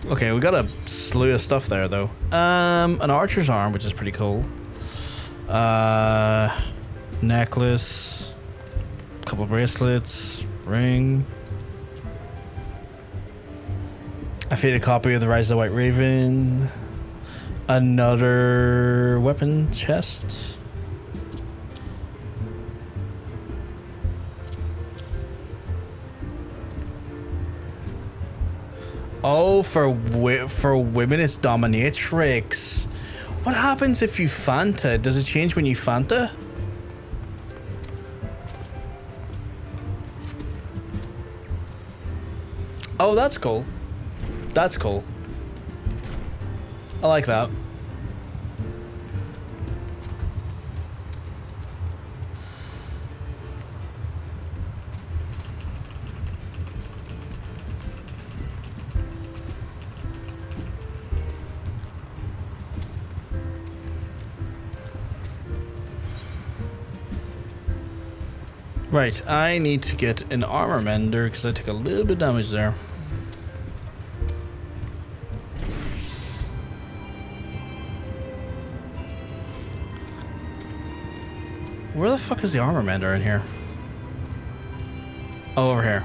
Okay, we got a slew of stuff there, though. An archer's arm, which is pretty cool. Necklace. Couple bracelets. Ring. I feed a copy of the Rise of the White Raven. Another weapon chest. Oh, for women it's dominatrix. What happens if you Fanta? Does it change when you Fanta? Oh, that's cool. That's cool. I like that. Right, I need to get an armor mender because I took a little bit of damage there. Where the fuck is the armor mender in here? Oh, over here.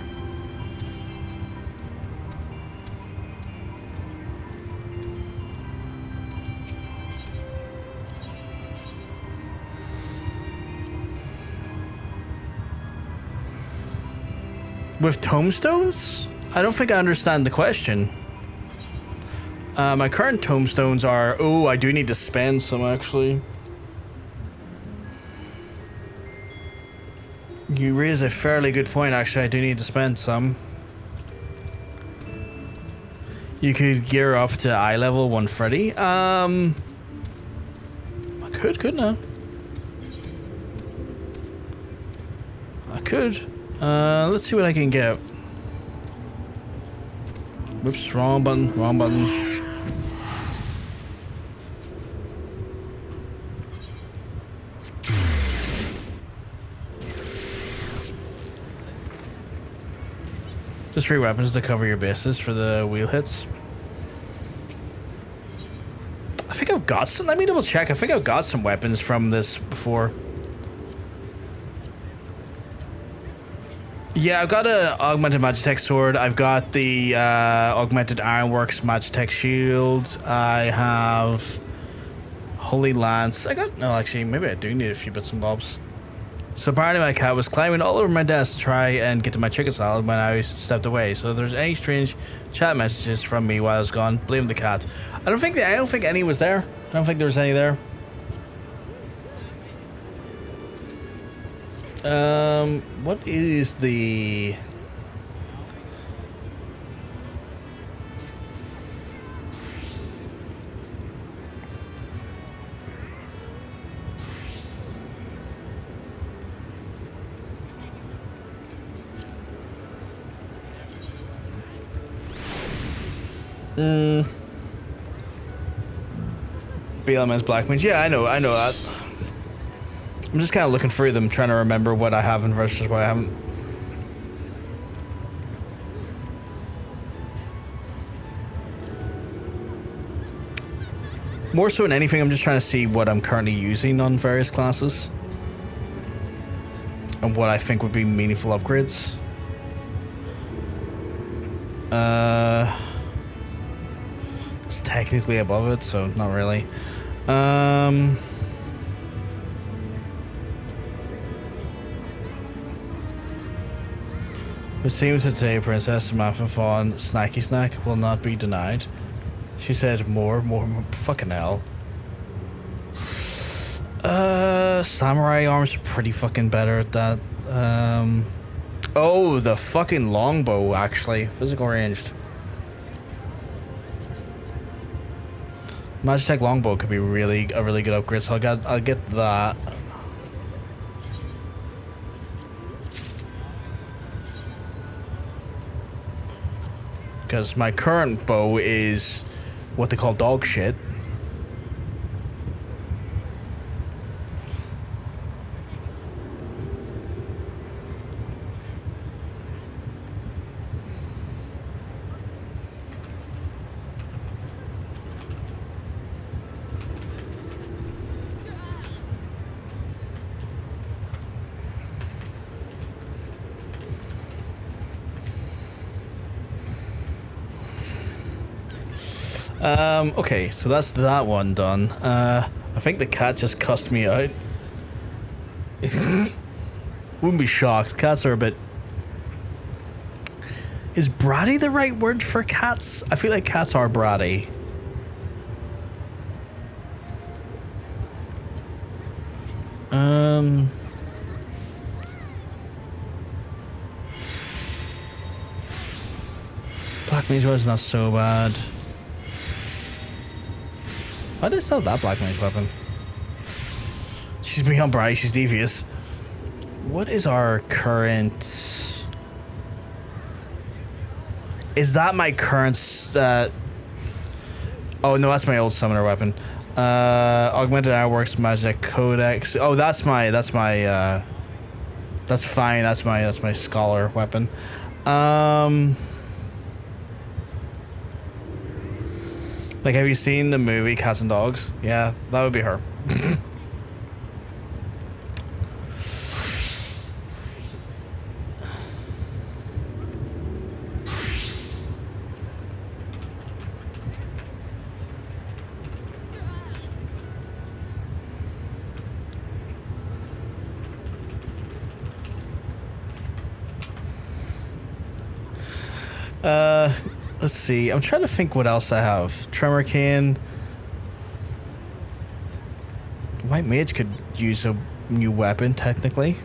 With tomestones? I don't think I understand the question. My current tomestones are... Oh, I do need to spend some, actually. You raise a fairly good point, actually. I do need to spend some. You could gear up to eye level 130. I could, couldn't I? I could. Let's see what I can get. Whoops, wrong button, wrong button. Just 3 weapons to cover your bases for the wheel hits. I think I've got some, let me double check. I think I've got some weapons from this before. Yeah, I've got a augmented Magitech sword. I've got the augmented Ironworks Magitech shield. I have Holy Lance. No, actually, maybe I do need a few bits and bobs. So apparently my cat was climbing all over my desk to try and get to my chicken salad when I stepped away. So if there's any strange chat messages from me while I was gone, blame the cat. I don't think any was there. I don't think there was any there. What is the... BLMS Black Mage. Yeah, I know that. I'm just kind of looking through them, trying to remember what I have and versus what I haven't. More so than anything, I'm just trying to see what I'm currently using on various classes. And what I think would be meaningful upgrades. It's technically above it, so not really. It seems to say Princess Samantha Fawn Snacky Snack will not be denied. She said more, fucking hell. Samurai arms are pretty fucking better at that. Oh, the fucking longbow, actually. Physical ranged. Magitech longbow could be a really good upgrade, so I'll get that. Because my current bow is what they call dog shit. Okay, so that's that one done. I think the cat just cussed me out. Wouldn't be shocked. Cats are a bit... Is bratty the right word for cats? I feel like cats are bratty. Black Mage was not so bad. Why did I sell that Black Mage weapon? She's beyond bright, she's devious. What is our current... Is that my current... Oh no, that's my old summoner weapon. Augmented Ironworks Magic Codex. Oh, that's fine, that's my scholar weapon. Like, have you seen the movie Cats and Dogs? Yeah, that would be her. Let's see. I'm trying to think what else I have. Tremor Cane. White Mage could use a new weapon, technically.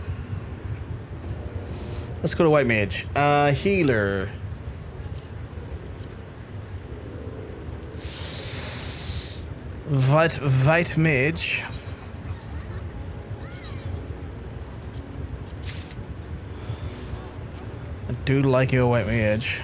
Let's go to White Mage. Healer. White Mage. I do like your White Mage.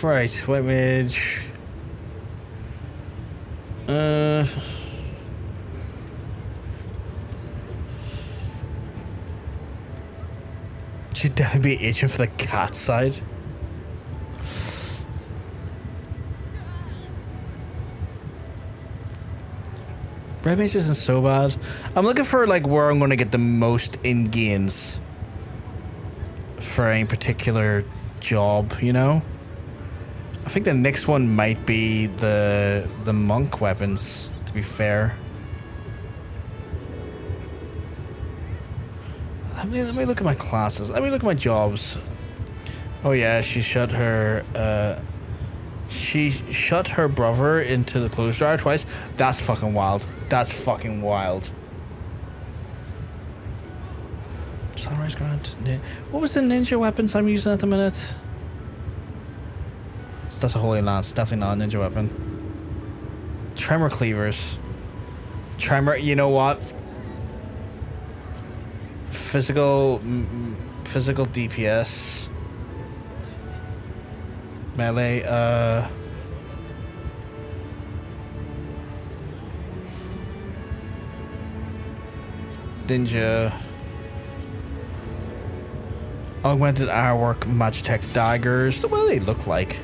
Right, White Mage. She'd definitely be itching for the cat side. Red Mage isn't so bad. I'm looking for like where I'm going to get the most in gains for any particular job, you know? I think the next one might be the monk weapons, to be fair. Let me look at my classes. Let me look at my jobs. Oh yeah, she shut her brother into the clothes dryer twice. That's fucking wild. That's fucking wild. Sunrise Grant. What was the ninja weapons I'm using at the minute? That's a Holy Lance. Definitely not a ninja weapon. Tremor Cleavers. Tremor, you know what? Physical DPS. Melee, Ninja. Augmented Ironwork Magitech Daggers. What do they look like?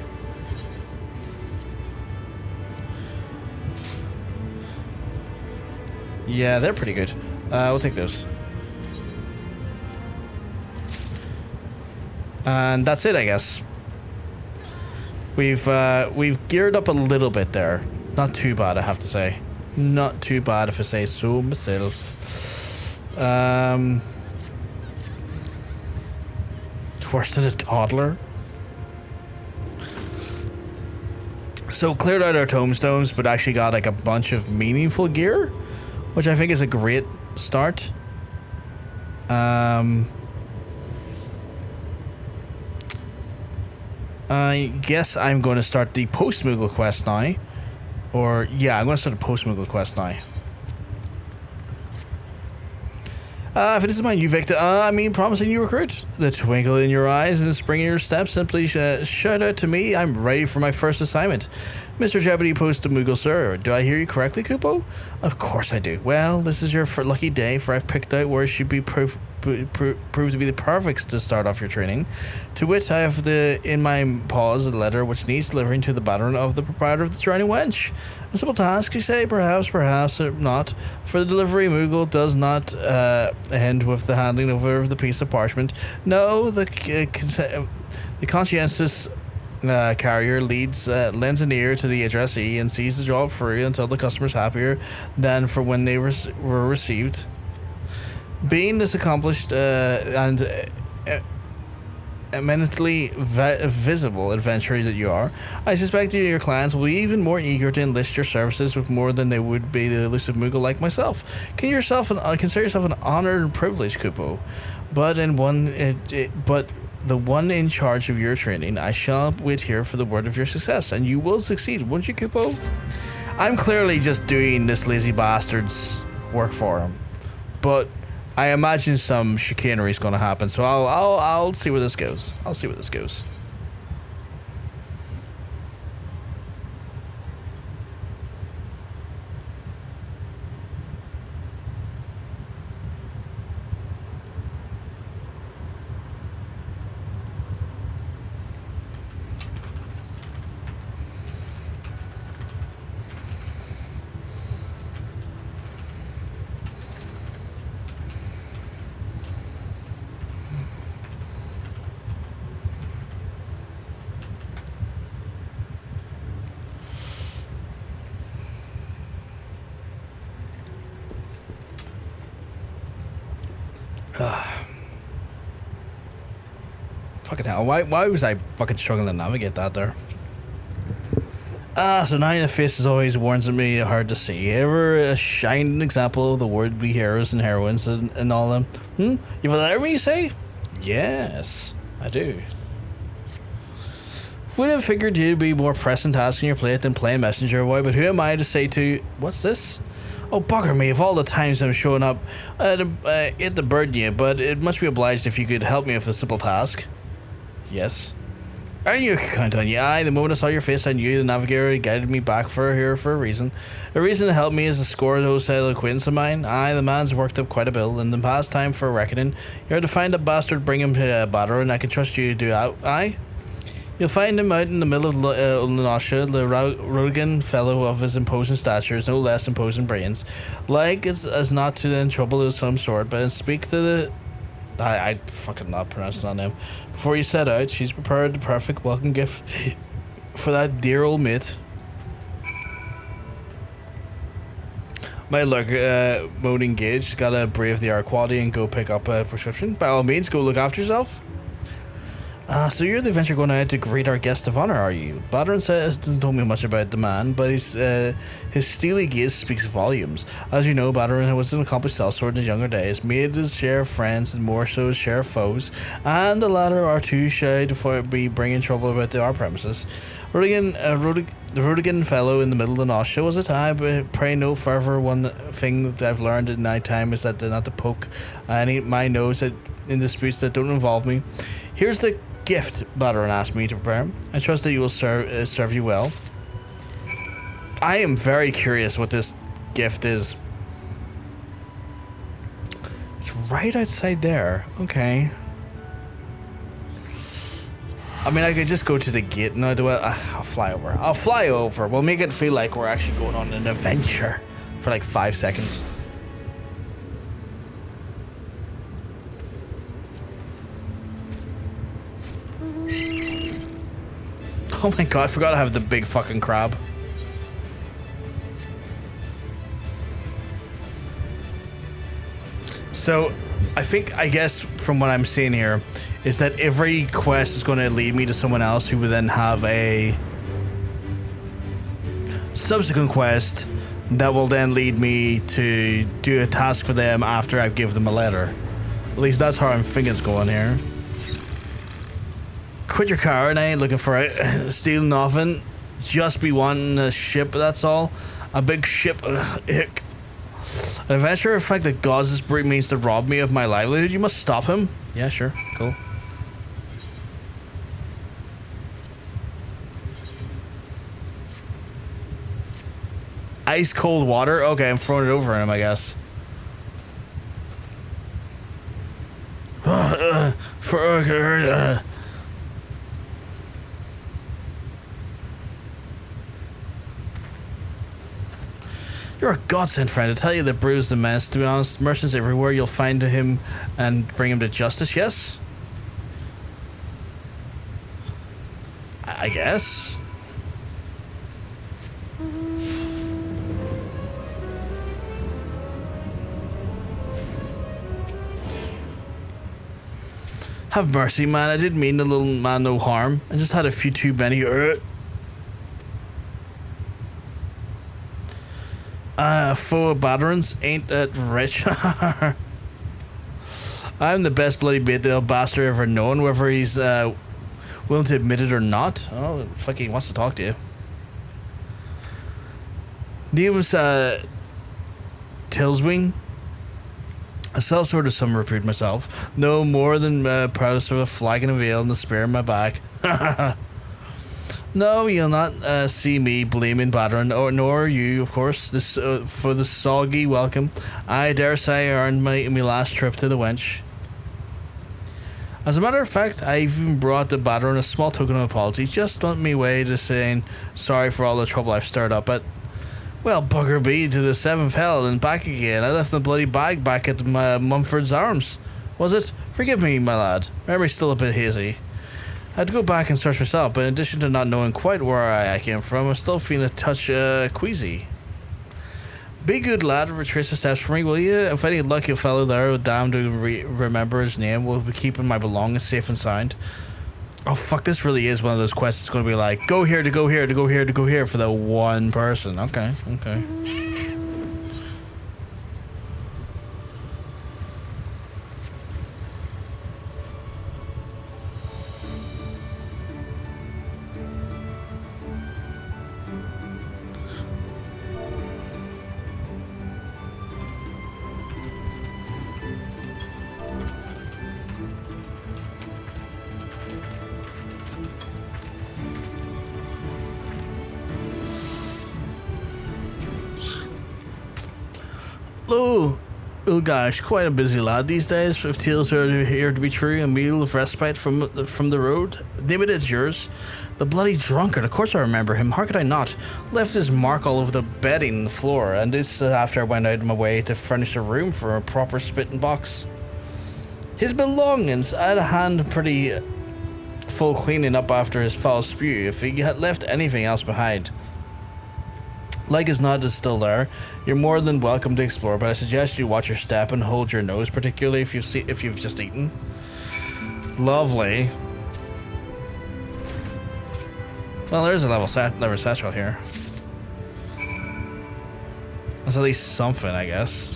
Yeah, they're pretty good. We'll take those. And that's it, I guess. We've geared up a little bit there. Not too bad, I have to say. Not too bad, if I say so myself. Worse than a toddler. So cleared out our tomestones, but actually got like a bunch of meaningful gear, which I think is a great start. I guess I'm going to start the Postmoogle quest now. Or, yeah, I'm going to start the Postmoogle quest now. If it is my new victim, I mean promising new recruit. The twinkle in your eyes and the spring in your step, simply shout out to me. I'm ready for my first assignment. Mr. Jeopardy Postmoogle, sir. Do I hear you correctly, Kupo? Of course I do. Well, this is your lucky day, for I've picked out where should be proved to be the perfect to start off your training. To which I have in my paws a letter which needs delivering to the Baderon of the proprietor of the Drowning Wench. A simple task, you say? Perhaps not. For the delivery, Moogle does not end with the handing over of the piece of parchment. No, the conscientious carrier lends an ear to the addressee and sees the job through until the customer's happier than for when they were received. Being this accomplished and eminently visible adventurer that you are, I suspect you and your clients will be even more eager to enlist your services with more than they would be the elusive Moogle like myself. Consider yourself an honor and privilege, Kupo. But the one in charge of your training, I shall wait here for the word of your success, and you will succeed, won't you, Kupo? I'm clearly just doing this lazy bastard's work for him, but I imagine some chicanery is going to happen, so I'll see where this goes. I'll see where this goes. Fucking hell, why was I fucking struggling to navigate that there? So now the face is always warns me hard to see. Ever a shining example of the would-be heroes and heroines and all them? You've allowed me, you say? Yes, I do. Would have figured you'd be more pressing tasks on your plate than playing messenger boy, but who am I to say to... What's this? Oh, bugger me, of all the times I'm showing up at the burden you, but it must be obliged if you could help me with a simple task. Yes. I knew I could count on you. Aye, the moment I saw your face, I knew the navigator guided me back here for a reason. A reason to help me is a score of those acquaintance of mine. Aye, the man's worked up quite a bill, and the past time for a reckoning. You're to find a bastard, bring him to Baderon, and I can trust you to do that. Aye? You'll find him out in the middle of Louisoix, the Rodigan fellow of his imposing stature is no less imposing brains. Like as not to in trouble of some sort, but speak to the... I fucking not pronounce that name. Before you set out, she's prepared the perfect welcome gift for that dear old mate. My luck, mode engaged. Gotta brave the air quality and go pick up a prescription. By all means, go look after yourself. So you're the adventure going out to greet our guest of honor, are you? Baderon doesn't tell me much about the man, but his steely gaze speaks volumes. As you know, Baderon was an accomplished Cellsword in his younger days, made his share of friends and more so his share of foes, and the latter are too shy to be bringing trouble about our premises. The Rodigan fellow in the middle of the Louisoix was a time, but pray no further. One thing that I've learned in night time is that not to poke my nose in disputes that don't involve me. Here's the gift Baderon asked me to prepare. I trust that you will serve you well. I am very curious what this gift is. It's right outside there. Okay. I mean, I could just go to the gate. No, I'll fly over. I'll fly over. We'll make it feel like we're actually going on an adventure for like 5 seconds. Oh my god, I forgot I have the big fucking crab. So, I guess from what I'm seeing here, is that every quest is going to lead me to someone else who will then have a subsequent quest that will then lead me to do a task for them after I give them a letter. At least that's how I'm thinking it's going here. Quit your car and I ain't looking for it. Steal nothing. Just be wanting a ship, that's all. A big ship. An adventurer in fact that God's breed means to rob me of my livelihood. You must stop him. Yeah, sure. Cool. Ice cold water? Okay, I'm throwing it over him, I guess. You're a godsend, friend. I tell you that bruised the mess. To be honest, merchants everywhere. You'll find him and bring him to justice. Yes. I guess. Have mercy, man. I didn't mean the little man no harm. I just had a few too many. Foe of Baderons ain't that rich. I'm the best bloody bait the old bastard ever known, whether he's willing to admit it or not. Oh, fuck, he wants to talk to you. Name was Tillswing. A Cellsword of some repute myself. No more than proudest of a flagon of ale and the spear in my back. No, you'll not see me blaming Baderon, or nor you, of course, this for the soggy welcome. I dare say I earned my last trip to the wench. As a matter of fact, I even brought the Baderon a small token of apology, just on me way to saying sorry for all the trouble I've stirred up at. Well, bugger be to the seventh hell and back again. I left the bloody bag back at Mumford's Arms. Was it? Forgive me, my lad. Memory's still a bit hazy. I had to go back and search myself, but in addition to not knowing quite where I came from, I'm still feeling a touch queasy. Be good, lad. Retrace the steps for me, will you? If any lucky fellow there, damn to remember his name, will be keeping my belongings safe and sound. Oh, fuck, this really is one of those quests that's going to be like, go here to go here to go here to go here for that one person. Okay, okay. Oh gosh, quite a busy lad these days. If tales are here to be true, a meal of respite from the road. Name it, it's yours. The bloody drunkard, of course I remember him. How could I not? Left his mark all over the bedding and the floor, and this after I went out of my way to furnish a room for a proper spitting box. His belongings, I had a hand pretty full cleaning up after his foul spew, if he had left anything else behind. Like as not, is still there. You're more than welcome to explore, but I suggest you watch your step and hold your nose, particularly if you've just eaten. Lovely. Well, there's a level satchel here. That's at least something, I guess.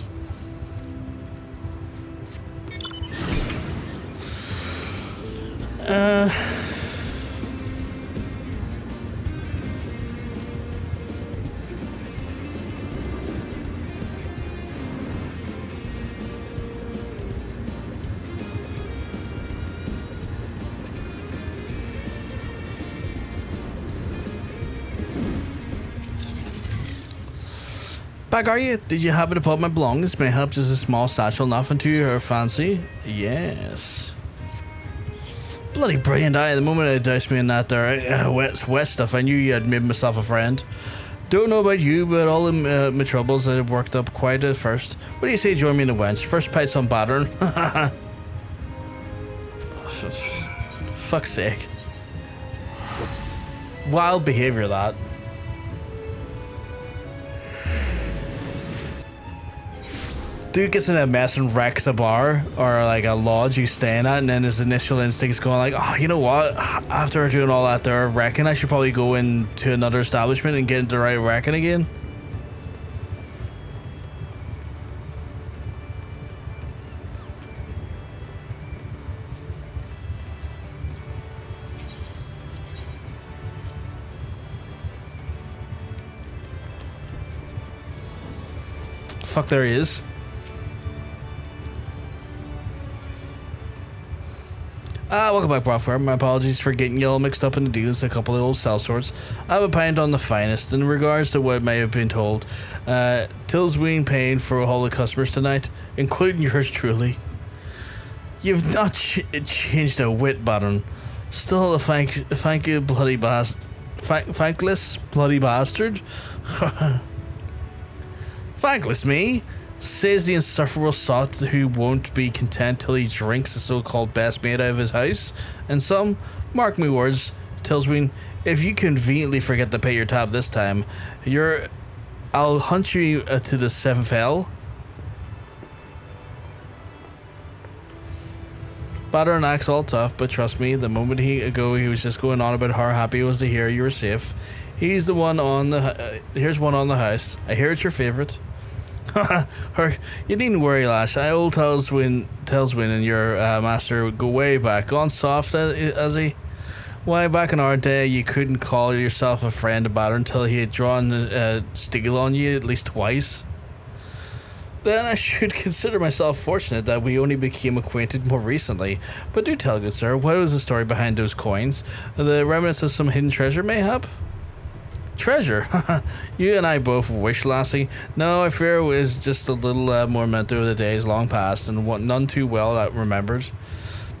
Back are you? Did you happen to put my belongings? May help just a small satchel, nothing to your fancy? Yes. Bloody brilliant eye. The moment I doused me in that there wet stuff, I knew you had made myself a friend. Don't know about you, but all of my troubles I worked up quite at first. What do you say join me in the wench? First pites on Baderon. Fuck's sake. Wild behavior, that. Dude gets in a mess and wrecks a bar or like a lodge he's staying at, and then his initial instinct is going like, oh, you know what? After doing all that there wrecking, I should probably go into another establishment and get into the right wrecking again. fuck, there he is. Welcome back, Brothware. My apologies for getting you all mixed up in the deals. A couple of old sellswords. I have a pint on the finest in regards to what may have been told. Tilsween paying for all the customers tonight, including yours truly. You've not changed a whit, Baderon. Still a thank you, bloody thankless bloody bastard. Thankless me? Says the insufferable sot who won't be content till he drinks the so-called best mate out of his house. And some, mark me words, Tilsween, if you conveniently forget to pay your tab this time, I'll hunt you to the 7th hell. Baderon acts all tough, but trust me, the moment he was just going on about how happy he was to hear you were safe. Here's one on the house. I hear it's your favourite. You needn't worry, lass. Old Tilswyn and your master go way back. Gone soft as he. Why, back in our day, you couldn't call yourself a friend of Baderon until he had drawn steel on you at least twice. Then I should consider myself fortunate that we only became acquainted more recently. But do tell, good sir, what was the story behind those coins? The remnants of some hidden treasure, mayhap? Treasure? You and I both wish, lassie. No, I fear it was just a little memento of the days long past, and none too well remembered.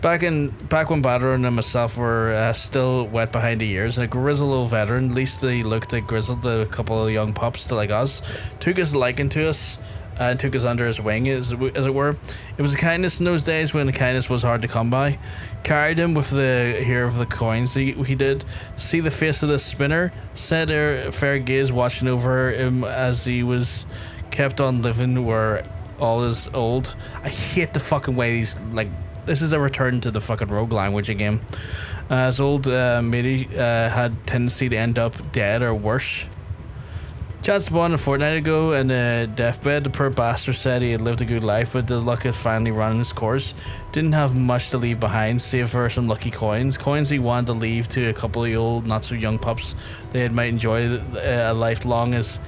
Back when Baderon and myself were still wet behind the ears, and a grizzled old veteran, at least they looked like grizzled, a couple of young pups like us, took his liking to us. And took us under his wing, as it were. It was a kindness in those days when the kindness was hard to come by. Carried him with the hair of the coins he did. See the face of the spinner? Set her fair gaze watching over him as he was kept on living where all is old. I hate the fucking way these, like, this is a return to the fucking rogue language again. As old matey had tendency to end up dead or worse. Chance spawned a fortnight ago in a deathbed. The poor bastard said he had lived a good life, but the luck had finally run its course. Didn't have much to leave behind, save for some lucky coins. Coins he wanted to leave to a couple of old, not-so-young pups they might enjoy a lifelong as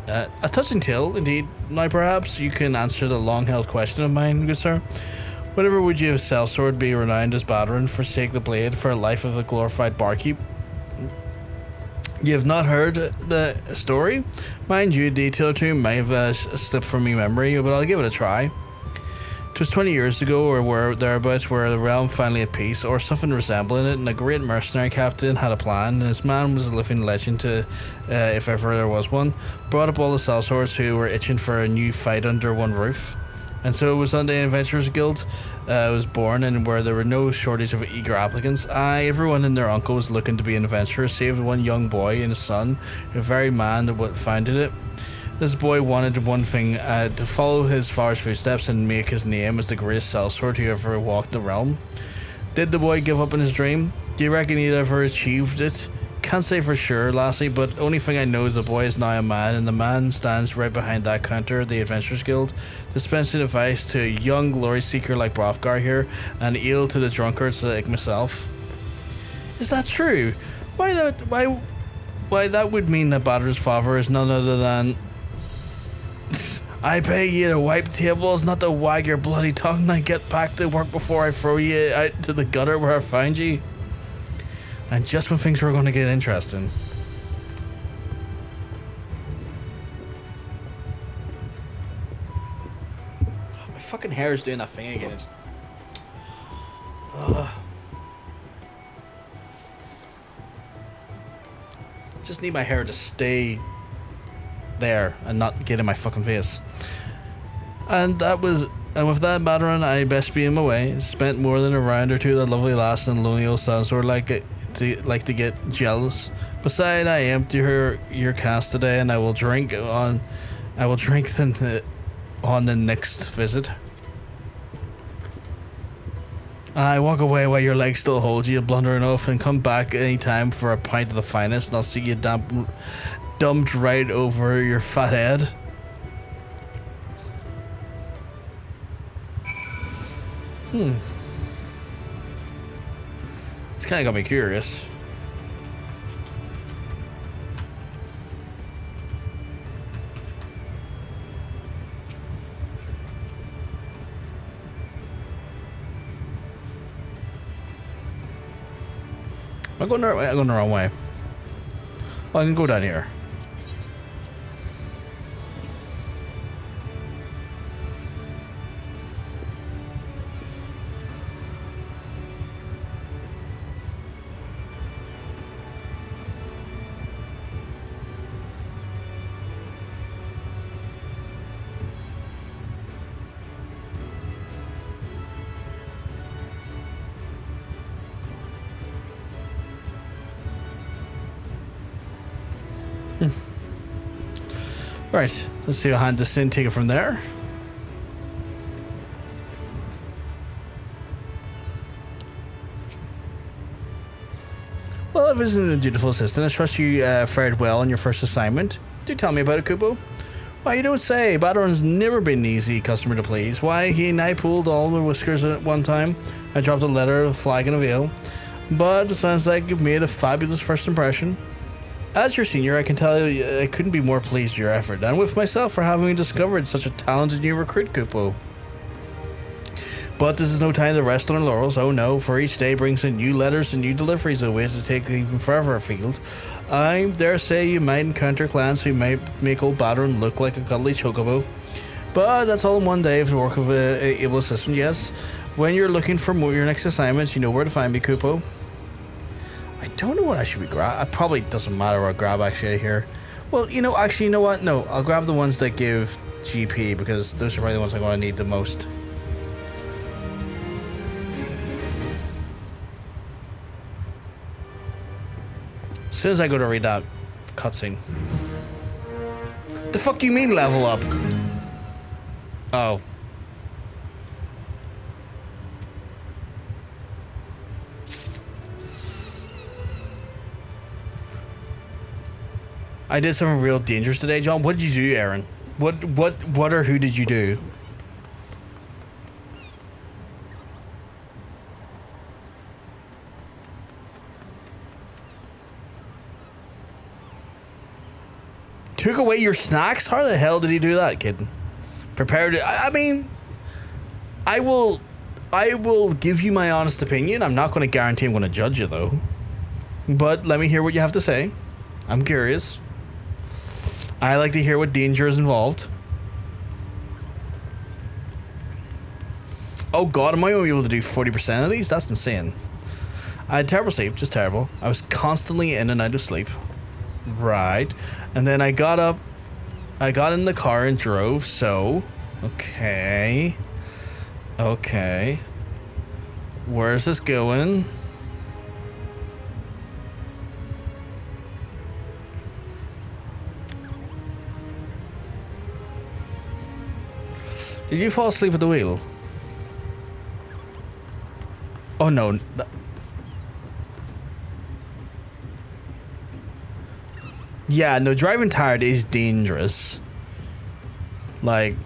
a touching tale, indeed. Now, perhaps you can answer the long-held question of mine, good sir. Whatever would you have Cellsword be renowned as Baderon, forsake the blade for a life of a glorified barkeep? You have not heard the story? Mind you, a detail or two might have slipped from my memory, but I'll give it a try. 'Twas 20 years ago, or thereabouts, where the realm finally at peace, or something resembling it, and a great mercenary captain had a plan, and his man was a living legend to, if ever there was one, brought up all the sellswords who were itching for a new fight under one roof. And so it was on the Adventurers Guild was born, and where there were no shortage of eager applicants. Everyone and their uncle was looking to be an adventurer, save one young boy and his son, the very man that founded it. This boy wanted one thing, to follow his father's footsteps and make his name as the greatest sellsword who ever walked the realm. Did the boy give up on his dream? Do you reckon he'd ever achieved it? Can't say for sure, lassie, but only thing I know is the boy is now a man, and the man stands right behind that counter of the Adventurers Guild, dispensing advice to a young glory seeker like Brothgar here, and ale to the drunkards like myself. Is that true? Why that would mean that Baderon's father is none other than... I pay you to wipe tables, not to wag your bloody tongue. Now get back to work before I throw you out to the gutter where I found you. And just when things were going to get interesting. Oh, my fucking hair is doing that thing again. It's... just need my hair to stay there and not get in my fucking face. And with that, Baderon, I best be in my way. Spent more than a round or two with that lovely lass and lonely old Cellsword like to get jealous. Beside, I empty your cask today, and I will drink on the next visit. I walk away while your legs still hold you, blundering off, and come back any time for a pint of the finest, and I'll see you dumped right over your fat head. It's kind of got me curious. I'm going the right way. I'm going the wrong way. Oh, I can go down here. Right, let's see how hand this in, take it from there. Well, if it's a dutiful assistant, I trust you fared well on your first assignment. Do tell me about it, Kupo. Why, you don't say. Baderon's never been an easy customer to please. Why, he and I pulled all the whiskers at one time. I dropped a letter, a flag, and a veil. But it sounds like you've made a fabulous first impression. As your senior, I can tell you I couldn't be more pleased with your effort, and with myself for having discovered such a talented new recruit, Kupo. But this is no time to rest on our laurels. Oh no, for each day brings in new letters and new deliveries away to take even further afield. I dare say you might encounter clans who might make old Baderon look like a cuddly chocobo. But that's all in one day of the work of an able assistant, yes. When you're looking for your next assignment, you know where to find me, Kupo. I don't know what I should be grab. It probably doesn't matter what I grab actually here. Well, you know what? No, I'll grab the ones that give GP because those are probably the ones I'm going to need the most. As soon as I go to read that cutscene. The fuck do you mean level up? Oh. I did something real dangerous today, John. What did you do, Aaron? What or who did you do? Took away your snacks? How the hell did he do that, kid? Prepared it. I mean, I will give you my honest opinion. I'm not going to guarantee I'm going to judge you, though. But let me hear what you have to say. I'm curious. I like to hear what danger is involved. Oh god, am I only able to do 40% of these? That's insane. I had terrible sleep, just terrible. I was constantly in and out of sleep. Right. And then I got up, I got in the car and drove, so... Okay. Okay. Where's this going? Did you fall asleep at the wheel? Oh no. Yeah, no, driving tired is dangerous. Like...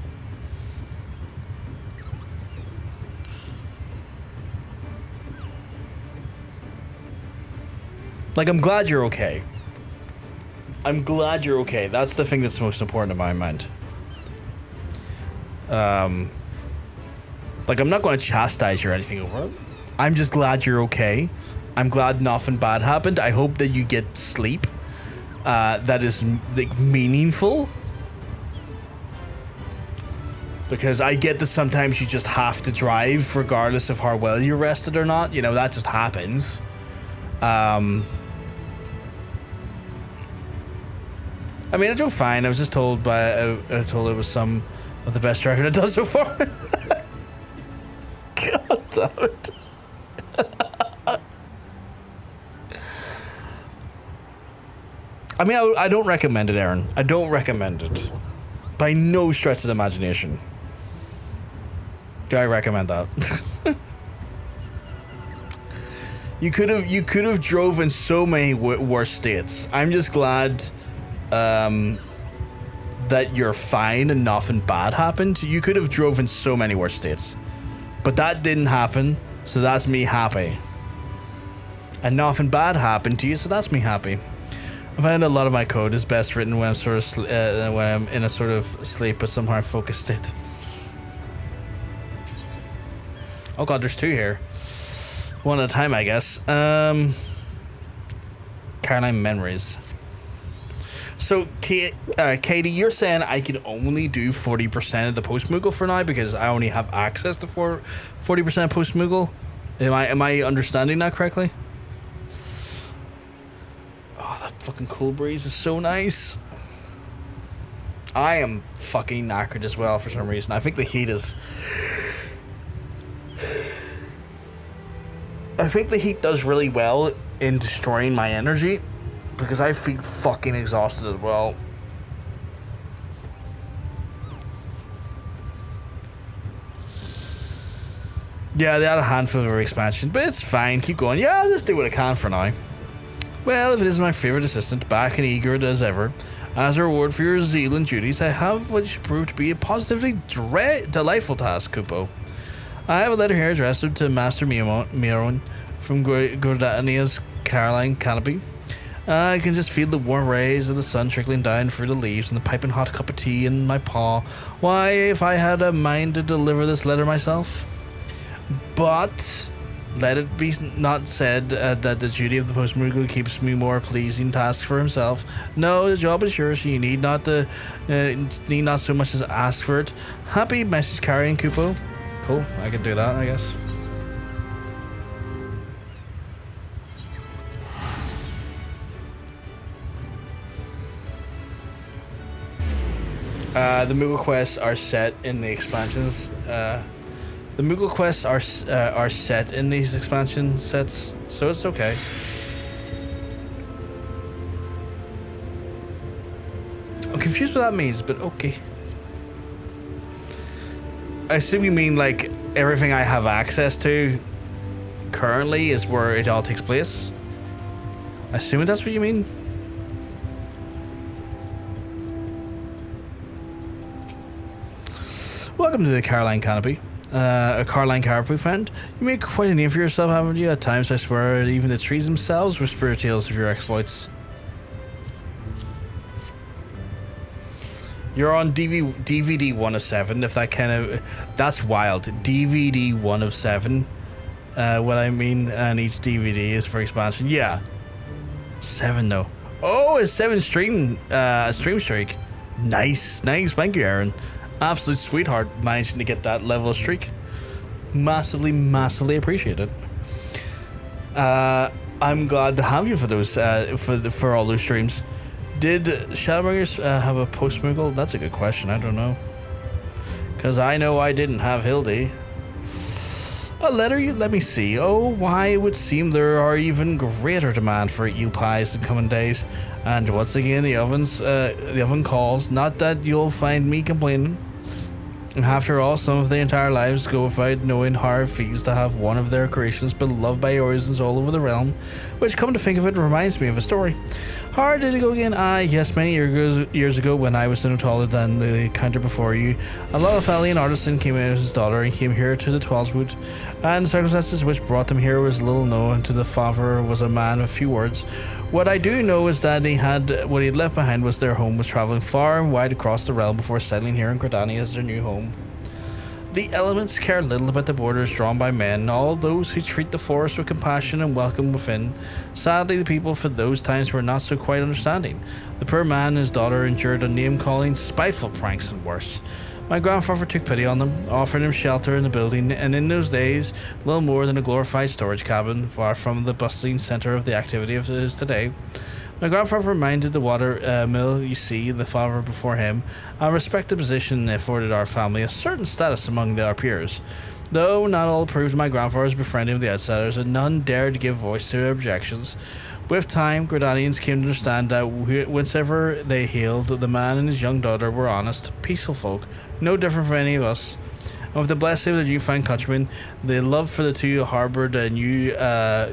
I'm glad you're okay. I'm glad you're okay. That's the thing that's most important in my mind. I'm not going to chastise you or anything over it. I'm just glad you're okay. I'm glad nothing bad happened. I hope that you get sleep that is meaningful. Because I get that sometimes you just have to drive regardless of how well you're rested or not. You know, that just happens. I mean, I drove fine. I was just told I told it was some of the best driving I've done so far. God damn it. I mean, I don't recommend it, Aaron. I don't recommend it. By no stretch of the imagination. Do I recommend that? You could have drove in so many worse states. I'm just glad that you're fine and nothing bad happened. You could have drove in so many worse states. But that didn't happen, so that's me happy. And nothing bad happened to you, so that's me happy. I find a lot of my code is best written when I'm when I'm in a sort of sleep but somehow focused state. Oh god, there's two here. One at a time, I guess. Carline memories. So, Katie, you're saying I can only do 40% of the Postmoogle for now because I only have access to 40% Postmoogle? Am I understanding that correctly? Oh, that fucking cool breeze is so nice. I am fucking knackered as well for some reason. I think the heat is... I think the heat does really well in destroying my energy because I feel fucking exhausted as well. Yeah, they had a handful of expansion, but it's fine. Keep going. Yeah, I'll just do what I can for now. Well, if it is my favourite assistant, back and eager as ever, as a reward for your zeal and duties, I have what should prove to be a positively delightful task, Kupo. I have a letter here addressed to Master Miounne from Gordania's Carline Canopy. I can just feel the warm rays of the sun trickling down through the leaves and the piping hot cup of tea in my paw. Why, if I had a mind to deliver this letter myself. But let it be not said that the duty of the Postmoogle keeps me more pleasing tasks for himself. No, the job is yours. You need not so much as ask for it. Happy message carrying, Kupo. Cool, I can do that, I guess. The Moogle quests are set in the expansions. The Moogle quests are set in these expansion sets, so it's okay. I'm confused what that means, but okay. I assume you mean like everything I have access to currently is where it all takes place. I assume that's what you mean. Welcome to the Carline Canopy. A Carline Canopy friend. You made quite a name for yourself, haven't you? At times, I swear, even the trees themselves whisper tales of your exploits. You're on DVD 1 of 7, if that kind of... That's wild. DVD 1 of 7. What I mean, and each DVD is for expansion. Yeah. 7, though. Oh, it's 7 stream streak. Nice. Thank you, Aaron. Absolute sweetheart managing to get that level of streak. Massively appreciate it. I'm glad to have you for those for all those streams. Did Shadowbringers have a Postmoogle? That's a good question. I don't know, because I know I didn't have Hildy. A letter? Let me see. Oh, why it would seem there are even greater demand for eel pies in coming days. And once again, the oven calls. Not that you'll find me complaining. And after all, some of their entire lives go without knowing how it feels to have one of their creations beloved by Eorzea all over the realm, which, come to think of it, reminds me of a story. How did it go again? Yes, many years ago, when I was no taller than the counter before you, a Lalafalian artisan came in with his daughter and came here to the Cellsword, and the circumstances which brought them here was little known. To the father was a man of few words. What I do know is that what he had left behind was their home, was travelling far and wide across the realm before settling here in Gordania as their new home. The elements care little about the borders drawn by men, all those who treat the forest with compassion and welcome within. Sadly, the people for those times were not so quite understanding. The poor man and his daughter endured a name-calling, spiteful pranks and worse. My grandfather took pity on them, offered him shelter in the building, and in those days, little more than a glorified storage cabin, far from the bustling centre of the activity of it is today. My grandfather reminded the water mill, you see, the father before him, a respected position afforded our family a certain status among our peers. Though not all approved of my grandfather's befriending of the outsiders, and none dared to give voice to their objections. With time, Gordanians came to understand that whencever they hailed, the man and his young daughter were honest, peaceful folk, no different from any of us. And with the blessing of the newfound countrymen, the love for the two harboured a new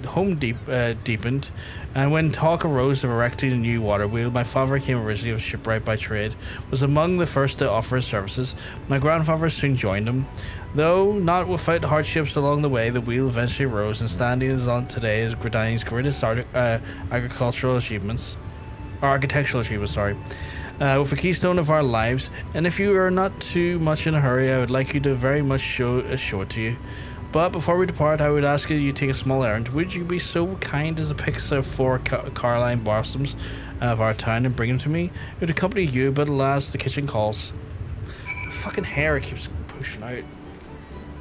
home deepened. And when talk arose of erecting a new water wheel, my father came originally of shipwright by trade, was among the first to offer his services. My grandfather soon joined him. Though not without hardships along the way, the wheel eventually rose, and standing is on today as Gordania's greatest architectural achievement, with a keystone of our lives. And if you are not too much in a hurry, I would like you to very much show it to you. But before we depart, I would ask you to take a small errand. Would you be so kind as to pick up 4 Carline blossoms of our town and bring them to me? It would accompany you, but alas, the kitchen calls. The fucking hair keeps pushing out.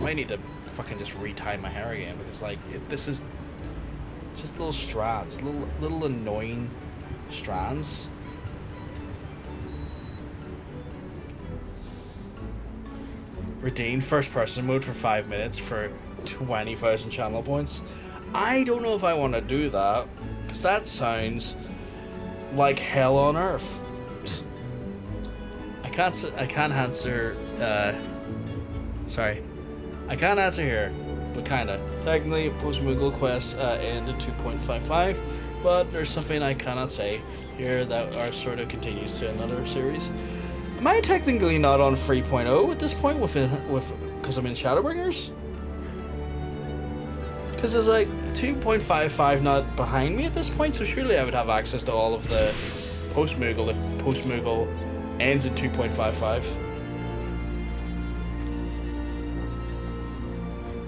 I might need to fucking just retie my hair again, because like this is just little strands, little annoying strands. Redeem first person mode for 5 minutes for 20,000 channel points. I don't know if I want to do that, because that sounds like hell on earth. I can't answer. Sorry, I can't answer here, but kinda. Technically, Postmoogle quests end at 2.55, but there's something I cannot say here that are sort of continues to another series. Am I technically not on 3.0 at this point with because I'm in Shadowbringers? Because there's like 2.55 not behind me at this point, so surely I would have access to all of the Postmoogle if Postmoogle ends in 2.55.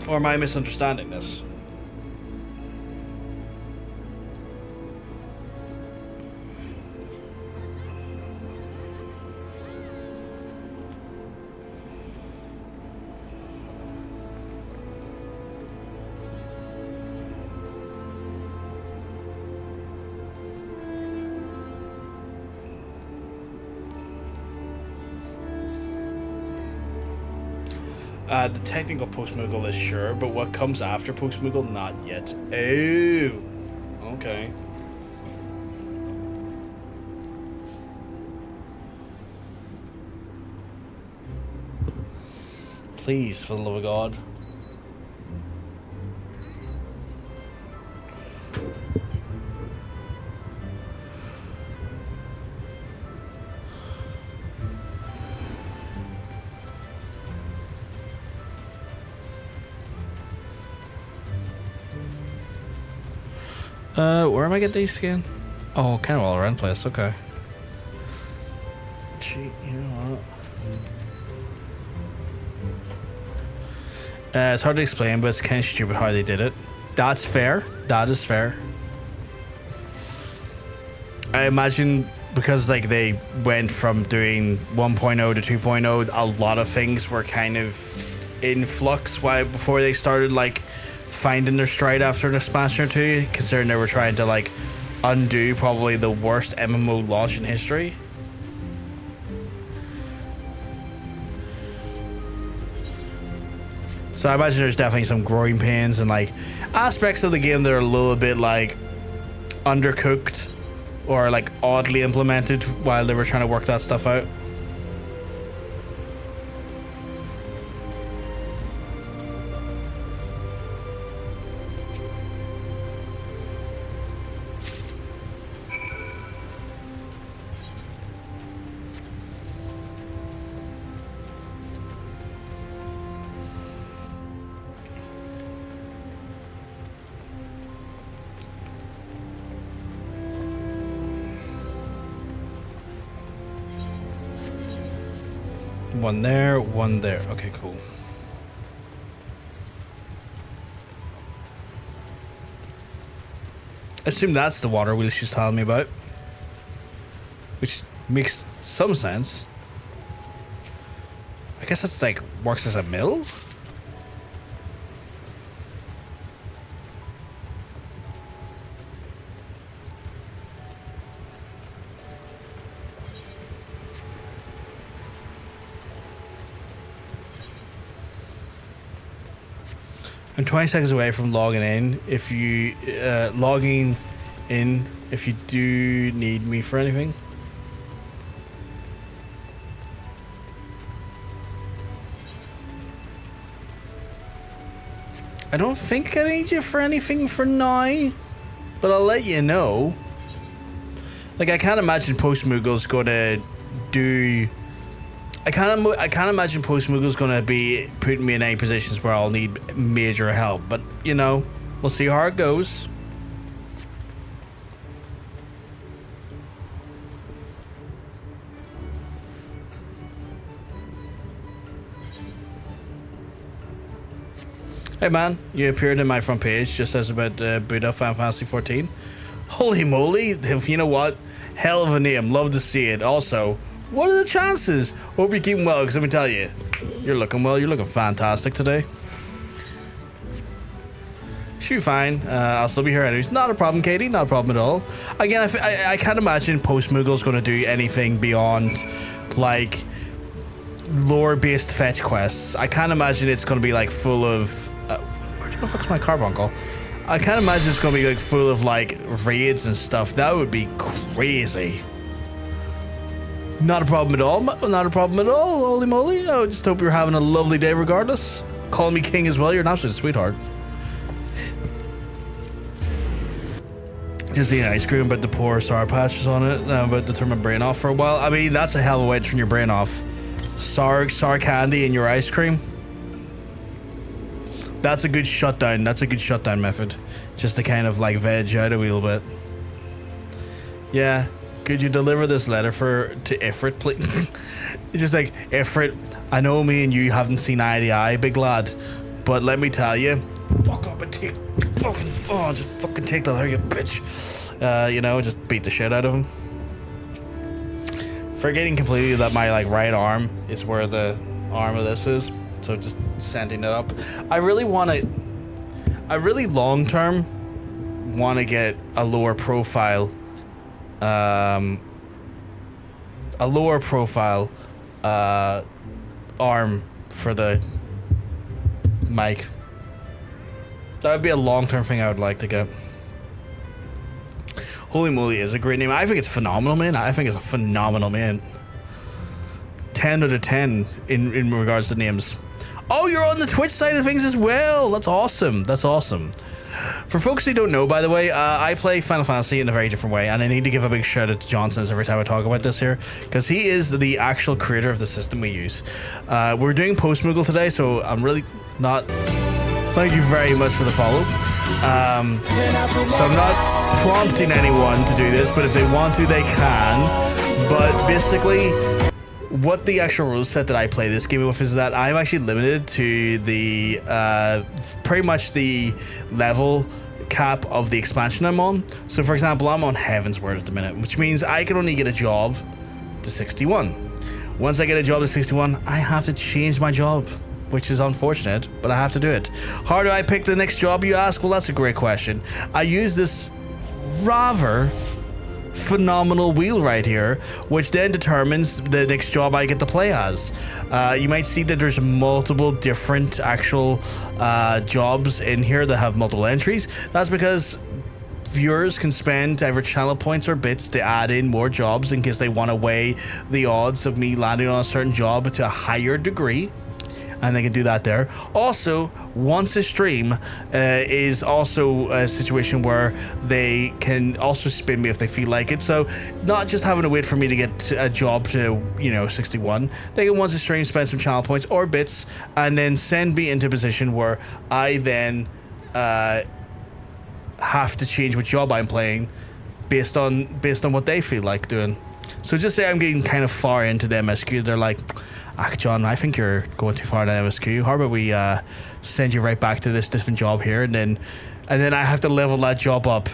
Or am I misunderstanding this? The technical Postmoogle is sure, but what comes after Postmoogle, not yet. Oh, okay. Please, for the love of God. Where am I getting these again? Oh, kind of all around the place, okay. Gee, you know what? It's hard to explain, but it's kind of stupid how they did it. That's fair. That is fair. I imagine because like they went from doing 1.0 to 2.0, a lot of things were kind of in flux before they started like finding their stride after an expansion or two, considering they were trying to like undo probably the worst MMO launch in history. So I imagine there's definitely some growing pains and like aspects of the game that are a little bit like undercooked or like oddly implemented while they were trying to work that stuff out. One there, one there. Okay, cool. I assume that's the water wheel she's telling me about. Which makes some sense. I guess that's like, works as a mill? I'm 20 seconds away from logging in. If you logging in, if you do need me for anything. I don't think I need you for anything for now, but I'll let you know. Like I can't imagine Postmoogle's gonna do. I can't imagine Postmoogle's gonna be putting me in any positions where I'll need major help, but you know, we'll see how it goes. Hey man, you appeared in my front page just as about boot up Final Fantasy 14. Holy moly, you know what? Hell of a name, love to see it. Also, what are the chances? Hope you're keeping well, because let me tell you, you're looking well, you're looking fantastic today. Should be fine. I'll still be here anyways. Not a problem, Katie. Not a problem at all. Again, I can't imagine Postmoogle's going to do anything beyond, like, lore-based fetch quests. I can't imagine it's going to be, like, full of... where the fuck's my carbuncle? I can't imagine it's going to be, like, full of, like, raids and stuff. That would be crazy. Not a problem at all. Not a problem at all. Holy moly. I just hope you're having a lovely day regardless. Call me king as well. You're an absolute sweetheart. Just eating ice cream, but the poor sour patches on it. I'm about to turn my brain off for a while. I mean, that's a hell of a way to turn your brain off. Sour candy in your ice cream. That's a good shutdown. That's a good shutdown method. Just to kind of like veg out a little bit. Yeah. Could you deliver this letter to Ifrit, please? It's just like, Ifrit, I know me and you haven't seen eye to eye, big lad. But let me tell you, fuck up and take just fucking take the letter, you bitch. You know, just beat the shit out of him. Forgetting completely that my like right arm is where the arm of this is. So just sending it up. I really long term want to get a lower profile arm for the mic. That would be a long-term thing I would like to get. Holy moly is a great name. I think it's phenomenal, man. I think it's a phenomenal man. 10 out of 10 in regards to names. Oh, you're on the Twitch side of things as well. That's awesome. That's awesome. For folks who don't know, by the way, I play Final Fantasy in a very different way, and I need to give a big shout out to Johnson's every time I talk about this here, because he is the actual creator of the system we use. We're doing Postmoogle today, so I'm really not... Thank you very much for the follow. So I'm not prompting anyone to do this, but if they want to, they can. But basically, what the actual rule set that I play this game with is that I'm actually limited to the pretty much the level cap of the expansion I'm on. So for example, I'm on Heaven's Word at the minute, which means I can only get a job to 61. Once I get a job to 61, I have to change my job, which is unfortunate, but I have to do it. How do I pick the next job, you ask? Well, that's a great question. I use this rather phenomenal wheel right here, which then determines the next job I get to play as. You might see that there's multiple different actual jobs in here that have multiple entries. That's because viewers can spend either channel points or bits to add in more jobs in case they want to weigh the odds of me landing on a certain job to a higher degree. And they can do that there. Also, once a stream is also a situation where they can also spin me if they feel like it. So not just having to wait for me to get a job to, 61. They can once a stream spend some channel points or bits and then send me into a position where I then have to change what job I'm playing based on what they feel like doing. So just say I'm getting kind of far into the MSQ. They're like, John, I think you're going too far in MSQ. How about we send you right back to this different job here, and then I have to level that job up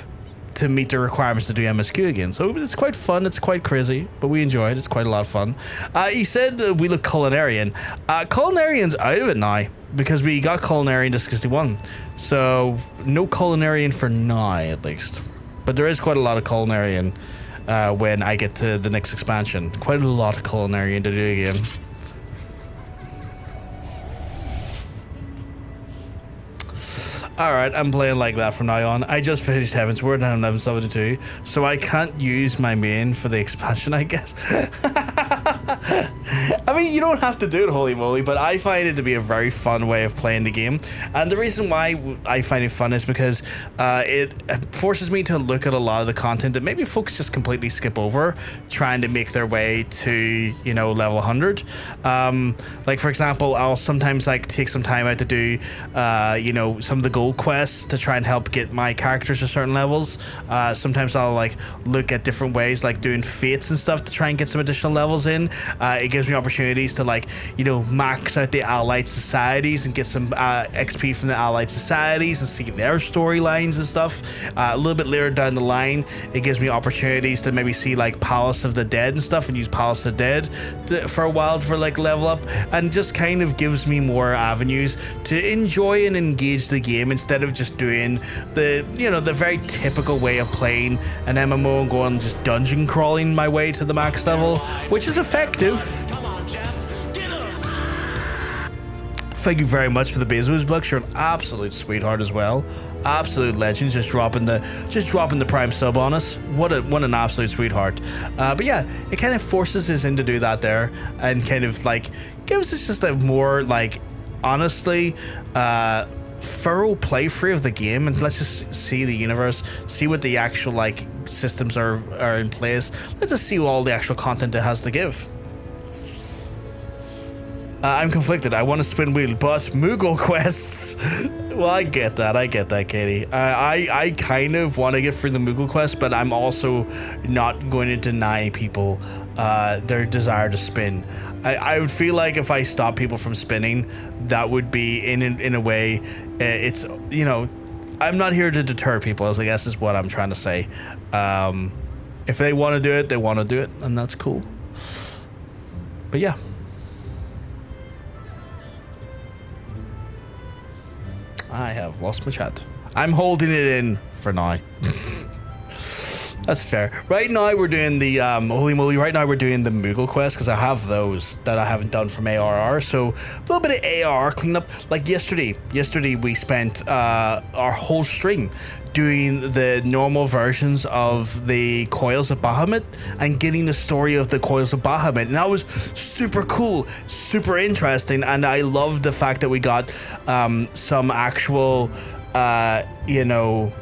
to meet the requirements to do MSQ again. So it's quite fun. It's quite crazy, but we enjoy it. It's quite a lot of fun. He said we look culinarian. Culinarian's out of it now because we got culinarian to 61. So no culinarian for now, at least. But there is quite a lot of culinarian when I get to the next expansion. Quite a lot of culinarian to do again. Alright, I'm playing like that from now on. I just finished Heaven's Word and I'm level 72, so I can't use my main for the expansion, I guess. I mean, you don't have to do it, holy moly, but I find it to be a very fun way of playing the game. And the reason why I find it fun is because it forces me to look at a lot of the content that maybe folks just completely skip over, trying to make their way to, level 100. Like, for example, I'll sometimes, take some time out to do, some of the gold goal quests to try and help get my characters to certain levels. Sometimes I'll like look at different ways, like doing fates and stuff to try and get some additional levels in. It gives me opportunities to like, you know, max out the allied societies and get some XP from the allied societies and see their storylines and stuff. A little bit later down the line, it gives me opportunities to maybe see like Palace of the Dead and stuff and use Palace of the Dead for a while for like level up, and just kind of gives me more avenues to enjoy and engage the game instead of just doing the, you know, the very typical way of playing an MMO and going just dungeon crawling my way to the max level, which is effective. Thank you very much for the Bezos bucks. You're an absolute sweetheart as well. Absolute legends, just dropping the prime sub on us. What an absolute sweetheart. But yeah, it kind of forces us in to do that there, and kind of like gives us just a more like honestly thorough playthrough of the game, and let's just see the universe, see what the actual like systems are in place. Let's just see all the actual content it has to give. I'm conflicted. I want to spin wheel, but Moogle quests. Well, I get that, Katie. I kind of want to get through the Moogle quest, but I'm also not going to deny people their desire to spin. I would feel like if I stop people from spinning, that would be in a way, it's, you know, I'm not here to deter people, as I guess is what I'm trying to say. If they want to do it, they want to do it, and that's cool. But yeah. I have lost my chat. I'm holding it in for now. That's fair. Right now we're doing the holy moly. Right now we're doing the Moogle quest because I have those that I haven't done from ARR. So a little bit of ARR cleanup. Like yesterday we spent our whole stream doing the normal versions of the Coils of Bahamut and getting the story of the Coils of Bahamut, and that was super cool, super interesting, and I loved the fact that we got some actual you know,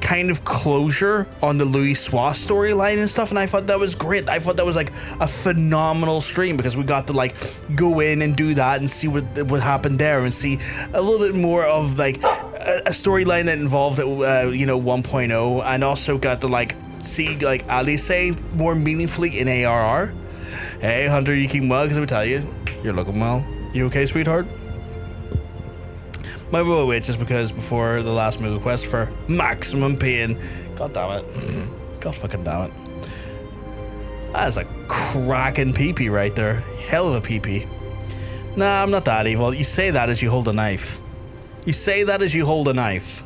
kind of closure on the Louisoix storyline and stuff, and I thought that was great. I thought that was like a phenomenal stream because we got to like go in and do that and see what happened there and see a little bit more of like a storyline that involved you know, 1.0, and also got to like see like Alice more meaningfully in ARR. Hey Hunter, you keep well, because I would tell you, you're looking well. You okay, sweetheart? My real wait just because before the last Moogle quest for maximum pain. God damn it. God fucking damn it. That is a cracking pee-pee right there. Hell of a pee-pee. Nah, I'm not that evil. You say that as you hold a knife. You say that as you hold a knife.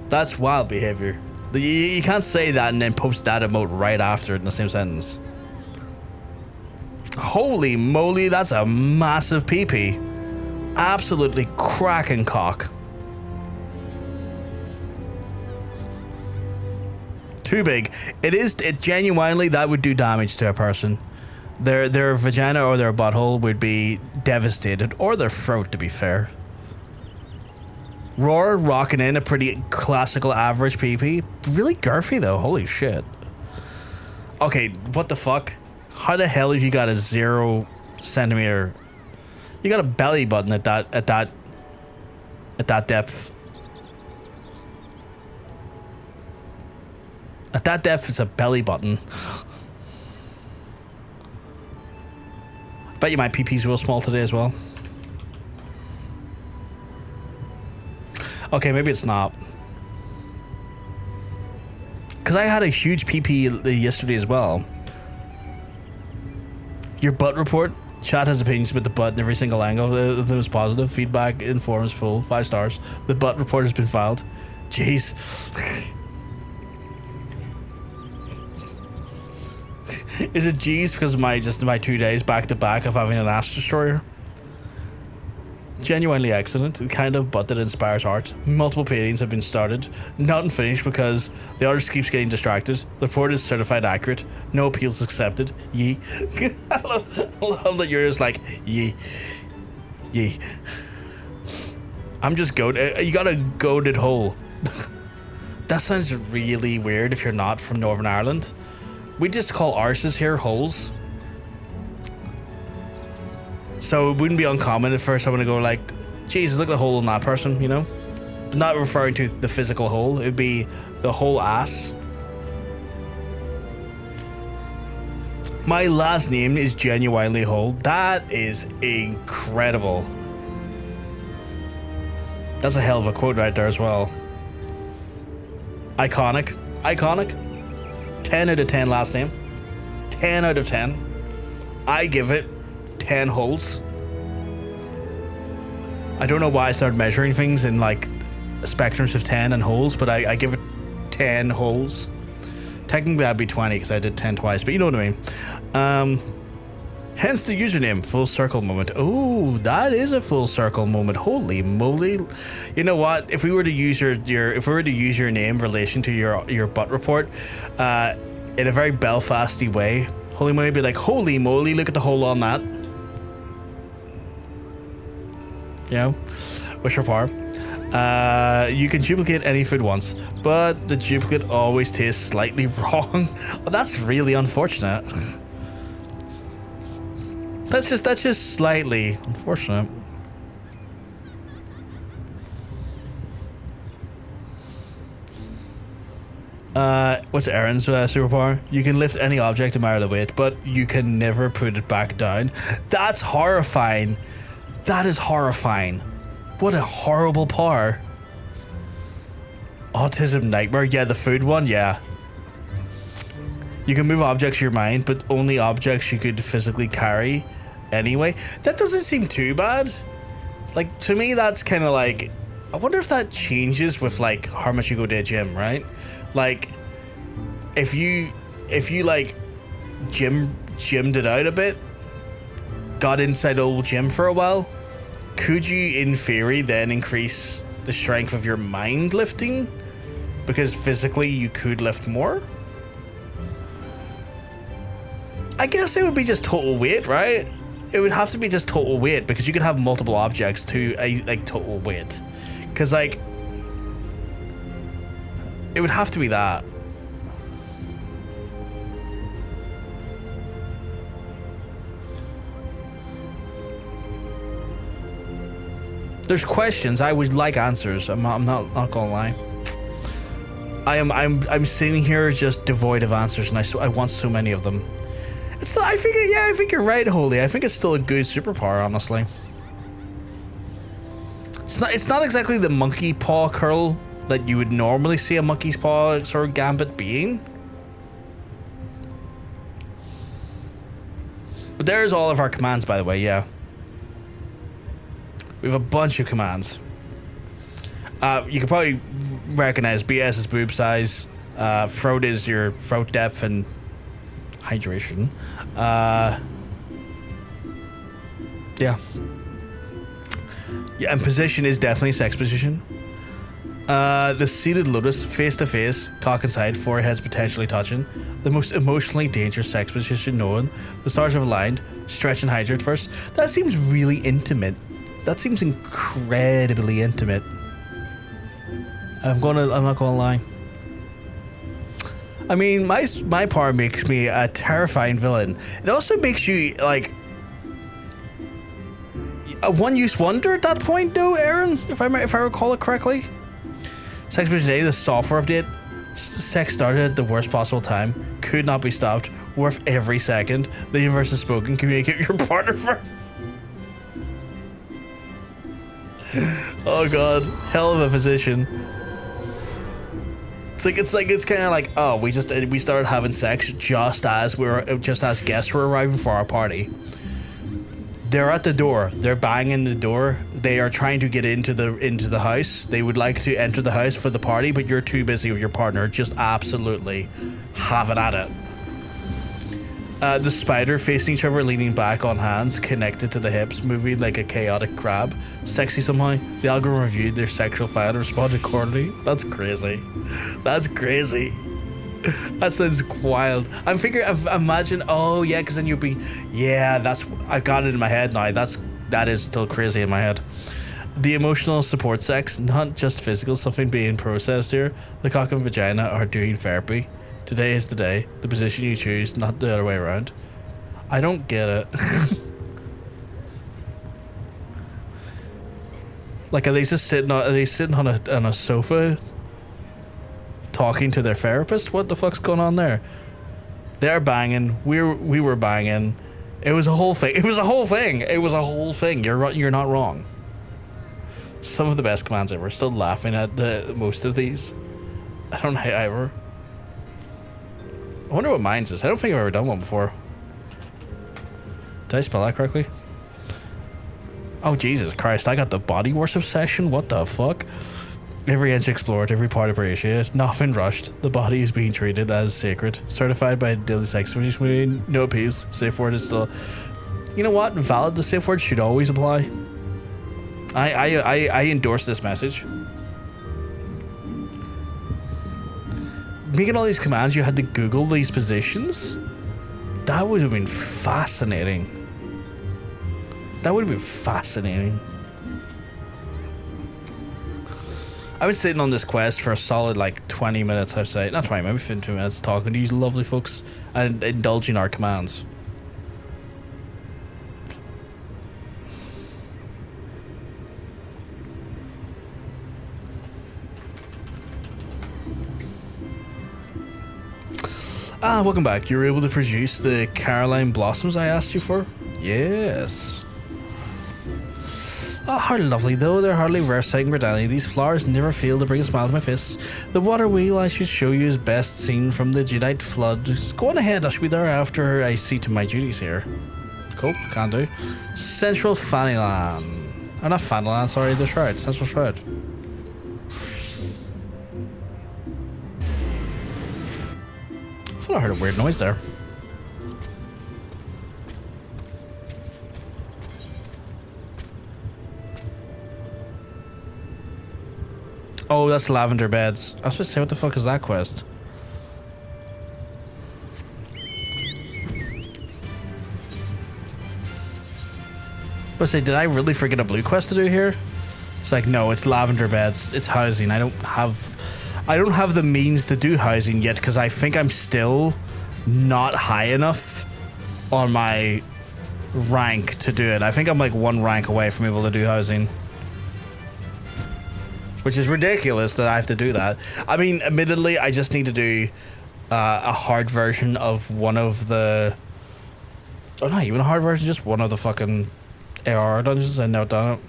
That's wild behavior. You can't say that and then post that emote right after it in the same sentence. Holy moly, that's a massive pee-pee. Absolutely cracking cock. Too big. It genuinely, that would do damage to a person. Their vagina or their butthole would be devastated, or their throat, to be fair. Roar rocking in a pretty classical average PP. Really girthy though, holy shit. Okay, what the fuck? How the hell have you got a 0 centimeter? You got a belly button at that depth. At that depth, it's a belly button. I bet you my PP's real small today as well. Okay, maybe it's not. Because I had a huge PP yesterday as well. Your butt report? Chat has opinions about the butt in every single angle. It was positive. Feedback informs full. 5 stars. The butt report has been filed. Jeez. Is it G's because of my 2 days back to back of having an ass destroyer? Genuinely excellent. The kind of butt that inspires art. Multiple paintings have been started. Not finished because the artist keeps getting distracted. The report is certified accurate. No appeals accepted. Yee. I love that you're just like, yee. Yee. I'm just goated. You got a goated hole. That sounds really weird if you're not from Northern Ireland. We just call arses here holes. So it wouldn't be uncommon for someone to go like, Jesus, look at the hole in that person, you know? Not referring to the physical hole, it'd be the whole ass. My last name is genuinely whole. That is incredible. That's a hell of a quote right there as well. Iconic. Iconic. 10 out of 10 last name. 10 out of 10. I give it 10 holes. I don't know why I started measuring things in like spectrums of 10 and holes, but I give it 10 holes. Technically that'd be 20 because I did 10 twice, but you know what I mean. Hence the username, full circle moment. Oh, that is a full circle moment. Holy moly. You know what? If we were to use your name in relation to your butt report, in a very Belfasty way, holy moly, be like, holy moly, look at the hole on that. You know? Wish for power. You can duplicate any food once, but the duplicate always tastes slightly wrong. Well, that's really unfortunate. That's just slightly unfortunate. What's Aaron's superpower? You can lift any object no matter the weight, but you can never put it back down. That's horrifying. That is horrifying. What a horrible power. Autism nightmare. Yeah, the food one, yeah. You can move objects to your mind, but only objects you could physically carry anyway. That doesn't seem too bad. Like, to me, that's kind of like... I wonder if that changes with, like, how much you go to a gym, right? Like, if you like, gymmed it out a bit, got inside old gym for a while, could you, in theory, then increase the strength of your mind lifting? Because physically you could lift more? I guess it would be just total weight, right? It would have to be just total weight, because you could have multiple objects to a like total weight. Because like, it would have to be that. There's questions. I would like answers. I'm not gonna lie. I'm sitting here just devoid of answers, and I want so many of them. I think you're right, Holy. I think it's still a good superpower, honestly. It's not exactly the monkey paw curl that you would normally see a monkey's paw sort of gambit being. But there's all of our commands, by the way, yeah. We have a bunch of commands. You can probably recognize BS is boob size, throat is your throat depth and hydration. Yeah, and position is definitely sex position. The seated lotus, face to face, cock inside, foreheads potentially touching. The most emotionally dangerous sex position known. The stars have aligned. Stretch and hydrate first. That seems really intimate. That seems incredibly intimate. I'm not gonna lie. I mean, my power makes me a terrifying villain. It also makes you like a one-use wonder at that point, though, Aaron. If I recall it correctly. Sex Position today, the software update. Sex started at the worst possible time. Could not be stopped. Worth every second. The universe has spoken. Communicate with your partner first. Oh god, hell of a position. It's kind of like, oh, we started having sex just as guests were arriving for our party. They're at the door. They're banging the door. They are trying to get into the house. They would like to enter the house for the party, but you're too busy with your partner. Just absolutely having at it. The spider facing each other, leaning back on hands, connected to the hips, moving like a chaotic crab. Sexy somehow. The algorithm reviewed their sexual file and responded accordingly. That's crazy. That's crazy. That sounds wild. Imagine, oh yeah, because then you'll be, yeah, I got it in my head now. That is still crazy in my head. The emotional support sex, not just physical, something being processed here. The cock and vagina are doing therapy. Today is the day. The position you choose, not the other way around. I don't get it. Like, are they just sitting on a sofa talking to their therapist? What the fuck's going on there? They're banging. We were banging. It was a whole thing. It was a whole thing. It was a whole thing. You're not wrong. Some of the best commands ever. Still laughing at most of these. I don't know ever. I wonder what mine's is. I don't think I've ever done one before. Did I spell that correctly? Oh, Jesus Christ. I got the body worship session. What the fuck? Every inch explored, every part appreciated, nothing rushed. The body is being treated as sacred. Certified by daily sex. No appease. Safe word is still... You know what? Valid. The safe word should always apply. I endorse this message. Making all these commands, you had to Google these positions? That would have been fascinating. That would have been fascinating. I've been sitting on this quest for a solid like 20 minutes, I'd say. Not 20, maybe 15 minutes, talking to these lovely folks and indulging our commands. Ah, welcome back. You were able to produce the Carline blossoms I asked you for? Yes. Oh, how lovely though. They're hardly rare sight in Gridania. These flowers never fail to bring a smile to my face. The water wheel I should show you is best seen from the Jadeite flood. Go on ahead, I shall be there after I see to my duties here. Cool, can do. Central Fannyland. Oh, not Fannyland, sorry, the Shroud. Central Shroud. I thought I heard a weird noise there. Oh, that's Lavender Beds. I was supposed to say, what the fuck is that quest? But say, did I really forget a blue quest to do here? It's like, no, it's Lavender Beds. It's housing. I don't have the means to do housing yet because I think I'm still not high enough on my rank to do it. I think I'm like one rank away from able to do housing. Which is ridiculous that I have to do that. I mean, admittedly, I just need to do a hard version of one of the... Oh, not even a hard version, just one of the fucking AR dungeons. I've now done it.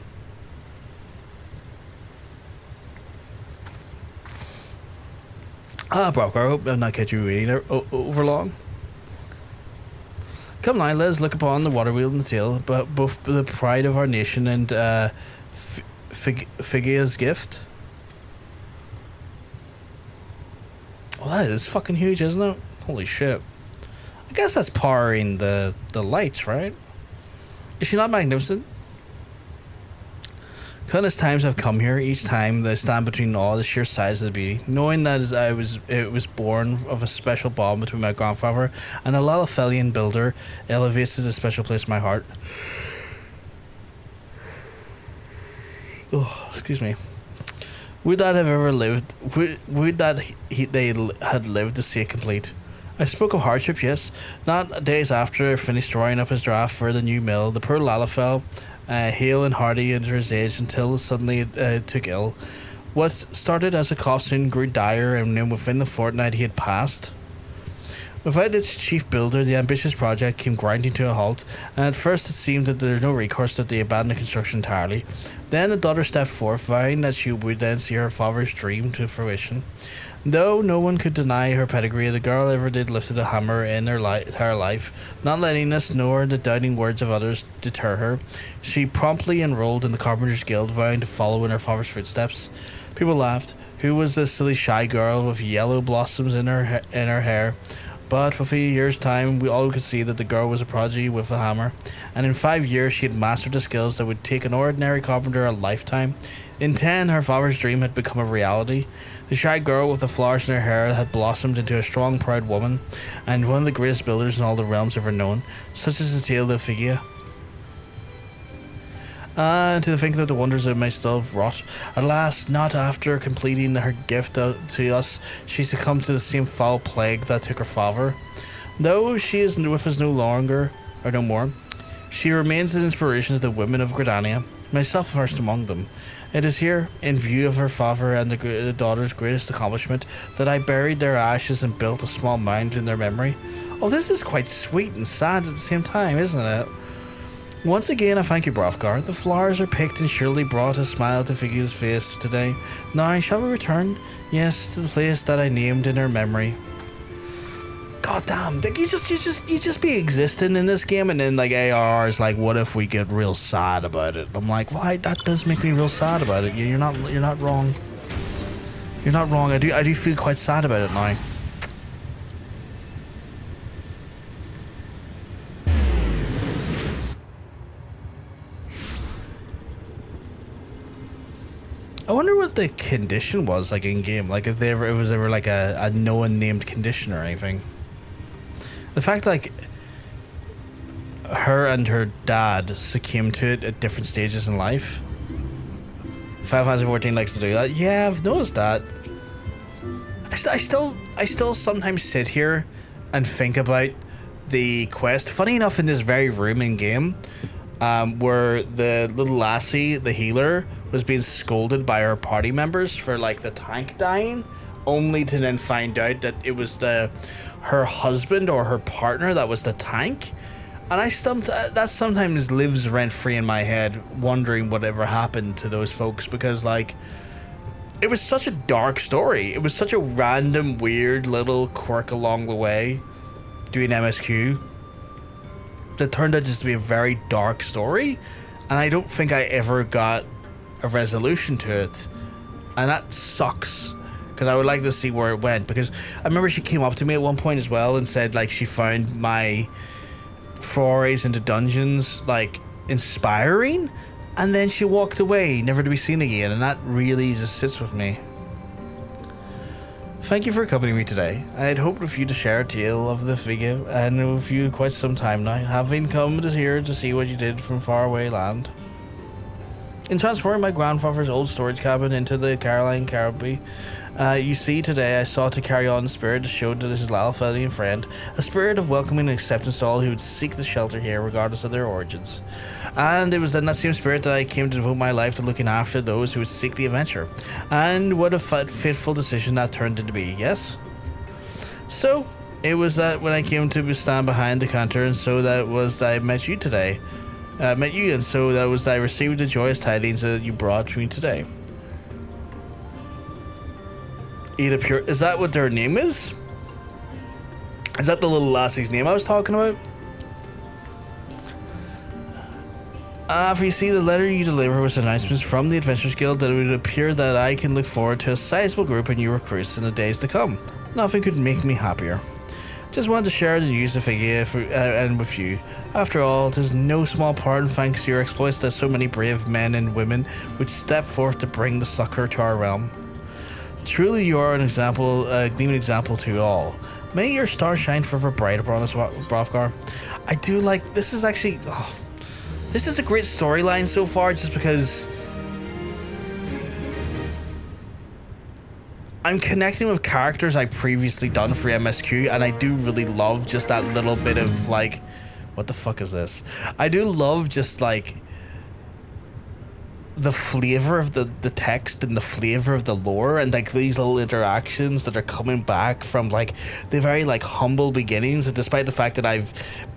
Ah, Broker, I hope I've not kept you waiting over long. Come now, let us look upon the water wheel and the tail, but both the pride of our nation and Figia's gift. Well, that is fucking huge, isn't it? Holy shit. I guess that's powering the lights, right? Is she not magnificent? Countless times I've come here, each time they stand between awe, the sheer size of the beauty, knowing that it was born of a special bond between my grandfather and a Lalafelian builder, elevates to a special place in my heart. Oh, excuse me. Would that have ever lived? Would that they had lived to see it complete? I spoke of hardship, yes. Not days after I finished drawing up his draft for the new mill, the poor Lalafell, hale and hearty into his age until suddenly took ill. What started as a cough soon grew dire, and then within the fortnight he had passed. Without its chief builder, the ambitious project came grinding to a halt, and at first it seemed that there was no recourse, that they abandoned construction entirely. Then the daughter stepped forth, vowing that she would then see her father's dream to fruition. Though no one could deny her pedigree, the girl ever did lifted a hammer in her entire life, not letting us nor the doubting words of others deter her. She promptly enrolled in the Carpenters' Guild, vowing to follow in her father's footsteps. People laughed. Who was this silly shy girl with yellow blossoms in her hair? But with a year's time, we all could see that the girl was a prodigy with a hammer, and in 5 years she had mastered the skills that would take an ordinary carpenter a lifetime. In 10, her father's dream had become a reality. The shy girl with the flowers in her hair had blossomed into a strong, proud woman, and one of the greatest builders in all the realms ever known. Such is the tale of Figia. And to think that the wonders of may still have wrought. At last, not after completing her gift to us, she succumbed to the same foul plague that took her father. Though she is with us no more, she remains an inspiration to the women of Gridania. myself first among them. It is here, in view of her father and the daughter's greatest accomplishment, that I buried their ashes and built a small mound in their memory. Oh, this is quite sweet and sad at the same time, isn't it? Once again, I thank you, Hrothgar. The flowers are picked and surely brought a smile to Figia's face today. Now, shall we return? Yes, to the place that I named in her memory. God damn, like you just be existing in this game, and then like AR is like, what if we get real sad about it? I'm like, why? That does make me real sad about it. You're not wrong. You're not wrong. I do feel quite sad about it now. I wonder what the condition was like in game. Like if it was ever like a no one named condition or anything. The fact like her and her dad succumbed to it at different stages in life. Final Fantasy 14 likes to do that. Yeah, I've noticed that. I still sometimes sit here and think about the quest. Funny enough, in this very room in game, where the little lassie, the healer, was being scolded by her party members for like the tank dying, only to then find out that it was her husband or her partner that was the tank. And that sometimes lives rent free in my head, wondering whatever happened to those folks, because like it was such a dark story. It was such a random, weird little quirk along the way doing MSQ that turned out just to be a very dark story, and I don't think I ever got a resolution to it, and that sucks, because I would like to see where it went. Because I remember she came up to me at one point as well and said like she found my forays into dungeons like inspiring, and then she walked away, never to be seen again, and that really just sits with me. Thank you for accompanying me today. I had hoped with you to share a tale of the Figia, and with you quite some time now, having come to here to see what you did from faraway land. In transferring my grandfather's old storage cabin into the Carline Canopy, you see today I sought to carry on the spirit that showed to his Lalfelian friend, a spirit of welcoming and acceptance to all who would seek the shelter here regardless of their origins. And it was in that same spirit that I came to devote my life to looking after those who would seek the adventure. And what a fateful decision that turned into be, yes? So, it was that when I came to stand behind the counter, and so that was that I met you today. And so that was that I received the joyous tidings that you brought to me today. Edda Pure, is that what their name is? Is that the little lassie's name I was talking about? For you see, the letter you deliver was announcements from the Adventurers Guild that it would appear that I can look forward to a sizable group of new recruits in the days to come. Nothing could make me happier. Just wanted to share the news of Figia and with you. After all, it is no small part, and thanks to your exploits, that so many brave men and women would step forth to bring the succor to our realm. Truly, you are an example, a gleaming example to all. May your star shine forever bright upon us, Hrothgar. I do like this. Is actually, this is a great storyline so far, just because I'm connecting with characters I previously done for MSQ, and I do really love just that little bit of like, what the fuck is this? I do love just like the flavor of the text and the flavor of the lore, and like these little interactions that are coming back from like the very like humble beginnings, and despite the fact that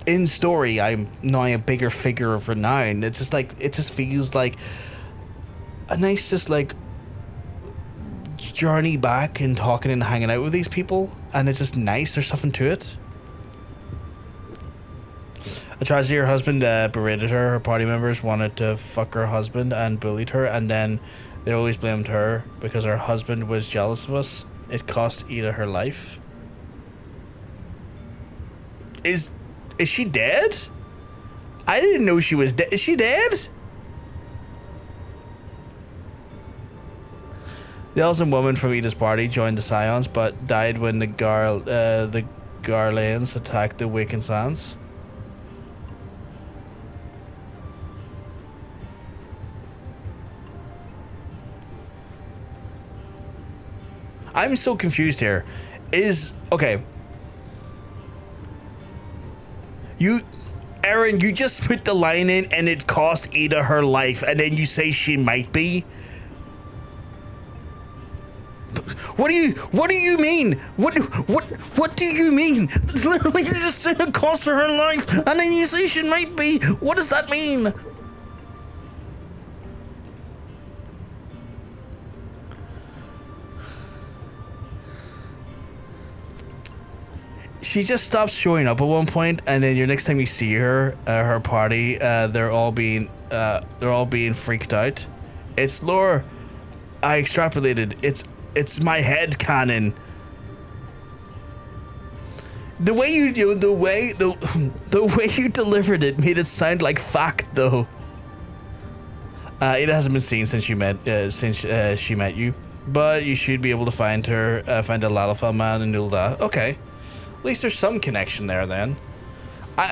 in story I'm now a bigger figure of renown, it's just like, it just feels like a nice just like journey back and talking and hanging out with these people, and it's just nice. There's something to it. A tragedy, her husband berated her. Her party members wanted to fuck her husband and bullied her, and then they always blamed her because her husband was jealous of us. It cost Edda her life. Is she dead? I didn't know she was dead. Is she dead? The elven woman from Edda's party joined the Scions, but died when the Garleans attacked the Wakened Sands. I'm so confused here. Okay. Aaron, you just put the line in and it cost Edda her life, and then you say she might be? What do you mean? What do you mean? Literally, you just said it cost her life, and then you say she might be. What does that mean? She just stops showing up at one point, and then your next time you see her, her party, they're all being freaked out. It's lore. I extrapolated. It's my head canon. The way you do the way you delivered it made it sound like fact, though. It hasn't been seen since she met you, but you should be able to find her, find a Lalafell man in Ul'dah. Okay. At least there's some connection there, then.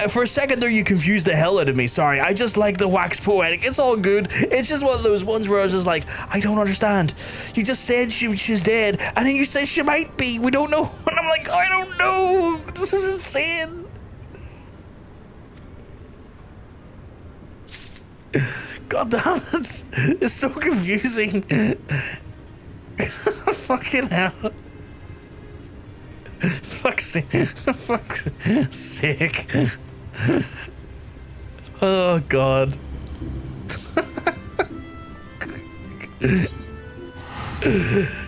For a second there, you confused the hell out of me. Sorry, I just like the wax poetic. It's all good. It's just one of those ones where I was just like, I don't understand. You just said she's dead, and then you said she might be. We don't know. And I'm like, I don't know. This is insane. God damn it. It's so confusing. Fucking hell. Fuck's sake. Oh god.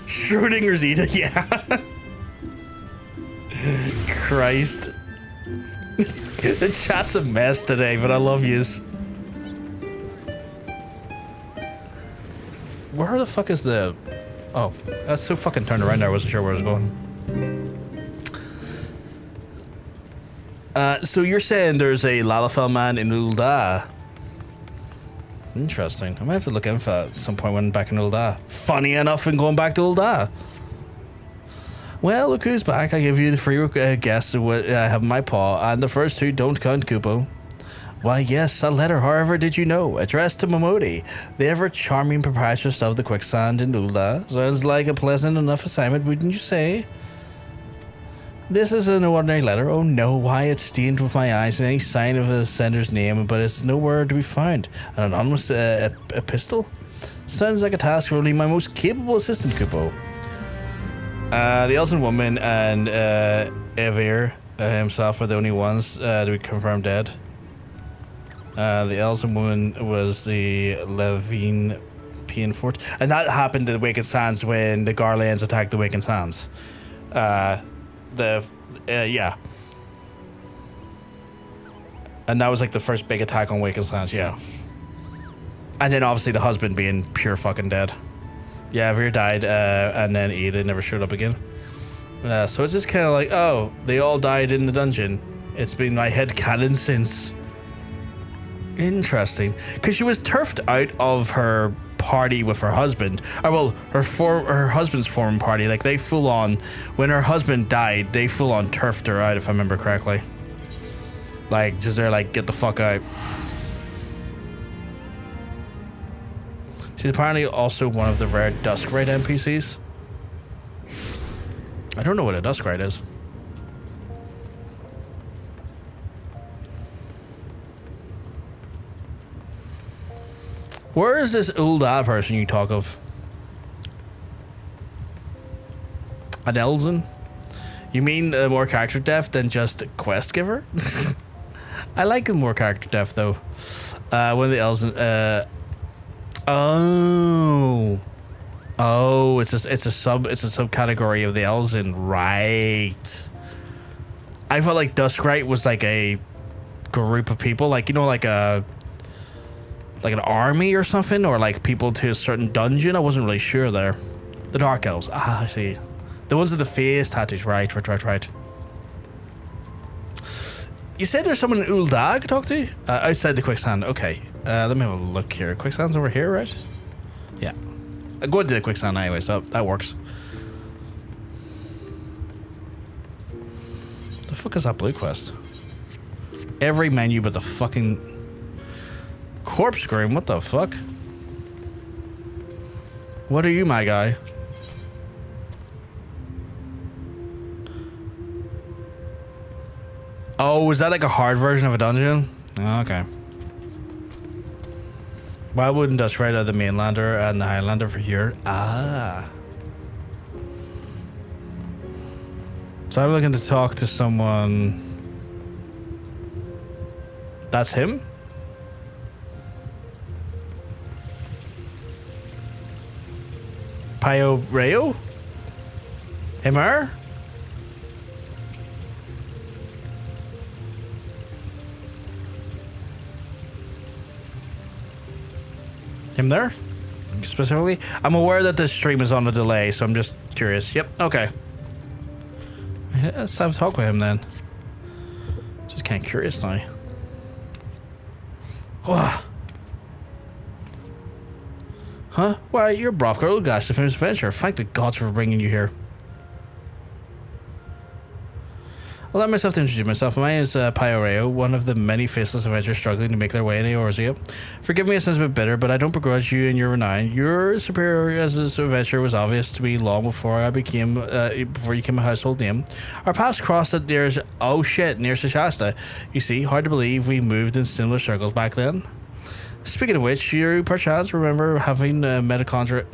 Schrodinger's Edda, yeah. Christ. The chat's a mess today, but I love yous. Where the fuck is the... Oh, that's so fucking turned around there. I wasn't sure where I was going. So you're saying there's a Lalafell man in Ul'dah? Interesting. I might have to look in for that at some point when I'm back in Ul'dah. Funny enough in going back to Ul'dah. Well, look who's back. I give you the free guess of what I have in my paw, and the first two don't count, Kupo. Why, yes, a letter, however, did you know, addressed to Momodi, the ever-charming proprietress of the Quicksand in Ul'dah. Sounds like a pleasant enough assignment, wouldn't you say? This is an ordinary letter. Oh no, why it's stained with my eyes and any sign of the sender's name, but it's nowhere to be found. An anonymous epistle? Sounds like a task for only my most capable assistant, Kupo. The Elven woman and Avere himself are the only ones to be confirmed dead. The Elven woman was the Levine Pianfort, and that happened to the Wakened Sands when the Garlands attacked the Wakened Sands. Yeah. And that was like the first big attack on Wakened Sands, yeah. And then obviously the husband being pure fucking dead. Yeah, Avere died, and then Edda never showed up again. So it's just kind of like, oh, they all died in the dungeon. It's been my headcanon since. Interesting. Because she was turfed out of her party with her husband. Or well, her husband's former party. Like they full on, when her husband died, they full on turfed her out, if I remember correctly. Like, just they're like, get the fuck out. She's apparently also one of the rare Duskrite NPCs. I don't know what a Duskrite is. Where is this Ul'dah person you talk of? An Elzen? You mean more character depth than just quest giver? I like the more character depth though. One of the Elzen. Oh, it's a subcategory of the Elzen, right? I felt like Duskrite was like a group of people, like, you know, like an army or something, or like people to a certain dungeon. I wasn't really sure there. The Dark Elves. Ah, I see. The ones with the face tattoos. Right. You said there's someone in Ul'dah I could talk to? Outside the Quicksand. Okay. Let me have a look here. Quicksand's over here, right? Yeah. I go into the Quicksand anyway, so that works. The fuck is that blue quest? Every menu but the fucking corpse scream. What the fuck? What are you, my guy? Oh, is that like a hard version of a dungeon? Okay. Why wouldn't us write out the Mainlander and the Highlander for here? Ah. So I'm looking to talk to someone. That's him? Pio Rayo? Him her? Him there? Specifically? I'm aware that this stream is on a delay, so I'm just curious. Yep, okay. Let's have a talk with him then. Just kind of curious now. Huh? Why, you're Brothgar Louisoix, the famous adventurer. Thank the gods for bringing you here. Allow myself to introduce myself. My name is Pio, one of the many faceless adventurers struggling to make their way in Eorzea. Forgive me, it sounds a bit bitter, but I don't begrudge you and your renown. Your superior as an adventurer was obvious to me long before before you became a household name. Our paths crossed at near Shasta. You see, hard to believe we moved in similar circles back then. Speaking of which, you perchance remember having met a conjurer.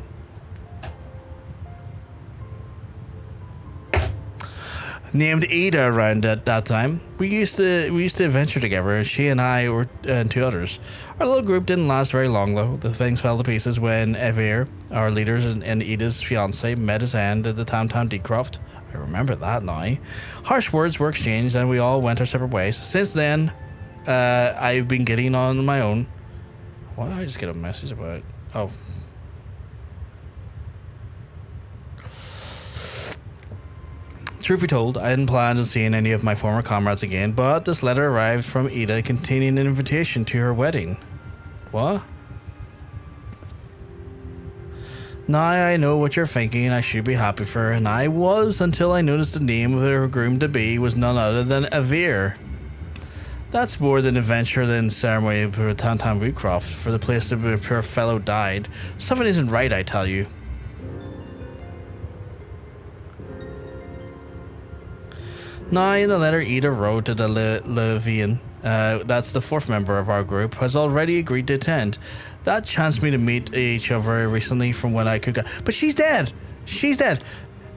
Named Edda around at that time. We used to adventure together, she and I and two others. Our little group didn't last very long though. The things fell to pieces when Avere, our leaders and Edda's fiance, met his end at the Tam Decroft. I remember that now. Harsh words were exchanged and we all went our separate ways. Since then, I've been getting on my own. Why did I just get a message about? Oh. Truth be told, I hadn't planned on seeing any of my former comrades again, but this letter arrived from Edda containing an invitation to her wedding. What? Now I know what you're thinking, I should be happy for her, and I was until I noticed the name of her groom-to-be was none other than Avere. That's more than adventure than ceremony for Tantan Woodcroft, for the place where the poor fellow died. Something isn't right, I tell you. Now, in the letter Edda wrote to the Levian, that's the fourth member of our group, has already agreed to attend. That chanced me to meet each other recently from when I could go. But she's dead! She's dead!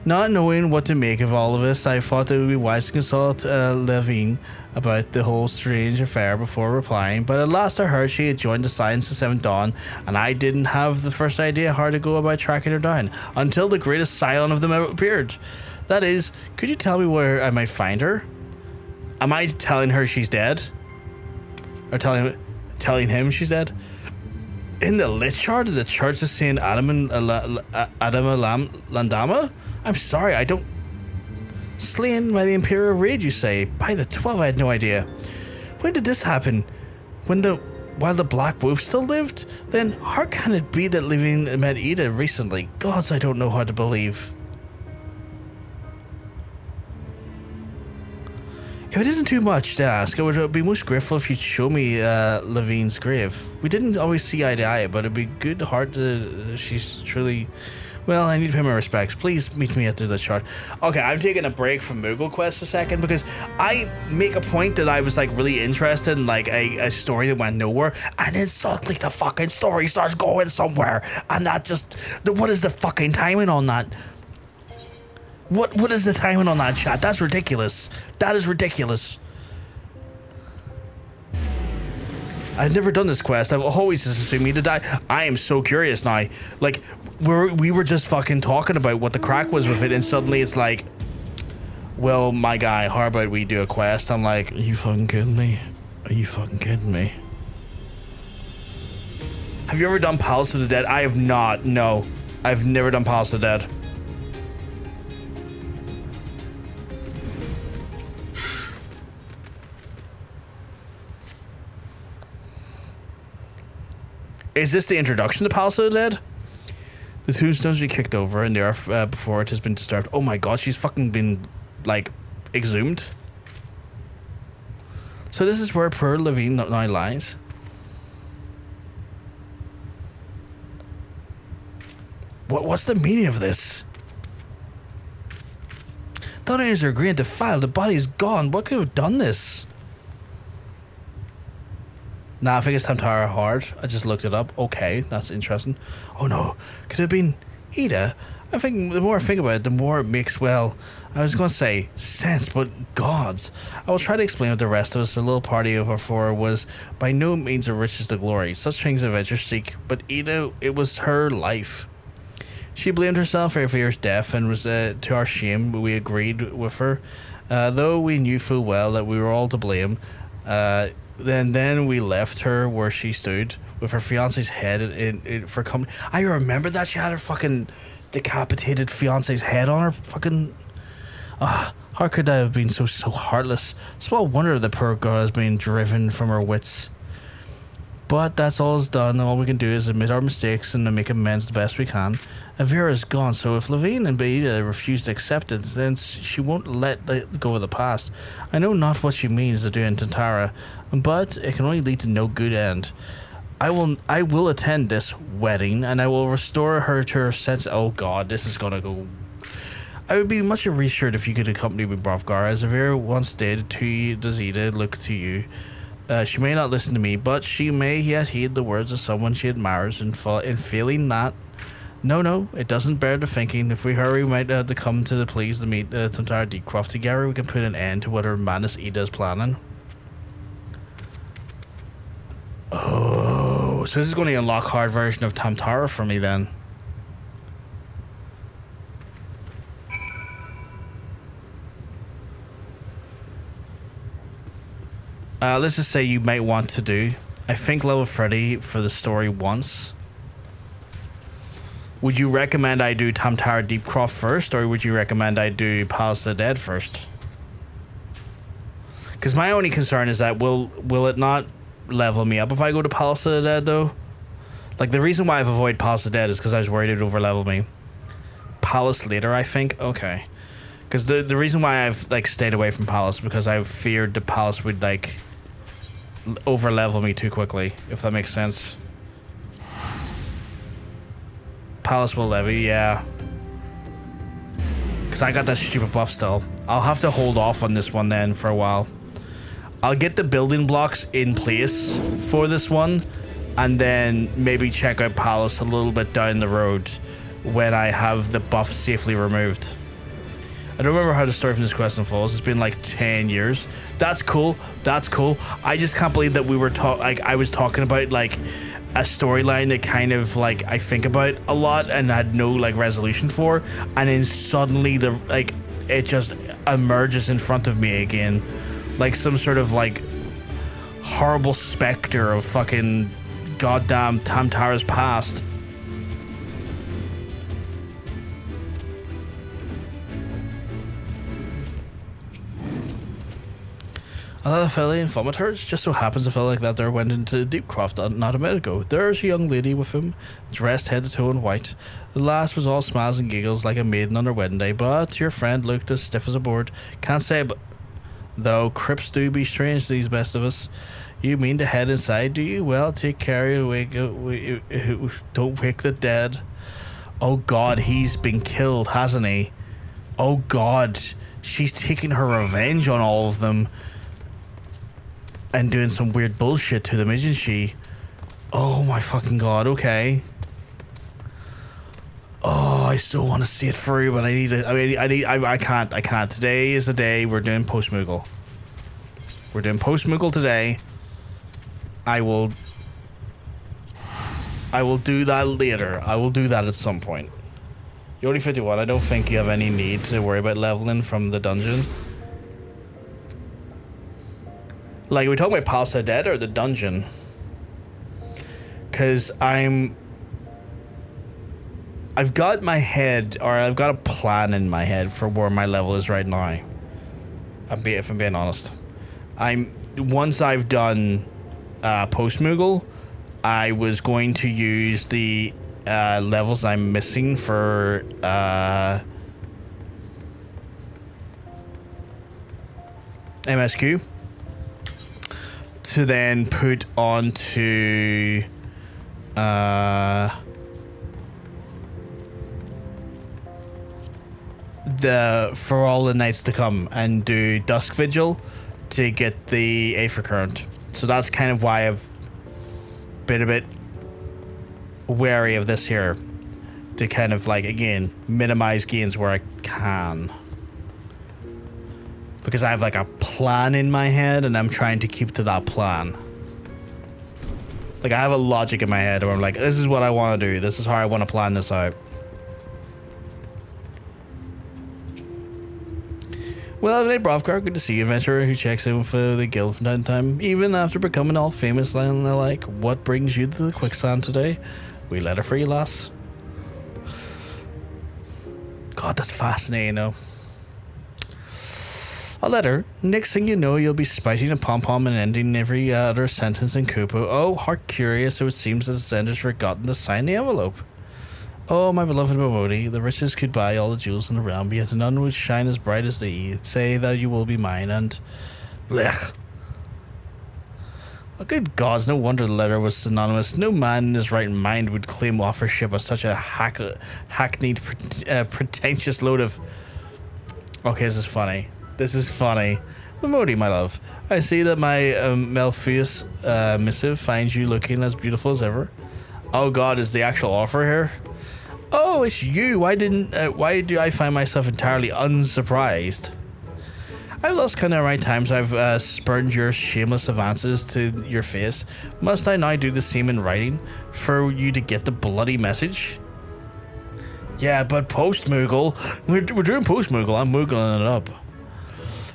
Not knowing what to make of all of this, I thought it would be wise to consult Levian about the whole strange affair before replying, but at last I heard she had joined the Science of Seventh Dawn, and I didn't have the first idea how to go about tracking her down, until the greatest scion of them appeared. That is, could you tell me where I might find her? Am I telling her she's dead? Or telling him she's dead? In the lit chart of the Church of Saint Adama Landama? I'm sorry, I don't... Slain by the Imperial Raid, you say? By the 12, I had no idea. When did this happen? While the Black Wolf still lived? Then how can it be that Levian met Edda recently? Gods, I don't know how to believe. If it isn't too much to ask, I would be most grateful if you'd show me Levine's grave. We didn't always see eye to eye, but it'd be good heart to... she's truly... Well, I need to pay my respects. Please meet me at the chart. Okay, I'm taking a break from Moogle Quest a second because I make a point that I was like really interested in like a story that went nowhere, and then suddenly the fucking story starts going somewhere, and that just... What is the fucking timing on that? What is the timing on that, chat? That's ridiculous. That is ridiculous. I've never done this quest. I've always just assumed me to die. I am so curious now. Like, we were just fucking talking about what the crack was with it, and suddenly it's like, well, my guy, how about we do a quest? I'm like, are you fucking kidding me? Are you fucking kidding me? Have you ever done Palace of the Dead? I have not. No. I've never done Palace of the Dead. Is this the introduction to Palace of the Dead? The tombstones be kicked over and the earth before it has been disturbed. Oh my god, she's fucking been, like, exhumed. So this is where poor Levian now lies. What's the meaning of this? The others are agreeing to Defiled. The body is gone. What could have done this? Nah, I think it's Tamtara hard. I just looked it up. Okay, that's interesting. Oh no, could it have been Edda? I think the more I think about it, the more it makes, well, I was going to say sense, but gods. I will try to explain what the rest of us, the little party of our four, was by no means the richest of glory. Such things adventures seek, but Edda, it was her life. She blamed herself for Avere's death, and was to our shame we agreed with her, though we knew full well that we were all to blame. Then we left her where she stood with her fiance's head in for company. I remember that she had her fucking decapitated fiance's head on her fucking. How could I have been so heartless? Small wonder the poor girl has been driven from her wits. But that's all is done. All we can do is admit our mistakes and make amends the best we can. Avere is gone, so if Levine and Baida refuse to accept it, then she won't let go of the past. I know not what she means to do in Tantara, but it can only lead to no good end. I will attend this wedding, and I will restore her to her sense. Oh God, this is gonna go. I would be much reassured if you could accompany me, Brovgar, as Avere once did to you. Does Edda look to you? She may not listen to me, but she may yet heed the words of someone she admires, and in feeling that. No, it doesn't bear the thinking. If we hurry, we might have to come to the please to meet Tamtara Deepcroft together. We can put an end to whatever madness Edda's planning. Oh, so this is going to unlock hard version of Tamtara for me then. Let's just say you might want to do, I think, level 30 for the story once. Would you recommend I do Tamtara Deepcroft first, or would you recommend I do Palace of the Dead first? Because my only concern is that will it not level me up if I go to Palace of the Dead, though? Like, the reason why I've avoided Palace of the Dead is because I was worried it would over-level me. Palace later, I think? Okay. Because the reason why I've, like, stayed away from Palace is because I feared the Palace would, like, over-level me too quickly, if that makes sense. Palace will levy, yeah. Because I got that stupid buff still. I'll have to hold off on this one then for a while. I'll get the building blocks in place for this one, and then maybe check out Palace a little bit down the road when I have the buff safely removed. I don't remember how the story from this quest unfolds. It's been like 10 years. That's cool. That's cool. I just can't believe that we were I was talking about like a storyline that kind of like I think about a lot and had no like resolution for, and then suddenly it just emerges in front of me again, like some sort of like horrible specter of fucking goddamn Tamtara's past. Another fellow in Vomiters. Just so happens a fellow like that there went into Deepcroft not a minute ago. There's a young lady with him, dressed head to toe in white. The lass was all smiles and giggles like a maiden on her wedding day, but your friend looked as stiff as a board. Can't say, but though crypts do be strange to these best of us. You mean to head inside, do you? Well, take care, don't wake the dead. Oh God, he's been killed, hasn't he? Oh God, she's taking her revenge on all of them. And doing some weird bullshit to them, isn't she? Oh my fucking God, okay. Oh, I still want to see it through, but I can't. Today is the day we're doing Postmoogle. We're doing Postmoogle today. I will do that later. I will do that at some point. You're only 51. I don't think you have any need to worry about leveling from the dungeon. Like, are we talking about Palace of the Dead or the dungeon? Because I've got my head, or I've got a plan in my head for where my level is right now. If I'm being honest. Once I've done Postmoogle, I was going to use the levels I'm missing for MSQ. To then put onto for all the nights to come and do Dusk Vigil to get the Aether Current. So that's kind of why I've been a bit wary of this here to kind of like, again, minimize gains where I can. Because I have like a plan in my head and I'm trying to keep to that plan. Like I have a logic in my head where I'm like, this is what I want to do. This is how I want to plan this out. Well, Evan Brovkar, good to see you, adventurer who checks in for the guild from time to time. Even after becoming all famous and the like, what brings you to the Quicksand today? We let her free, lass. God, that's fascinating, though. A letter. Next thing you know, you'll be spiting a pom-pom and ending every other sentence in Kupo. Oh, how curious it seems that the sender's forgotten to sign the envelope. Oh, my beloved Momodi, the riches could buy all the jewels in the realm, yet none would shine as bright as thee. Say that you will be mine, and... blech. Oh, good gods, no wonder the letter was synonymous. No man in his right mind would claim authorship of such a hackneyed, pretentious load of... Okay, this is funny. This is funny. Momodi, my love, I see that my Melpheus missive finds you looking as beautiful as ever. Oh god, is the actual offer here? Oh, it's you. Why do I find myself entirely unsurprised? I've lost count of right times I've spurned your shameless advances to your face. Must I now do the same in writing for you to get the bloody message? Yeah, but Postmoogle. We're doing Postmoogle. I'm moogling it up.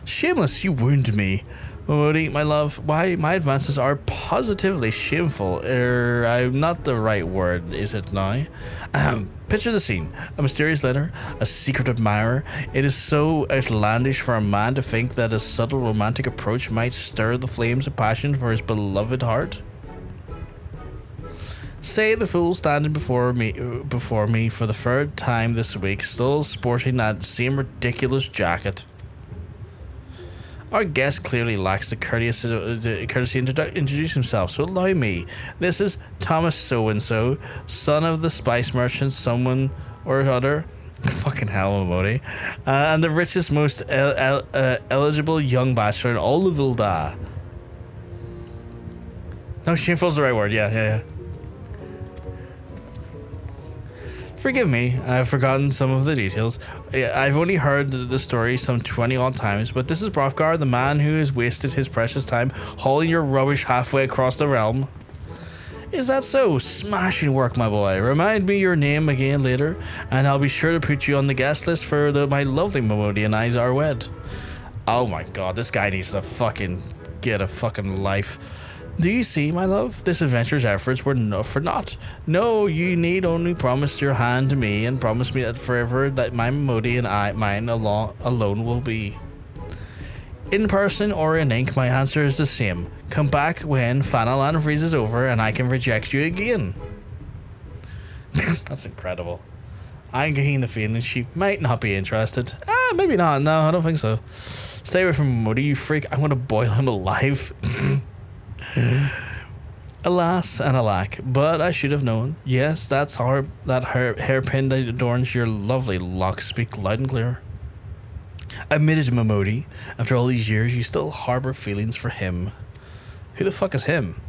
Shameless, you wound me. Momodi, my love, why my advances are positively shameful. I'm not the right word, is it now? Picture the scene. A mysterious letter, a secret admirer. It is so outlandish for a man to think that a subtle romantic approach might stir the flames of passion for his beloved heart. Say the fool standing before me for the third time this week, still sporting that same ridiculous jacket. Our guest clearly lacks the courtesy to introduce himself, so allow me. This is Thomas so-and-so, son of the spice merchant, someone or other. Fucking hell, Momodi. And the richest, most eligible young bachelor in all of Ulda. No, shameful is the right word. Yeah. Forgive me, I've forgotten some of the details. I've only heard the story some 20 odd times, but this is Brovkar, the man who has wasted his precious time hauling your rubbish halfway across the realm. Is that so? Smashing work, my boy. Remind me your name again later, and I'll be sure to put you on the guest list for my lovely Momodi and I are wed. Oh my god, this guy needs to fucking get a fucking life. Do you see, my love? This adventure's efforts were for naught. No, you need only promise your hand to me and promise me that forever that my Momodi and mine alone will be. In person or in ink, my answer is the same. Come back when Fanalan freezes over and I can reject you again. That's incredible. I'm getting the feeling she might not be interested. Maybe not. No, I don't think so. Stay away from Momodi, you freak. I'm going to boil him alive. Alas and alack, but I should have known. Yes, that hairpin that adorns your lovely locks speak loud and clear. Admitted, Momodi, after all these years, you still harbor feelings for him. Who the fuck is him?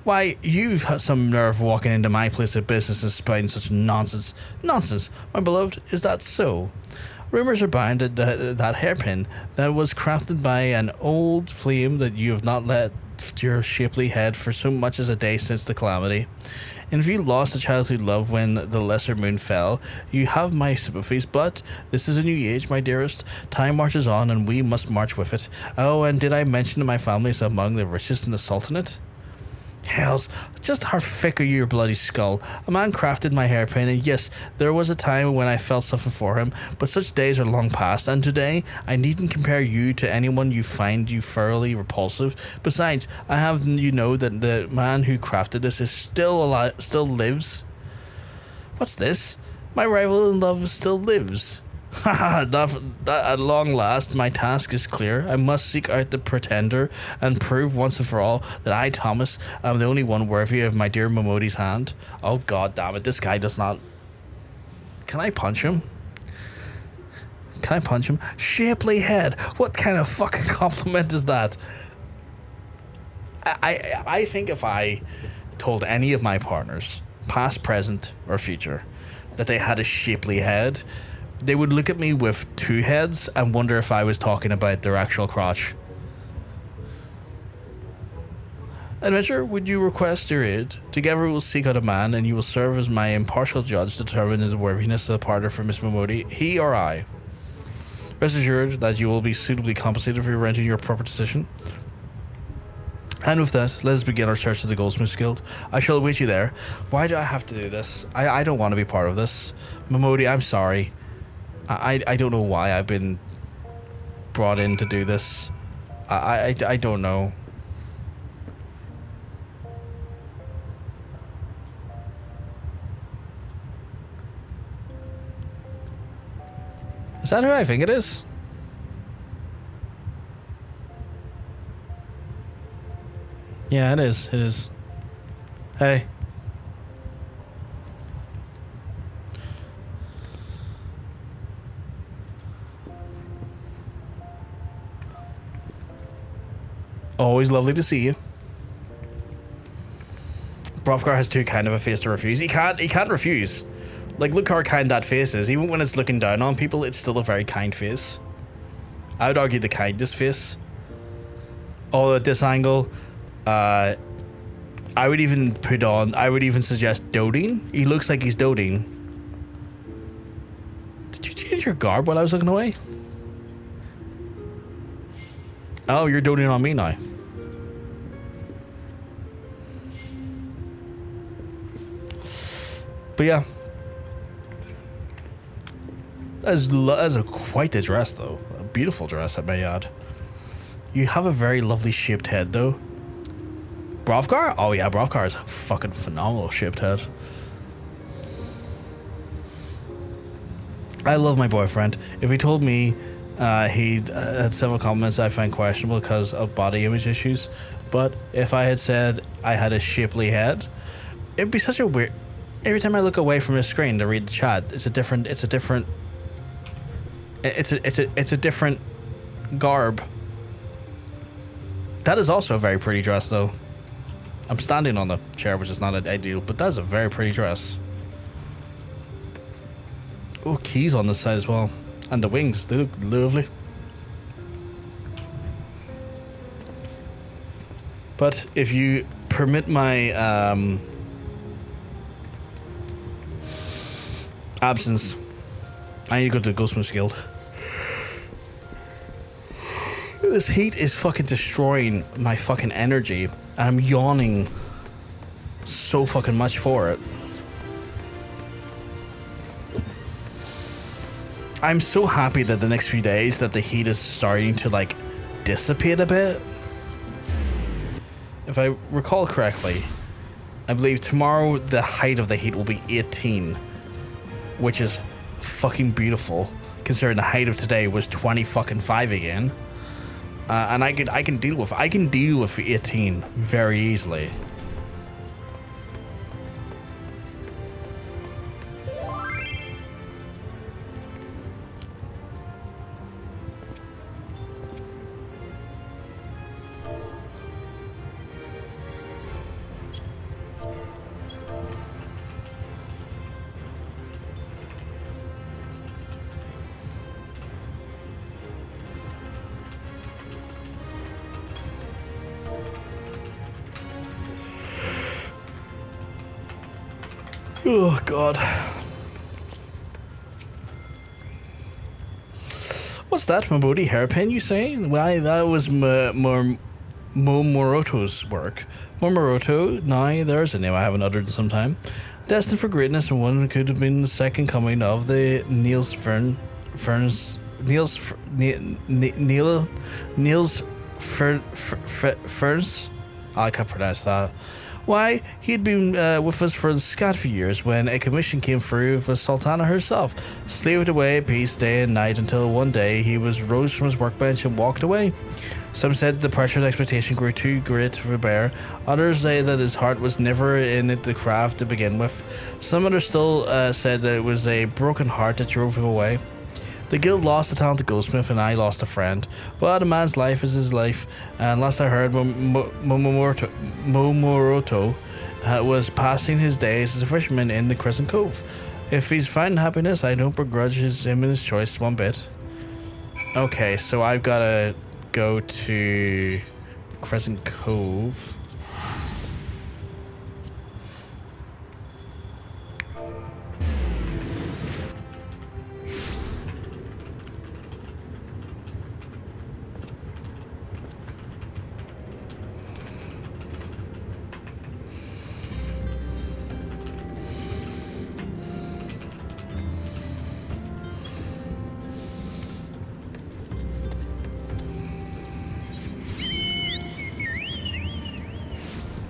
Why, you've had some nerve walking into my place of business and spouting such nonsense. Nonsense, my beloved, is that so? Rumors are bound that hairpin that was crafted by an old flame that you have not let your shapely head for so much as a day since the calamity. And if you lost a childhood love when the lesser moon fell, you have my sympathies, but this is a new age, my dearest. Time marches on and we must march with it. Oh, and did I mention that my family is among the richest in the Sultanate? Hells, just how thick are your bloody skull? A man crafted my hairpin, and yes, there was a time when I felt something for him, but such days are long past, and today I needn't compare you to anyone you find you thoroughly repulsive. Besides, I have you know that the man who crafted this is still alive, still lives. What's this? My rival in love still lives. That at long last, my task is clear. I must seek out the pretender and prove once and for all that I, Thomas, am the only one worthy of my dear Momodi's hand. Oh god damn it, this guy does not... Can I punch him? Can I punch him? Shapely head! What kind of fucking compliment is that? I think if I told any of my partners, past, present, or future, that they had a shapely head, they would look at me with two heads and wonder if I was talking about their actual crotch. Adventurer, would you request your aid? Together we will seek out a man, and you will serve as my impartial judge to determine the worthiness of the partner for Miss Momodi, he or I. Rest assured that you will be suitably compensated for renting your proper decision. And with that, let us begin our search of the Goldsmiths Guild. I shall await you there. Why do I have to do this? I don't want to be part of this. Momodi, I'm sorry. I don't know why I've been brought in to do this. I don't know. Is that who I think it is? Yeah, it is. It is. Hey. Always lovely to see you. Hrothgar has too kind of a face to refuse. He can't refuse. Like, look how kind that face is. Even when it's looking down on people, it's still a very kind face. I would argue the kindest face. Oh, at this angle, I would even suggest doting. He looks like he's doting. Did you change your garb while I was looking away? Oh, you're doting on me now. But yeah. That's quite a dress, though. A beautiful dress, I may add. You have a very lovely shaped head, though. Hrothgar? Oh yeah, Hrothgar is a fucking phenomenal shaped head. I love my boyfriend. If he told me he had several comments I find questionable because of body image issues, but if I had said I had a shapely head, it'd be such a weird... Every time I look away from the screen to read the chat, it's a different garb. That is also a very pretty dress, though. I'm standing on the chair, which is not ideal, but that's a very pretty dress. Oh, keys on this side as well. And the wings, they look lovely. But if you permit my absence, I need to go to the Goldsmiths Guild. This heat is fucking destroying my fucking energy, and I'm yawning so fucking much for it. I'm so happy that the next few days that the heat is starting to like dissipate a bit. If I recall correctly, I believe tomorrow the height of the heat will be 18, which is fucking beautiful considering the height of today was 25 again. And I can deal with 18 very easily. Oh, God. What's that, Momodi hairpin, you say? Why, that was Momoroto's work. Momoroto, now there's a name I haven't uttered in some time. Destined for greatness, and one who could have been the second coming of the Niels Ferns. I can't pronounce that. Why, he'd been with us for the scant few years when a commission came through for the Sultana herself, slaved away at peace day and night until one day he rose from his workbench and walked away. Some said the pressure and expectation grew too great for bear. Others say that his heart was never in the craft to begin with. Some others still said that it was a broken heart that drove him away. The guild lost a talented goldsmith and I lost a friend. But a man's life is his life, and last I heard, Momoroto was passing his days as a fisherman in the Crescent Cove. If he's finding happiness, I don't begrudge him and his choice one bit. Okay, so I've got to go to Crescent Cove.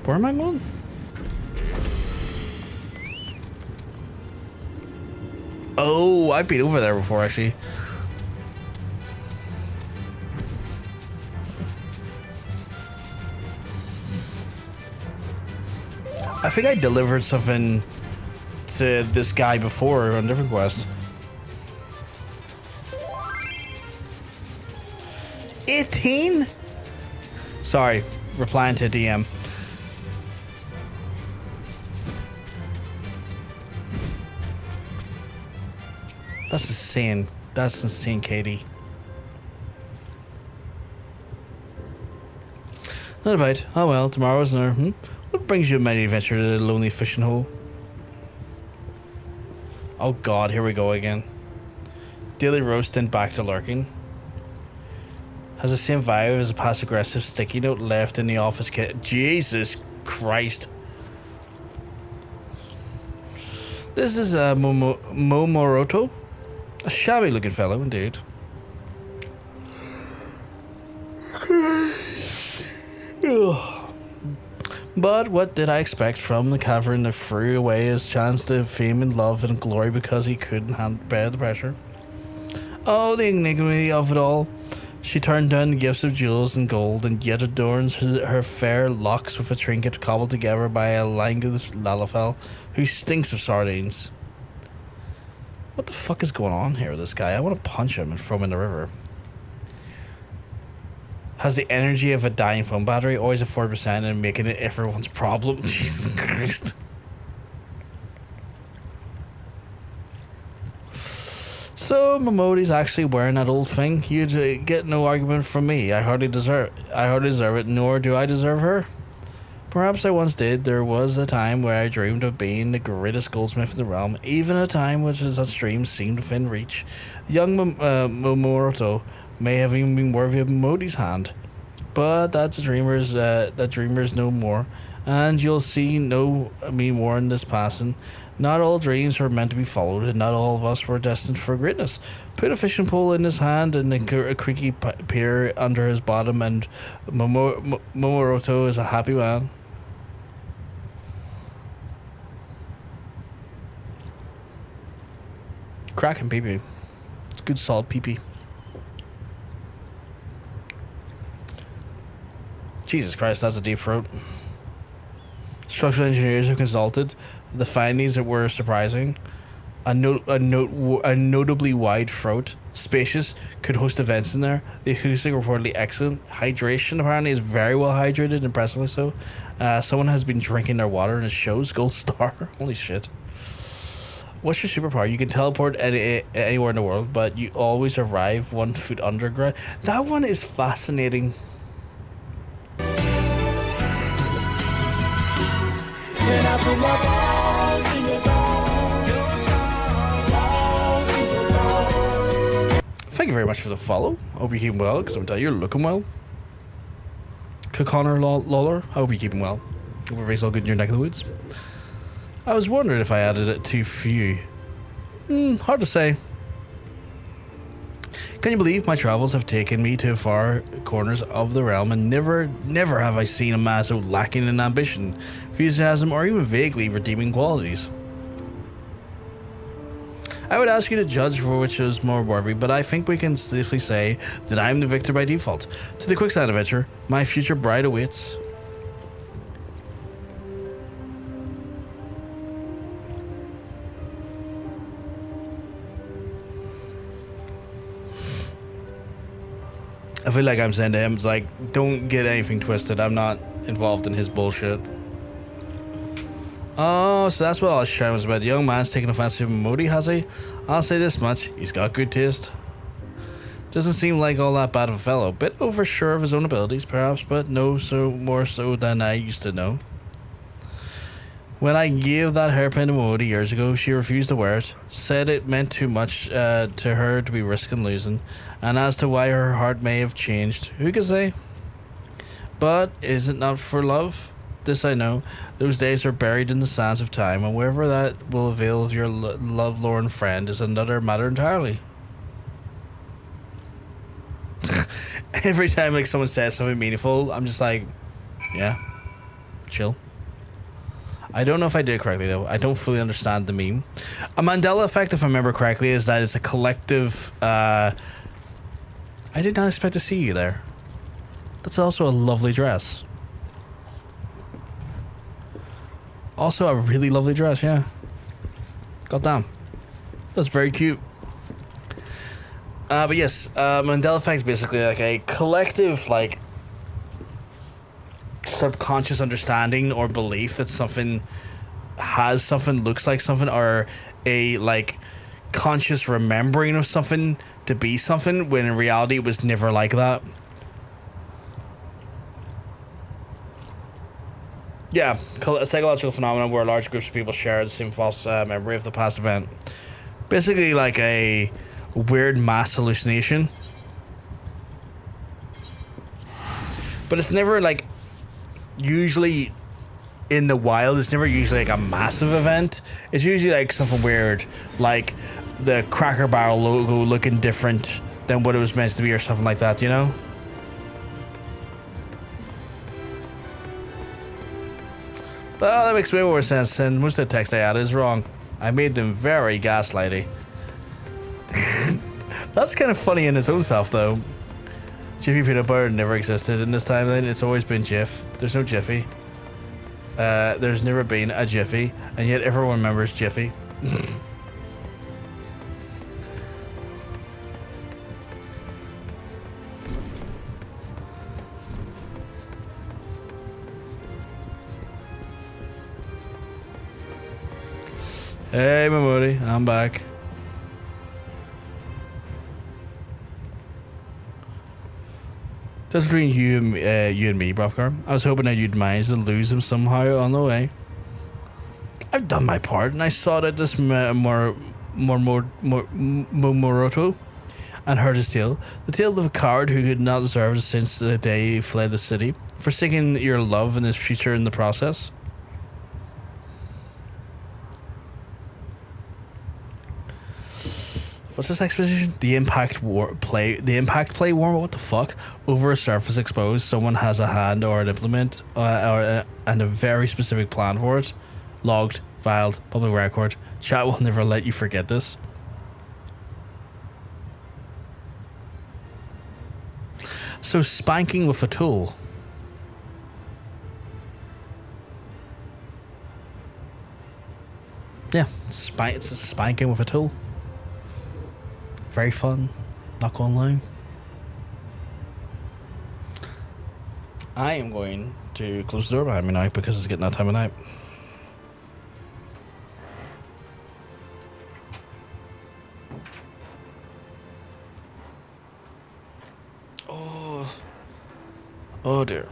Where am I going? Oh, I've been over there before, actually. I think I delivered something to this guy before on a different quest. 18? Sorry, replying to DM. That's insane. That's insane, Katie. Not a bite. Oh well, tomorrow's another. What brings you a mighty adventure to the lonely fishing hole? Oh god, here we go again. Daily roasting back to lurking. Has the same vibe as a passive-aggressive sticky note left in the office kit. Jesus Christ. This is Momoroto. A shabby looking fellow indeed. But what did I expect from the cavern that threw away his chance to fame and love and glory because he couldn't bear the pressure? Oh, the indignity of it all. She turned down the gifts of jewels and gold and yet adorns her fair locks with a trinket cobbled together by a languid Lalafell who stinks of sardines. What the fuck is going on here with this guy? I want to punch him and throw him in the river. Has the energy of a dying phone battery, always at 4% and making it everyone's problem. Jesus Christ. So Momodi's actually wearing that old thing. You'd get no argument from me. I hardly deserve it, nor do I deserve her. Perhaps I once did. There was a time where I dreamed of being the greatest goldsmith in the realm, even a time which such dreams seemed within reach. The young Momoroto may have even been worthy of Momodi's hand, but that's dreamers no more, and you'll see me more in this passing. Not all dreams were meant to be followed, and not all of us were destined for greatness. Put a fishing pole in his hand and a creaky pier under his bottom, and Momoroto is a happy man. Cracking pee-pee. It's good solid pee-pee. Jesus Christ, that's a deep throat. Structural engineers have consulted. The findings that were surprising. A notably wide throat. Spacious. Could host events in there. The acoustic reportedly excellent. Hydration apparently is very well hydrated, impressively so. Someone has been drinking their water and it shows. Gold star. Holy shit. What's your superpower? You can teleport anywhere in the world, but you always arrive 1 foot underground. That one is fascinating. Thank you very much for the follow. I hope you're keeping well, because I'm going to tell you, you're looking well. Connor Lawler, I hope you're keeping well. Hope everything's all good in your neck of the woods. I was wondering if I added it too few. Hard to say. Can you believe my travels have taken me to far corners of the realm, and never have I seen a man so lacking in ambition, enthusiasm, or even vaguely redeeming qualities. I would ask you to judge for which is more worthy, but I think we can safely say that I am the victor by default. To the Quicksand adventure, my future bride awaits. I feel like I'm saying to him, it's like, don't get anything twisted. I'm not involved in his bullshit. Oh, so that's what all the shine was about. The young man's taking offense to Momodi, has he? I'll say this much, he's got good taste. Doesn't seem like all that bad of a fellow. Bit oversure of his own abilities, perhaps, but no, so more so than I used to know. When I gave that hairpin to Momodi years ago, she refused to wear it, said it meant too much to her to be risking losing, and as to why her heart may have changed, who can say? But is it not for love? This I know, those days are buried in the sands of time, and wherever that will avail of your lovelorn friend is another matter entirely. Every time like someone says something meaningful, I'm just like, yeah, chill. I don't know if I did it correctly though. I don't fully understand the meme. A Mandela effect, if I remember correctly, is that it's a collective. I did not expect to see you there. That's also a lovely dress. Also a really lovely dress, yeah. Goddamn. That's very cute. But yes, Mandela effect is basically like a collective, like, subconscious understanding or belief that something has something, looks like something, or a, like, conscious remembering of something to be something, when in reality it was never like that. Yeah, a psychological phenomenon where large groups of people share the same false memory of the past event. Basically like a weird mass hallucination. But it's never like, usually in the wild, it's never usually like a massive event. It's usually like something weird, like the Cracker Barrel logo looking different than what it was meant to be or something like that, you know? Oh, that makes way more sense, and most of the text I added is wrong. I made them very gaslighty. That's kind of funny in its own self, though. Jiffy peanut butter never existed in this timeline. It's always been Jif. There's no Jiffy. There's never been a Jiffy, and yet everyone remembers Jiffy. Hey, Momodi, I'm back. Just between you and me, Brofgar. I was hoping that you'd manage to lose him somehow on the way. I've done my part, and I sought out this Moroto and heard his tale. The tale of a coward who could not deserve it since the day he fled the city, forsaking your love and his future in the process. What's this exposition? The impact play war. What the fuck? Over a surface exposed, someone has a hand or an implement, and a very specific plan for it. Logged, filed, public record. Chat will never let you forget this. So spanking with a tool. Yeah, it's a spanking with a tool. Very fun, not gonna lie. I am going to close the door behind me now because it's getting that time of night. Oh dear.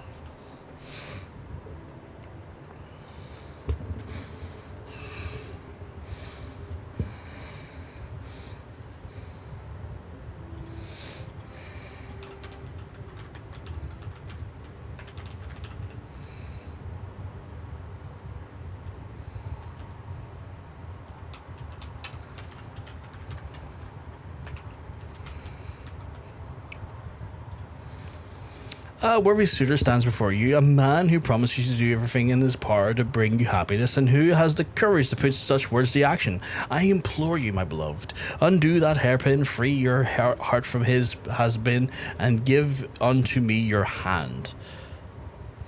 Worthy Suitor stands before you, a man who promises to do everything in his power to bring you happiness, and who has the courage to put such words to action. I implore you, my beloved, undo that hairpin, free your heart from his has-been, and give unto me your hand.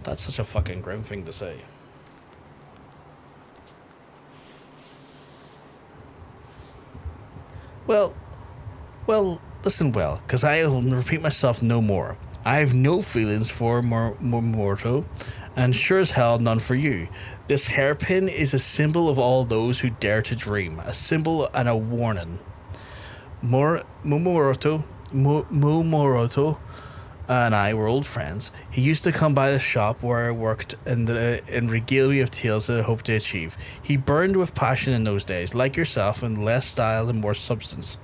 That's such a fucking grim thing to say. Well, listen well, because I will repeat myself no more. I have no feelings for Morto, and sure as hell none for you. This hairpin is a symbol of all those who dare to dream, a symbol and a warning. Momoroto and I were old friends. He used to come by the shop where I worked and regale me of tales that I hoped to achieve. He burned with passion in those days, like yourself, in less style and more substance.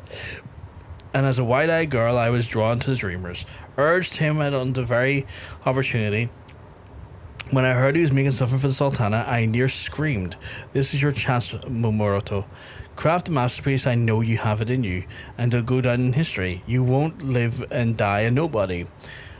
And as a wide-eyed girl, I was drawn to the dreamers, urged him on the very opportunity. When I heard he was making something for the Sultana, I near screamed. This is your chance, Momoroto. Craft a masterpiece. I know you have it in you, and it'll go down in history. You won't live and die a nobody.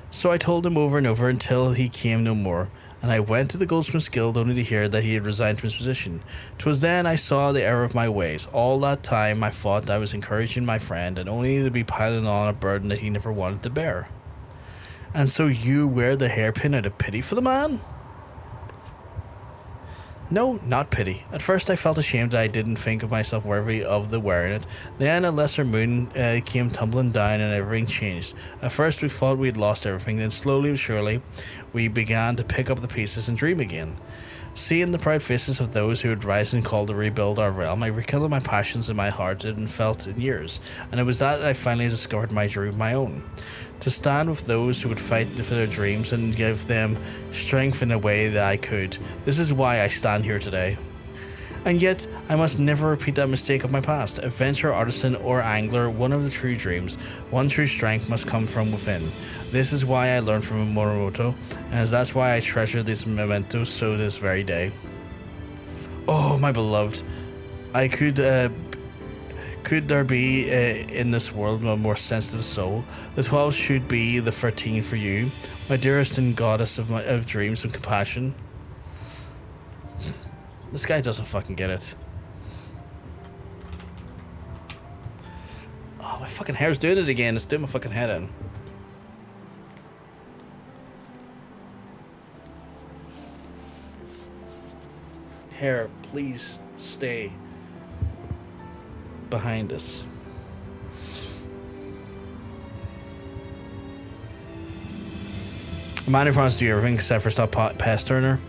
So I told him over and over until he came no more, and I went to the Goldsmiths Guild only to hear that he had resigned from his position. 'Twas then I saw the error of my ways. All that time I thought I was encouraging my friend, and only to be piling on a burden that he never wanted to bear. And so you wear the hairpin out of pity for the man? No, not pity. At first I felt ashamed that I didn't think of myself worthy of the wearing it. Then a lesser moon came tumbling down and everything changed. At first we thought we had lost everything, then slowly but surely we began to pick up the pieces and dream again. Seeing the proud faces of those who had risen and called to rebuild our realm, I rekindled my passions in my heart and felt in years, and it was that I finally discovered my dream, my own. To stand with those who would fight for their dreams and give them strength in a way that I could. This is why I stand here today. And yet, I must never repeat that mistake of my past. Adventurer, artisan, or angler, one of the true dreams, one true strength must come from within. This is why I learned from Morimoto, and that's why I treasure these mementos so this very day. Oh, my beloved, could there be in this world a more sensitive soul? The 12 should be the 13 for you, my dearest and goddess of dreams and compassion. This guy doesn't fucking get it. Oh, my fucking hair's doing it again. It's doing my fucking head in. Hair, please stay behind us. A man who promises to do everything except for stop pest turner.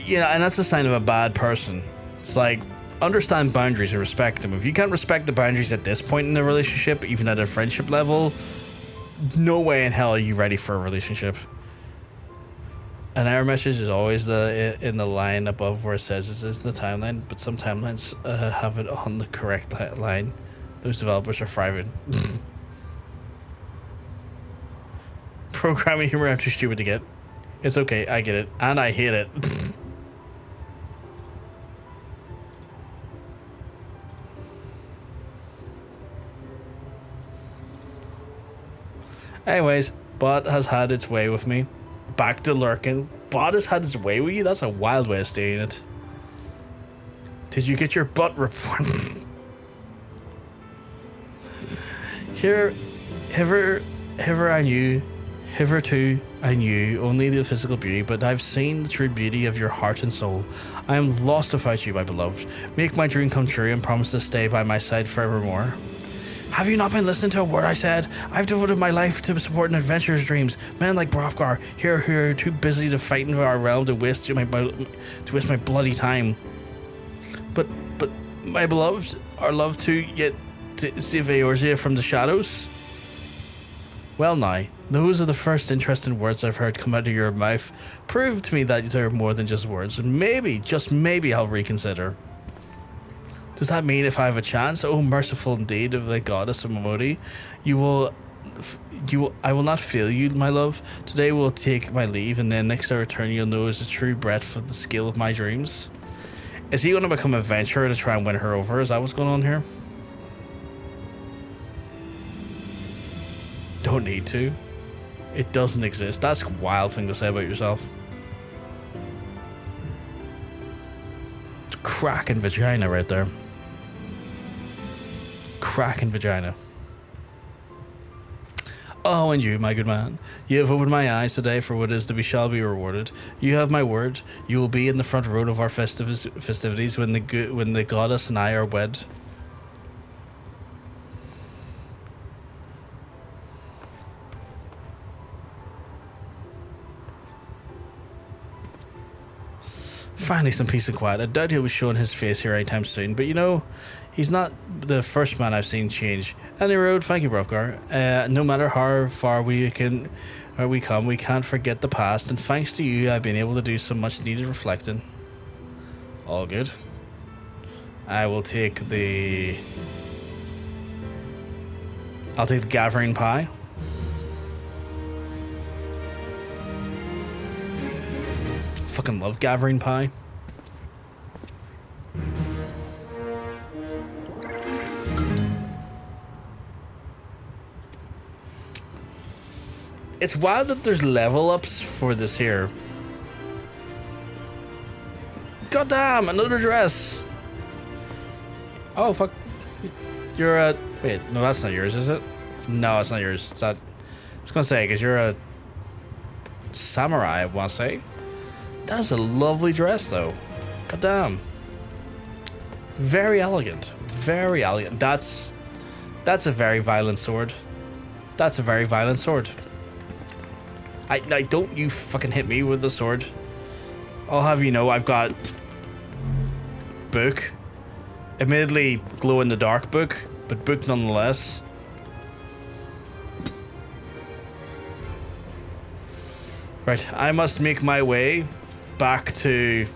You know, and that's a sign of a bad person. It's like, understand boundaries and respect them. If you can't respect the boundaries at this point in the relationship, even at a friendship level, no way in hell are you ready for a relationship. An error message is always in the line above where it says it's in the timeline, but some timelines have it on the correct line. Those developers are thriving. Programming humor I'm too stupid to get. It's okay, I get it, and I hate it. Anyways, Bot has had its way with me. Back to lurking. Bot has had its way with you? That's a wild way of stating it. Did you get your butt report? Hitherto I knew only the physical beauty, but I've seen the true beauty of your heart and soul. I am lost without you, my beloved. Make my dream come true and promise to stay by my side forevermore. Have you not been listening to a word I said? I've devoted my life to supporting adventurers' dreams. Men like Brovgar here who are too busy to fight in our realm to waste my bloody time. But my beloved, our love to save Eorzea from the shadows? Well now, those are the first interesting words I've heard come out of your mouth. Prove to me that they're more than just words, and maybe, just maybe, I'll reconsider. Does that mean if I have a chance? Oh, merciful indeed of the goddess of Momodi, I will not fail you, my love. Today we'll take my leave, and then next I return you'll know is the true breadth of the scale of my dreams. Is he going to become an adventurer to try and win her over? Is that what's going on here? Don't need to. It doesn't exist. That's a wild thing to say about yourself. It's cracking vagina right there. Cracking vagina. Oh, and you, my good man, you have opened my eyes today for what is to be shall be rewarded. You have my word. You will be in the front row of our festivities when the goddess and I are wed. finally some peace and quiet. I doubt he'll be showing his face here anytime soon, but you know, he's not the first man I've seen change. Any road, thank you, Brovgar. No matter how far we come, we can't forget the past, and thanks to you, I've been able to do some much needed reflecting. All good. I will take the... I'll take the Gathering Pie. Fucking love Gathering Pie. It's wild that there's level ups for this here. Goddamn, another dress. Oh fuck. You're a... Wait, no, that's not yours, is it? No, it's not yours. It's not... I was gonna say, because you're a samurai, I want to say. That's a lovely dress, though. Goddamn. Very elegant. Very elegant. That's a very violent sword. That's a very violent sword. I don't you fucking hit me with the sword. I'll have you know I've got book. Admittedly, glow in the dark book, but book nonetheless. Right, I must make my way back to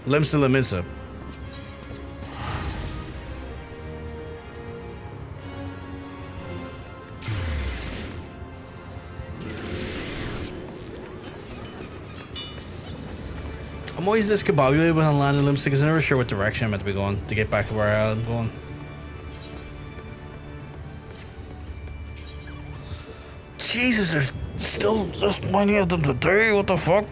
Limsa Lamisa. I'm always discombobulated when I land in Limsa because I'm never sure what direction I'm meant to be going to get back to where I'm going. Jesus, there's still this many of them today, what the fuck?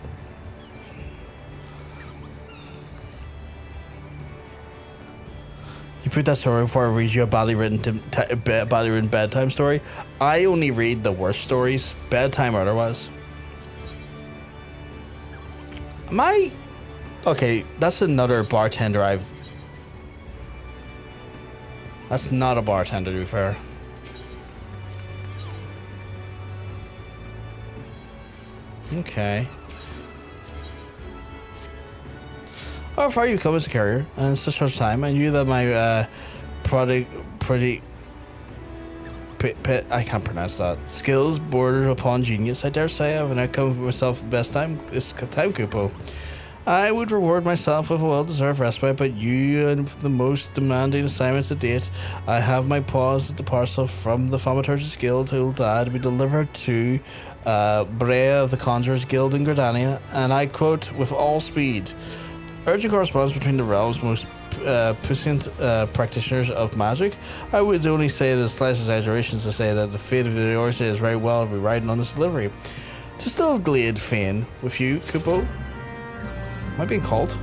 You put that story before I read you a badly written bedtime story. I only read the worst stories, bedtime or otherwise. Am I... Okay, that's another bartender I've... That's not a bartender, to be fair. Okay. How far you come as a carrier, and in such short time, I knew that my I can't pronounce that. Skills bordered upon genius. I dare say I have an outcome for myself the best time this time, Kupo. I would reward myself with a well-deserved respite, but you and the most demanding assignments to date. I have my paws at the parcel from the Thaumaturge's Guild who will die to be delivered to Brea of the Conjurer's Guild in Gridania, and I quote, with all speed. Urgent correspondence between the realm's most puissant practitioners of magic. I would only say the slightest exaggerations to say that the fate of the Eorzea is very well to be riding on this delivery. To still glade Fane with you, Kupo. Am I being called?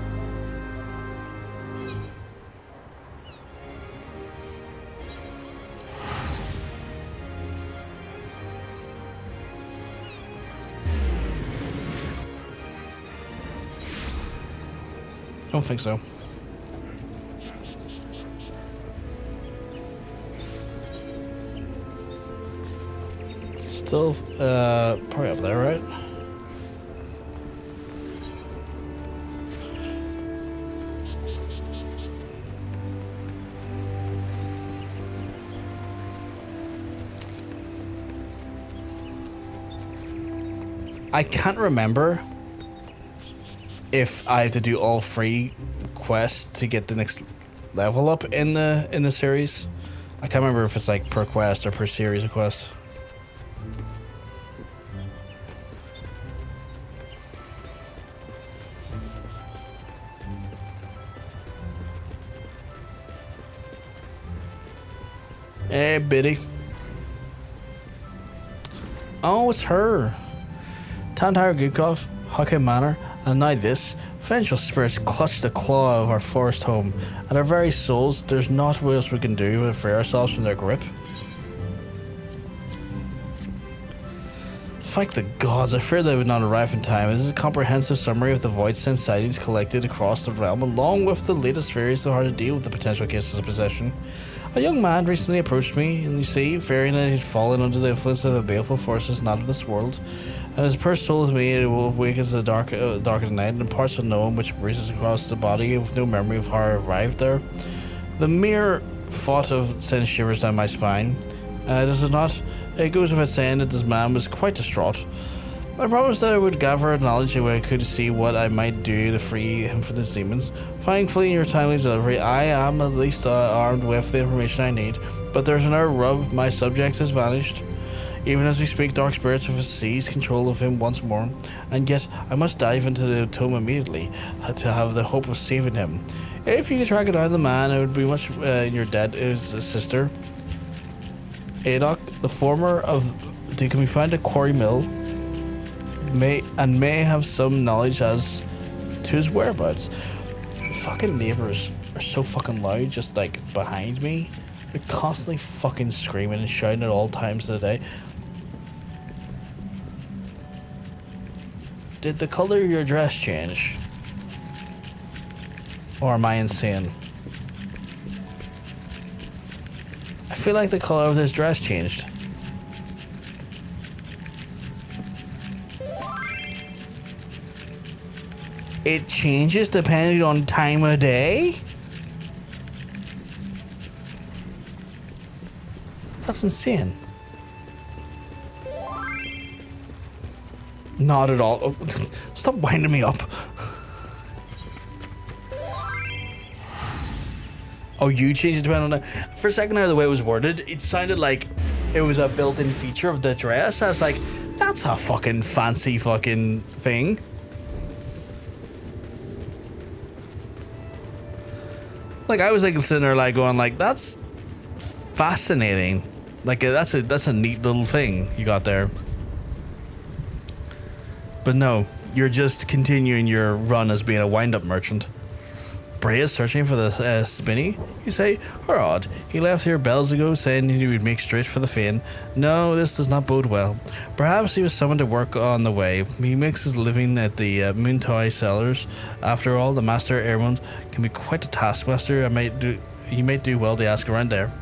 Don't think so. Still, probably up there, right? I can't remember if I have to do all 3 quests to get the next level up in the series. I can't remember if it's like per quest or per series of quests. Hey, Biddy. Oh, it's her. Tantire Gukov, Huckin Manor, and now this. Vengeful spirits clutch the claw of our forest home, and our very souls, there's naught else we can do to free ourselves from their grip. Thank the gods, I feared they would not arrive in time. This is a comprehensive summary of the Void Sense sightings collected across the realm, along with the latest theories on how to deal with the potential cases of possession. A young man recently approached me, and you see, fearing that he'd fallen under the influence of the baleful forces not of this world. And his purse told me it will wake as the dark of the night, and parts unknown which breezes across the body with no memory of how I arrived there. The mere thought of sends shivers down my spine. Does it not? It goes without saying that this man was quite distraught. I promised that I would gather knowledge where I could see what I might do to free him from these demons. Thankfully, in your timely delivery, I am at least armed with the information I need. But there's another rub. My subject has vanished. Even as we speak, dark spirits have seized control of him once more. And yet, I must dive into the tomb immediately to have the hope of saving him. If you could track down the man, it would be much in your dead his sister. Adok, the former of they can be found at Quarry Mill, may have some knowledge as to his whereabouts. Fucking neighbors are so fucking loud, just like behind me. They're constantly fucking screaming and shouting at all times of the day. Did the color of your dress change? Or am I insane? I feel like the color of this dress changed. It changes depending on time of day? That's insane. Not at all. Oh, stop winding me up. Oh, you changed it depending on that. For a second there, the way it was worded, it sounded like it was a built-in feature of the dress. I was like, that's a fucking fancy fucking thing. Like, I was like sitting there like going like, that's fascinating. Like, that's a neat little thing you got there. But no, you're just continuing your run as being a wind-up merchant. Bray is searching for the Spinny? You say, how odd. He left here bells ago saying he would make straight for the Fane. No, this does not bode well. Perhaps he was summoned to work on the way. He makes his living at the Miounne cellars. After all, the Master Airmond can be quite a taskmaster. You might do well to ask around there.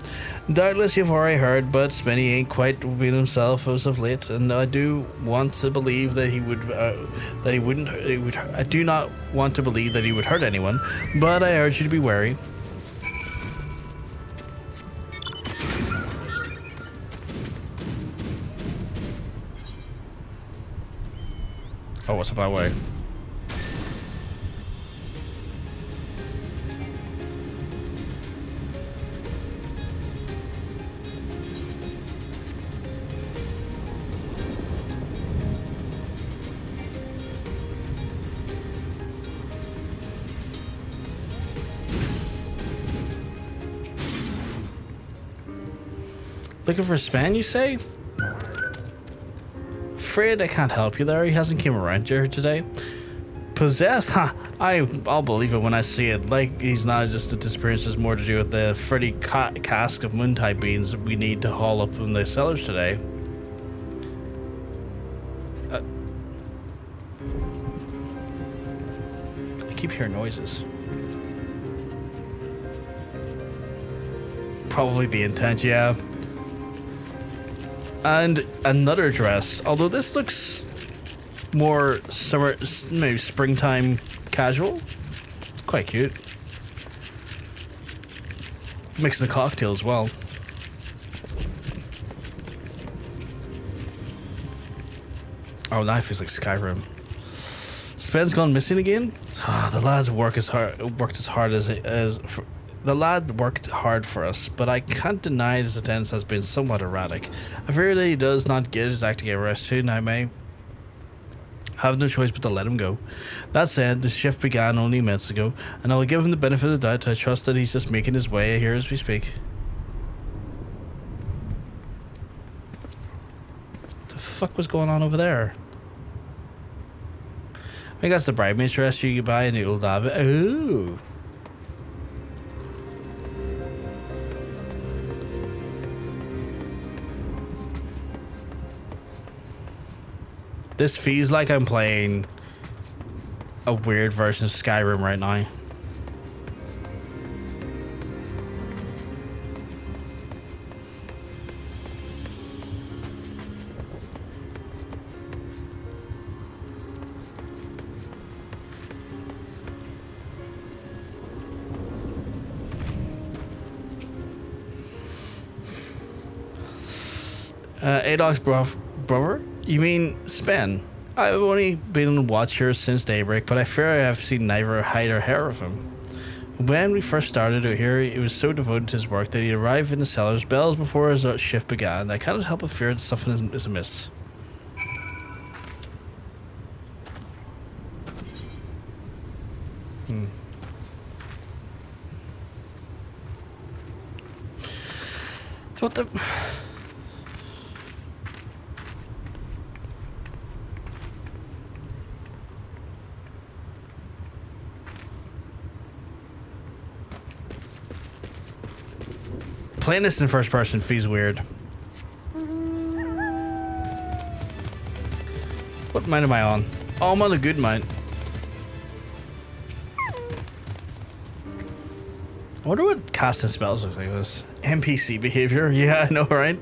Doubtless you've already heard, but Spinny ain't quite been himself as of late, and I do want to believe that he would, I do not want to believe that he would hurt anyone, but I urge you to be wary. Oh, what's up that way? Looking for a span, you say? Afraid I can't help you there. He hasn't came around here today. Possessed? Huh. I'll believe it when I see it. Like he's not just a disappearance. There's more to do with the 30 cask of moontide beans we need to haul up in the cellars today. I keep hearing noises. Probably the intent, yeah. And another dress, although this looks more summer, maybe springtime casual. It's quite cute. Mixing the cocktail as well. Oh, now it feels like Skyrim. Spen's gone missing again. The lad's worked as hard as the lad worked hard for us, but I can't deny his attendance has been somewhat erratic. I fear that he does not get his act together as soon. I may have no choice but to let him go. That said, the shift began only minutes ago, and I will give him the benefit of the doubt. I trust that he's just making his way here as we speak. The fuck was going on over there? I think that's the bridesmaid's dress you could buy in the old Avere. Ooh. This feels like I'm playing a weird version of Skyrim right now. Adog's brother? You mean Spen? I've only been on watch here since daybreak, but I fear I have seen neither hide or hair of him. When we first started out here, he was so devoted to his work that he arrived in the cellars bells before his shift began. I cannot help but fear that something is amiss. What the... Playing this in first person feels weird. What mine am I on? Oh, I'm on a good mine. I wonder what casting spells looks like this. NPC behavior? Yeah, I know, right?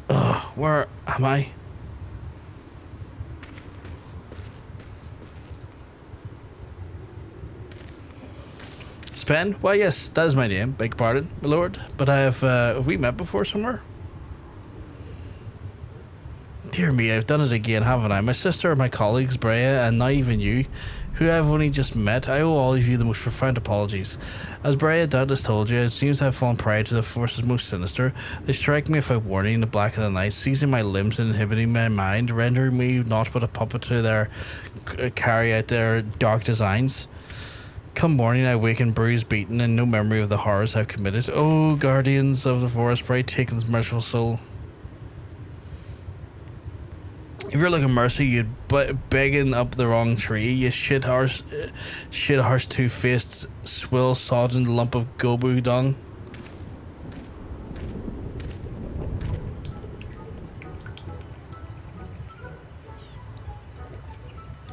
Ugh, where am I? Spen? Why, yes, that is my name. Beg pardon, my lord. But have we met before somewhere? Dear me, I've done it again, haven't I? My sister, my colleagues, Brea, and now even you, who I've only just met, I owe all of you the most profound apologies. As Brea doubtless told you, it seems I have fallen prey to the forces most sinister. They strike me without warning in the black of the night, seizing my limbs and inhibiting my mind, rendering me naught but a puppet to their carry out their dark designs. Come morning, I waken bruised, beaten, and no memory of the horrors I've committed. Oh, guardians of the forest, pray take this merciful soul. If you're looking mercy, you'd begging up the wrong tree. You shit horse, two-faced, swill-sodden lump of gobu dung.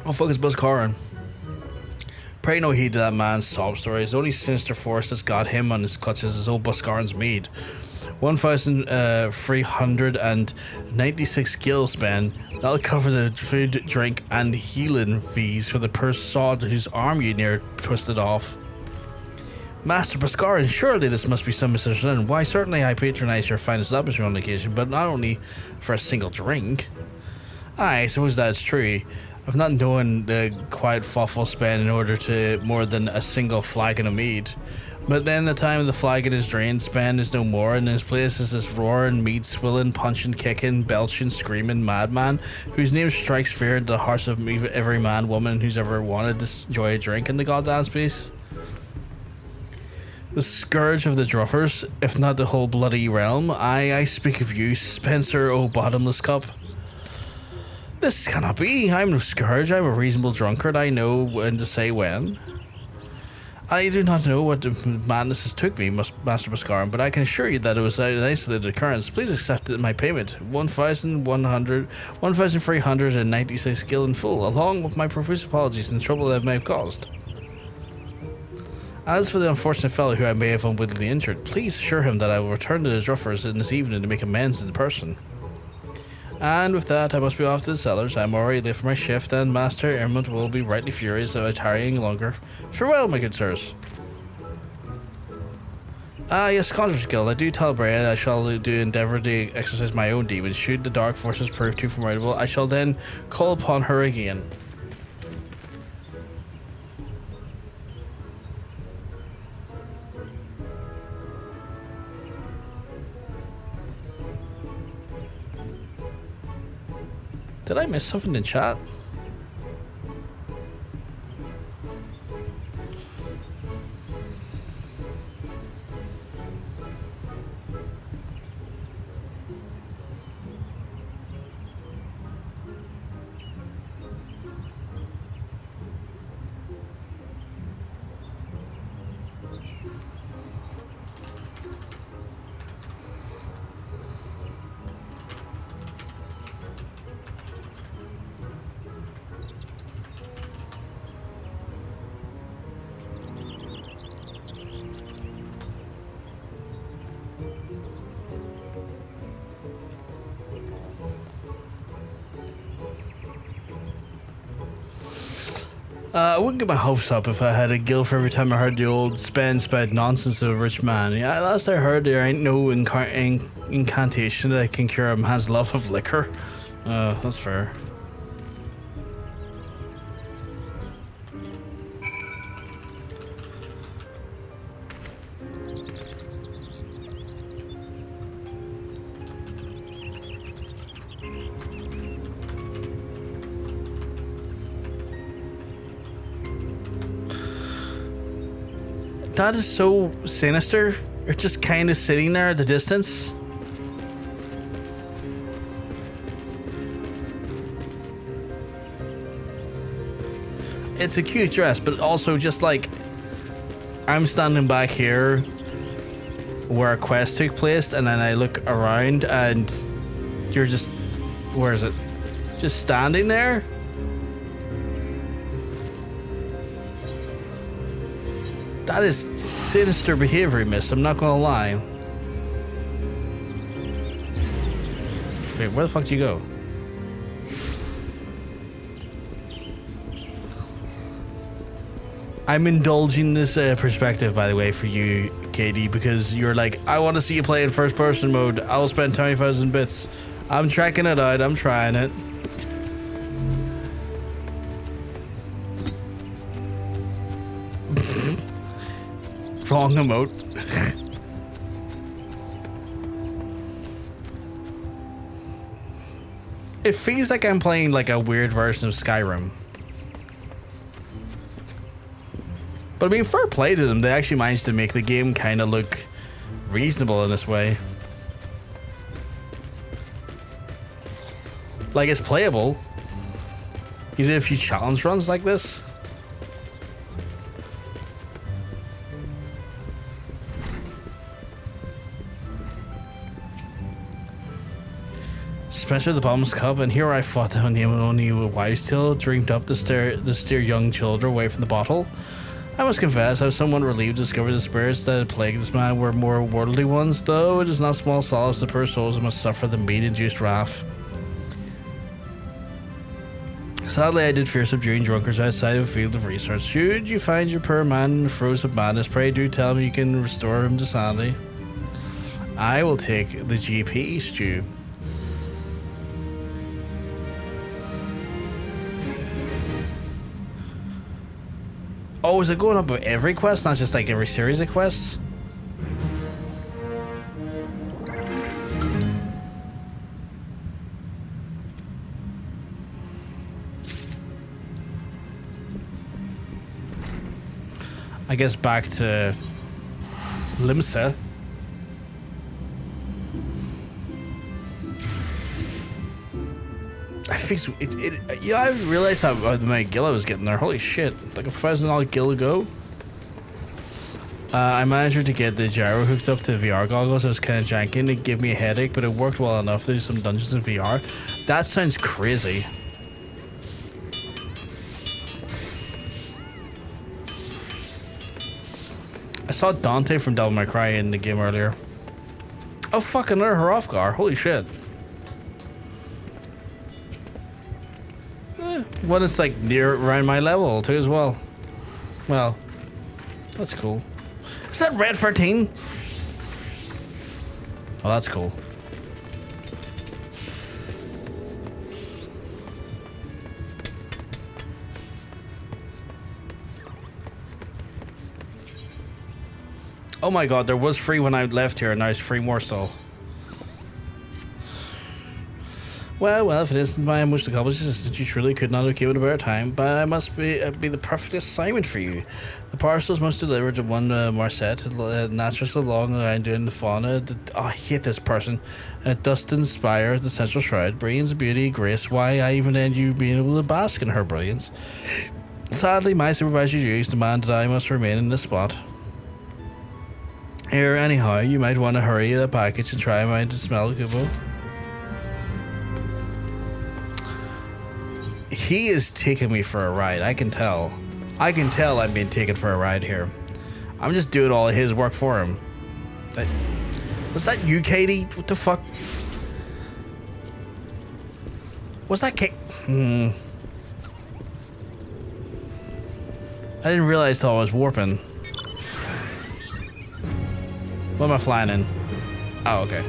Oh fuck, it's Buzz Corin. Pray no heed to that man's sob stories. Only sinister force that's got him on his clutches is old Buscarin's mead. 1,396 gil spend. That'll cover the food, drink, and healing fees for the poor sod whose arm you near twisted off. Master Buscarin, surely this must be some misunderstanding. Why, certainly I patronize your fine establishment on occasion, but not only for a single drink. I suppose that's true. I've not known the quiet thoughtful spend in order to more than a single flagon of mead. But then the time the flagon is drained, spend is no more, and in his place is this roaring, mead swilling, punching, kicking, belching, screaming madman, whose name strikes fear into the hearts of every man, woman who's ever wanted to enjoy a drink in the goddamn space. The scourge of the druffers, if not the whole bloody realm. I speak of you, Spencer O' Bottomless Cup. This cannot be. I'm no scourge. I'm a reasonable drunkard. I know when to say when. I do not know what madness has took me, Master Buscarin, but I can assure you that it was an isolated occurrence. Please accept my payment, 1,396 gil in full, along with my profuse apologies and the trouble that I may have caused. As for the unfortunate fellow who I may have unwittingly injured, please assure him that I will return to the druffers in this evening to make amends in person. And with that, I must be off to the cellars. I'm already late for my shift, and Master Ermont will be rightly furious at my tarrying longer. Farewell, my good sirs. Ah, yes, Conjurer's Guild. I do tell Brea that I shall endeavour to exercise my own demons. Should the dark forces prove too formidable, I shall then call upon her again. Did I miss something in chat? I wouldn't get my hopes up if I had a guild for every time I heard the old spend nonsense of a rich man. Yeah, last I heard there ain't no incantation that can cure a man's love of liquor. That's fair. That is so sinister. You're just kind of sitting there at the distance. It's a cute dress, but also just like I'm standing back here where a quest took place, and then I look around and you're just, where is it? Just standing there? That is sinister behavior, miss. I'm not gonna lie. Wait, where the fuck do you go? I'm indulging this perspective, by the way, for you, Katie, because you're like, I want to see you play in first person mode. I'll spend 20,000 bits. I'm checking it out. I'm trying it. Wrong emote. It feels like I'm playing like a weird version of Skyrim. But I mean, fair play to them. They actually managed to make the game kind of look reasonable in this way. Like, it's playable. You did a few challenge runs like this. Spencer the Bomb's Cup, and here I fought the only wise tale, dreamed up to steer young children away from the bottle. I must confess, I was somewhat relieved to discover the spirits that had plagued this man were more worldly ones, though it is not small solace the poor souls must suffer the meat-induced wrath. Sadly, I did fear subduing drunkards outside of a field of research. Should you find your poor man in the throes of madness, pray do tell me you can restore him to sanity. I will take the GP, Stu. Oh, is it going up with every quest, not just like every series of quests? I guess back to Limsa. I think it yeah, I realized how many gil I was getting there. Holy shit, like $1,000 gil to go. I managed to get the gyro hooked up to VR goggles. It was kind of janky and it gave me a headache, but it worked well enough to do some dungeons in VR. That sounds crazy. I saw Dante from Devil May Cry in the game earlier. Oh fuck, another Hrothgar. Holy shit. One is like near around my level too as well. Well, that's cool. Is that Red 13? Oh, that's cool. Oh my god, there was free when I left here and now it's free more so. Well, if it isn't my most accomplished assistant, you truly could not have given a better time, but I must be the perfect assignment for you. The parcels must deliver to one Marset, naturalist along the line doing the fauna. I hate this person. Dustin Spire, the central shroud, brilliance, beauty, grace. Why, I even end you being able to bask in her brilliance. Sadly, my supervisor's duties demand that I must remain in this spot. Here, anyhow, you might want to hurry the package and try mine to smell good. He is taking me for a ride. I can tell. I'm being taken for a ride here. I'm just doing all of his work for him. Was that you, Katie? What the fuck? Was that Kate? I didn't realize till I was warping. What am I flying in? Oh, okay.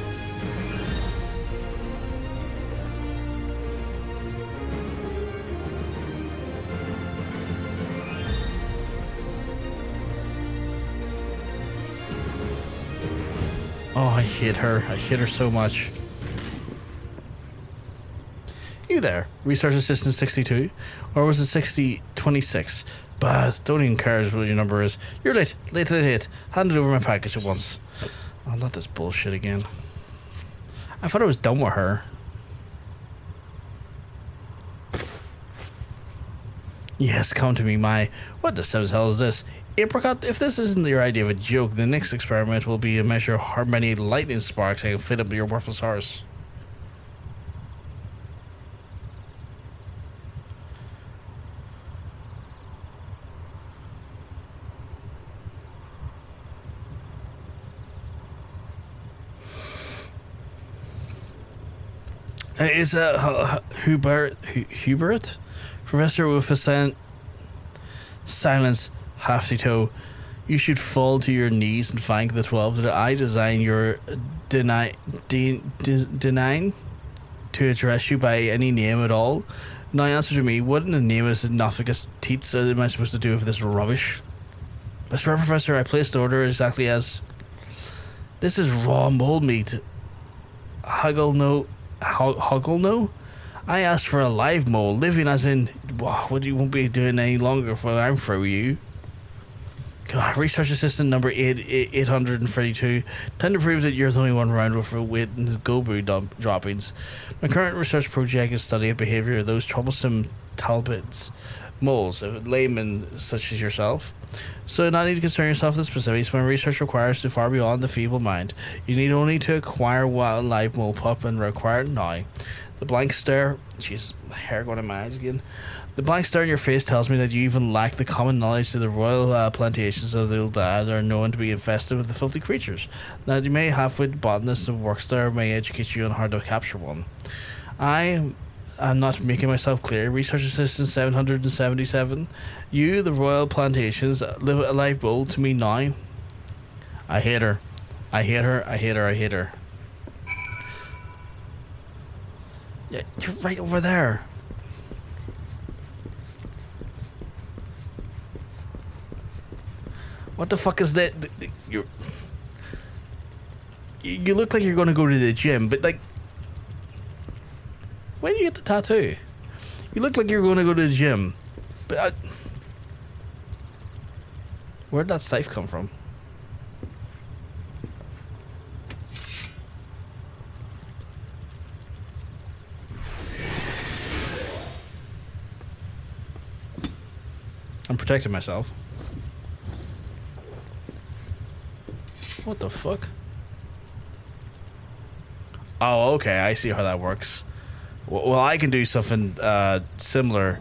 Oh, I hate her. I hate her so much. You there, Research Assistant 62? Or was it 6026? But don't even care what your number is. You're late. Late. Handed over my package at once. Oh, not this bullshit again. I thought I was done with her. Yes, come to me, my... What the hell is this? Apricot, if this isn't your idea of a joke, the next experiment will be a measure of how many lightning sparks I can fit up your worthless horse. Is Hubert? Professor with a silence, hefty toe. You should fall to your knees and thank the 12 that I design your denying to address you by any name at all. Now answer to me, what in the name is Nophagus Teats am I supposed to do with this rubbish? Mr. Professor, I placed the order exactly as... This is raw mole meat. Huggle no? I asked for a live mole, living as in... What you won't be doing any longer for I'm through you. God, Research Assistant number 832. Tend to prove that you're the only one around with weight and Gobu droppings. My current research project is study of behavior of those troublesome talbots, moles, laymen such as yourself. So not need to concern yourself with the specifics. My research requires to far beyond the feeble mind. You need only to acquire a live mole pup and require it now. The blank stare... Jeez, hair going in my eyes again. The blank stare in your face tells me that you even lack the common knowledge that the royal plantations of the Eldad are known to be infested with the filthy creatures. Now, you may half-wit botanists and works there may educate you on how to capture one. I am not making myself clear. Research Assistant 777. You, the royal plantations, live a live bull to me now. I hate her. I hate her. I hate her. I hate her. Yeah, you're right over there. What the fuck is that? You look like you're going to go to the gym, but like... When did you get the tattoo? You look like you're going to go to the gym, but... Where'd that scythe come from? I'm protecting myself. What the fuck? Oh, okay. I see how that works. Well, I can do something similar.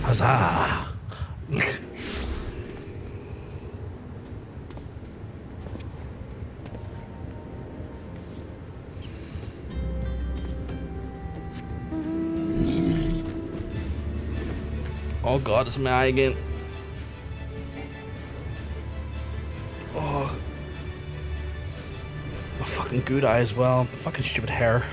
Huzzah! Oh god, it's my eye again. Oh. My fucking good eye as well. Fucking stupid hair.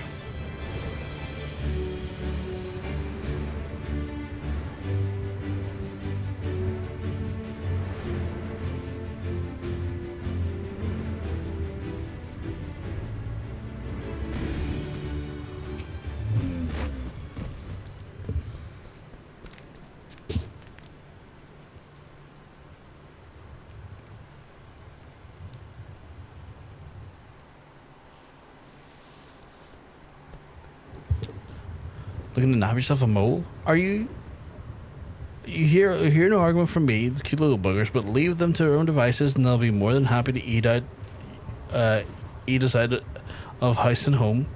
Looking to nab yourself a mole? Are you? You hear no argument from me, the cute little buggers, but leave them to their own devices and they'll be more than happy to eat us out of house and home.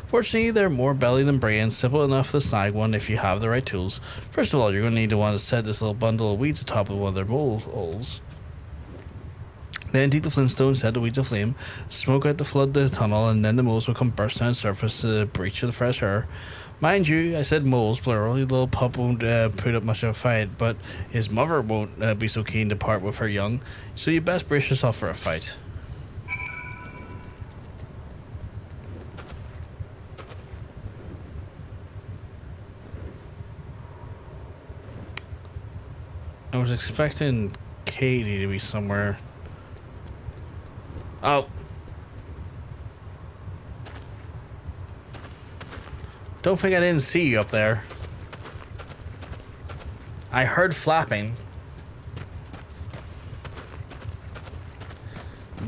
Fortunately, they're more belly than brain, simple enough to snag one if you have the right tools. First of all, you're going to need to want to set this little bundle of weeds atop of one of their moles. Then take the flintstone, set the weeds aflame, smoke out to flood the tunnel, and then the moles will come bursting out the surface to the breach of the fresh air. Mind you, I said moles, plural. Your little pup won't put up much of a fight, but his mother won't be so keen to part with her young, so you best brace yourself for a fight. I was expecting Katie to be somewhere. Oh. Don't think I didn't see you up there. I heard flapping.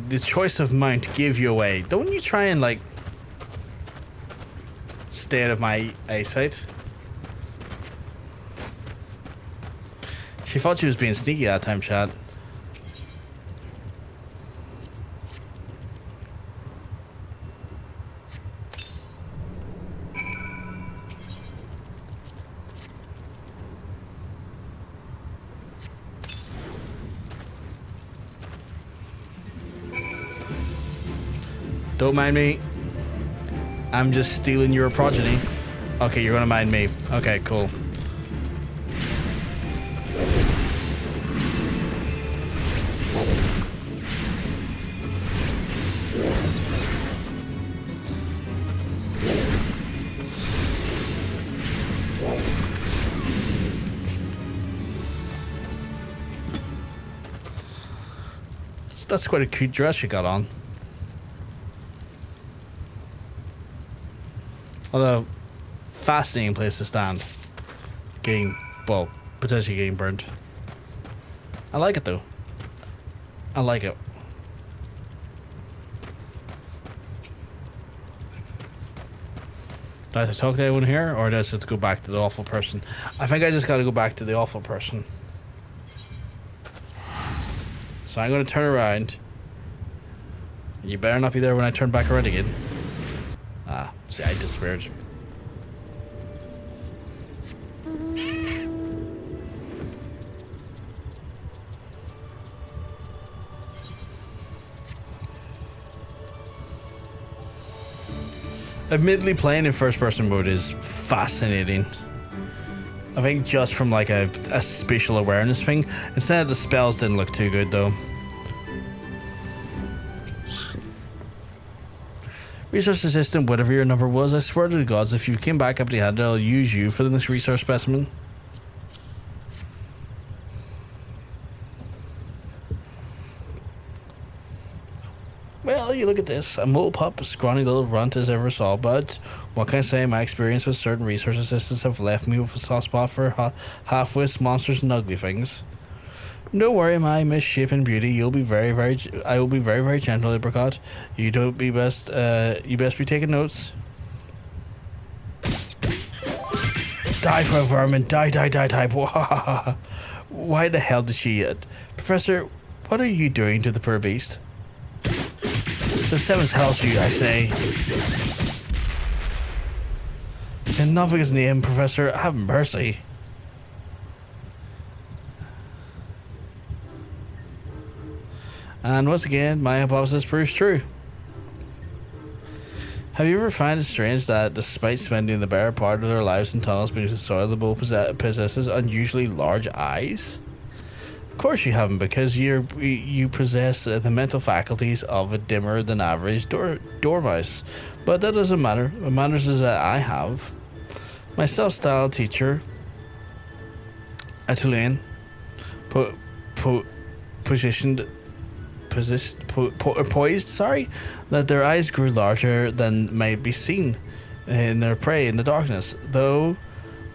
The choice of mount gave you away. Don't you try and, like, stay out of my eyesight. She thought she was being sneaky that time, chat. Don't mind me. I'm just stealing your progeny. Okay, you're gonna mind me. Okay, cool. That's quite a cute dress you got on. Although, fascinating place to stand. Getting, well, potentially getting burnt. I like it though. I like it. Do I have to talk to anyone here, or do I have to go back to the awful person? I think I just gotta go back to the awful person. So I'm going to turn around. You better not be there when I turn back around again. Ah, see, I disappeared. Admittedly, playing in first-person mode is fascinating. I think just from like a spatial awareness thing. Instead, the spells didn't look too good though. Resource assistant, whatever your number was, I swear to the gods, if you came back empty-handed, I'll use you for the next resource specimen. Well, you look at this. A mole pup, a scrawny little runt as ever saw, but what can I say? My experience with certain resource assistants have left me with a soft spot for half-wits, monsters, and ugly things. Don't worry, my misshapen beauty. I will be very, very gentle, apricot. You don't be best. You best be taking notes. Die for a vermin. Die. Why the hell did she? Professor, what are you doing to the poor beast? The seventh hells you, I say. In Novica's name, Professor, have mercy. And once again, my hypothesis proves true. Have you ever found it strange that despite spending the better part of their lives in tunnels beneath the soil, the bull possesses unusually large eyes? Of course you haven't, because you possess the mental faculties of a dimmer than average dormouse. But that doesn't matter. What matters is that I have my self-styled teacher, Atulain, poised, that their eyes grew larger than might be seen in their prey in the darkness. But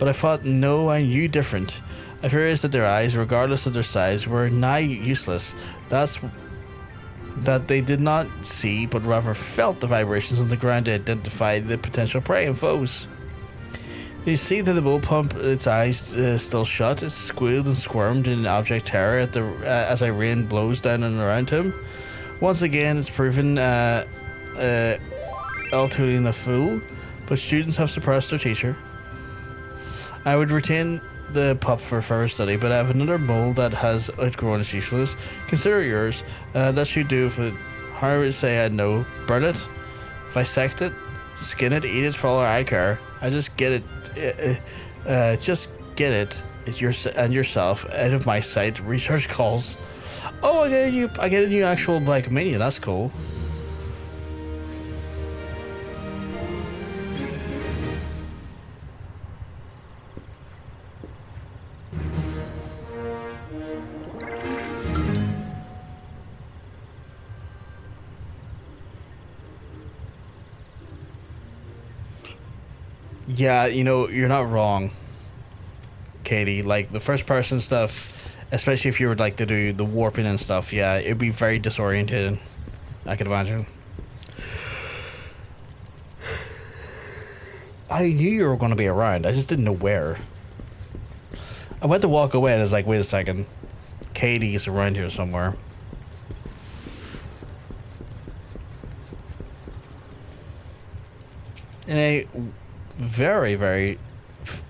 I thought, no, I knew different. I realized that their eyes, regardless of their size, were nigh useless. That they did not see, but rather felt the vibrations on the ground to identify the potential prey and foes. You see that the bull pump, its eyes still shut, it squealed and squirmed in abject terror as I rained blows down and around him. Once again, it's proven Altulin a fool, but students have suppressed their teacher. I would retain the pup for further study, but I have another mole that has outgrown its usefulness. Consider yours. That should do if it. How would say I know? Burn it, dissect it, skin it, eat it for all I care. I just get it. Just get it. And yourself out of my sight. Research calls. Oh, I get a new actual like minion. That's cool. Yeah, you know, you're not wrong, Katie. Like, the first person stuff, especially if you were like to do the warping and stuff, yeah, it'd be very disoriented, I could imagine. I knew you were going to be around, I just didn't know where. I went to walk away and I was like, wait a second, Katie's around here somewhere. In a very, very...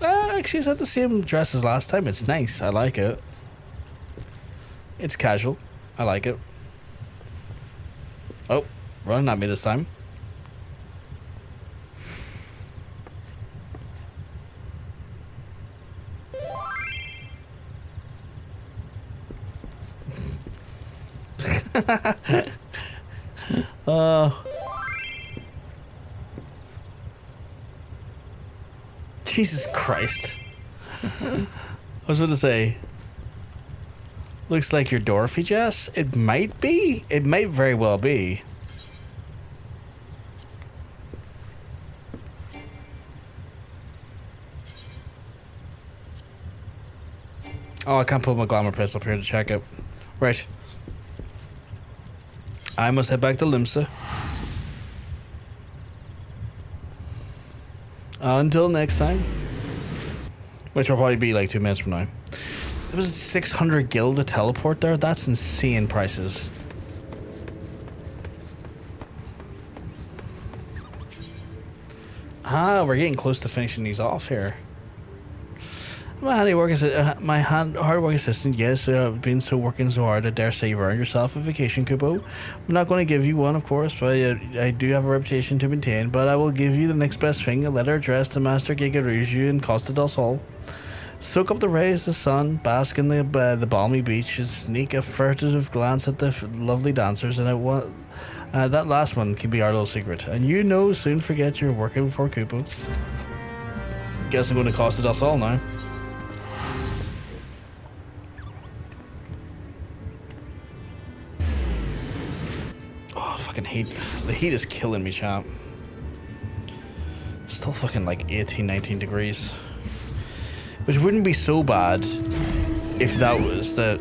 actually, it's not the same dress as last time. It's nice. I like it. It's casual. I like it. Oh, running at me this time. Jesus Christ. I was about to say, looks like your door, Figia. It might be. It might very well be. Oh, I can't pull my glamour pistol up here to check it. Right. I must head back to Limsa. Until next time. Which will probably be like 2 minutes from now. It was 600 gil to teleport there? That's insane prices. Ah, we're getting close to finishing these off here. My hard work assistant, yes, I've been working so hard, I dare say you've earned yourself a vacation coupon. I'm not going to give you one, of course, but I do have a reputation to maintain, but I will give you the next best thing, a letter addressed to Master Gigaruju in Costa del Sol. Soak up the rays of the sun, bask in the balmy beaches, sneak a furtive glance at the lovely dancers, and that last one can be our little secret. And you know, soon forget you're working for Kupo. Guess I'm going to Costa del Sol now. Heat. The heat is killing me, champ. Still fucking like 18, 19 degrees. Which wouldn't be so bad if that was the...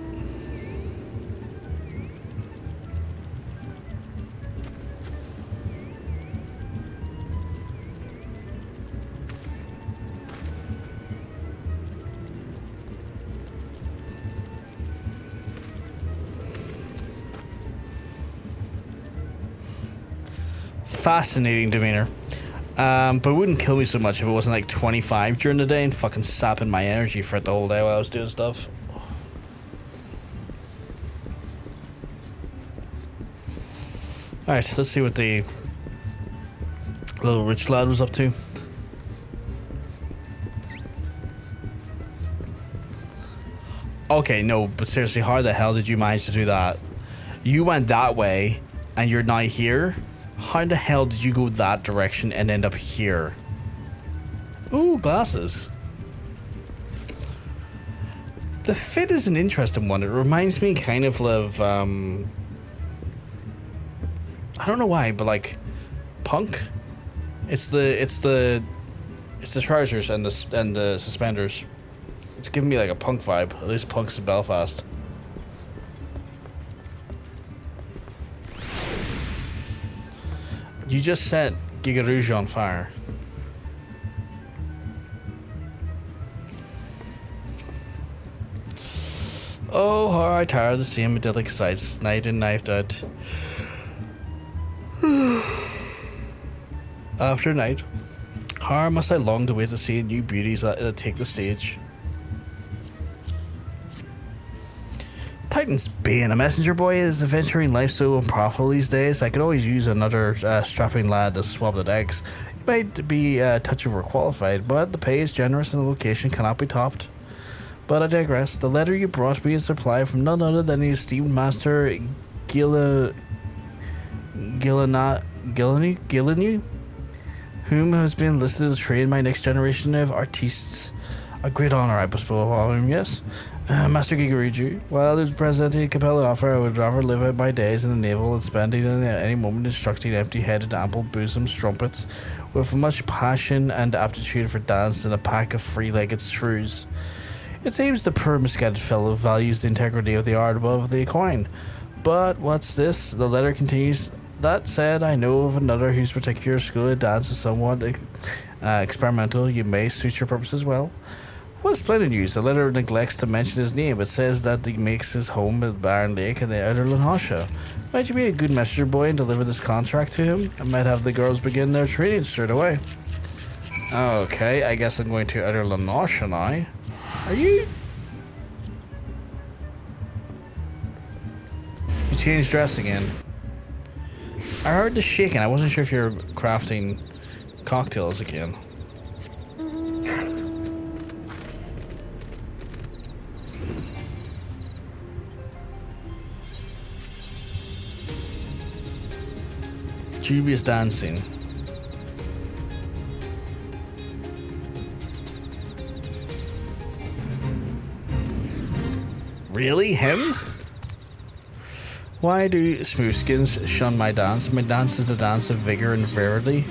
Fascinating demeanor. But it wouldn't kill me so much if it wasn't like 25 during the day and fucking sapping my energy for it the whole day while I was doing stuff. Alright, let's see what the little rich lad was up to. Okay, no, but seriously, how the hell did you manage to do that? You went that way and you're now here? How the hell did you go that direction and end up here? Ooh, glasses. The fit is an interesting one. It reminds me kind of I don't know why, but like Punk. It's the trousers and the suspenders. It's giving me like a Punk vibe. At least Punk's in Belfast. You just set Giga Rouge on fire. Oh, how I tire of the same idyllic sights, night and knifed out. After night, how must I long to wait to see new beauties that take the stage. Titan's Bane. A messenger boy is adventuring life so unprofitable these days. I could always use another strapping lad to swab the decks. He might be a touch overqualified, but the pay is generous and the location cannot be topped. But I digress. The letter you brought me is supplied from none other than the esteemed master Gilanu, whom has been listed to train my next generation of artistes. A great honor, I bestow upon him, yes. Master Gigaruju, while there's presenting a compelling offer, I would rather live out my days in the naval than spending any moment instructing empty-headed, ample-bosomed strumpets with much passion and aptitude for dance and a pack of three-legged shrews. It seems the poor misguided fellow values the integrity of the art above the coin. But what's this? The letter continues. That said, I know of another whose particular school of dance is somewhat experimental. You may suit your purposes well. Well, splendid news. The letter neglects to mention his name. It says that he makes his home at Barren Lake in the outer Lanhasha. Might you be a good messenger boy and deliver this contract to him? I might have the girls begin their training straight away. Okay, I guess I'm going to outer Lanhasha now. Are you... You changed dress again. I heard the shaking. I wasn't sure if you're crafting cocktails again. Dubious dancing. Really? Him? Why do smoothskins shun my dance? My dance is the dance of vigor and virility.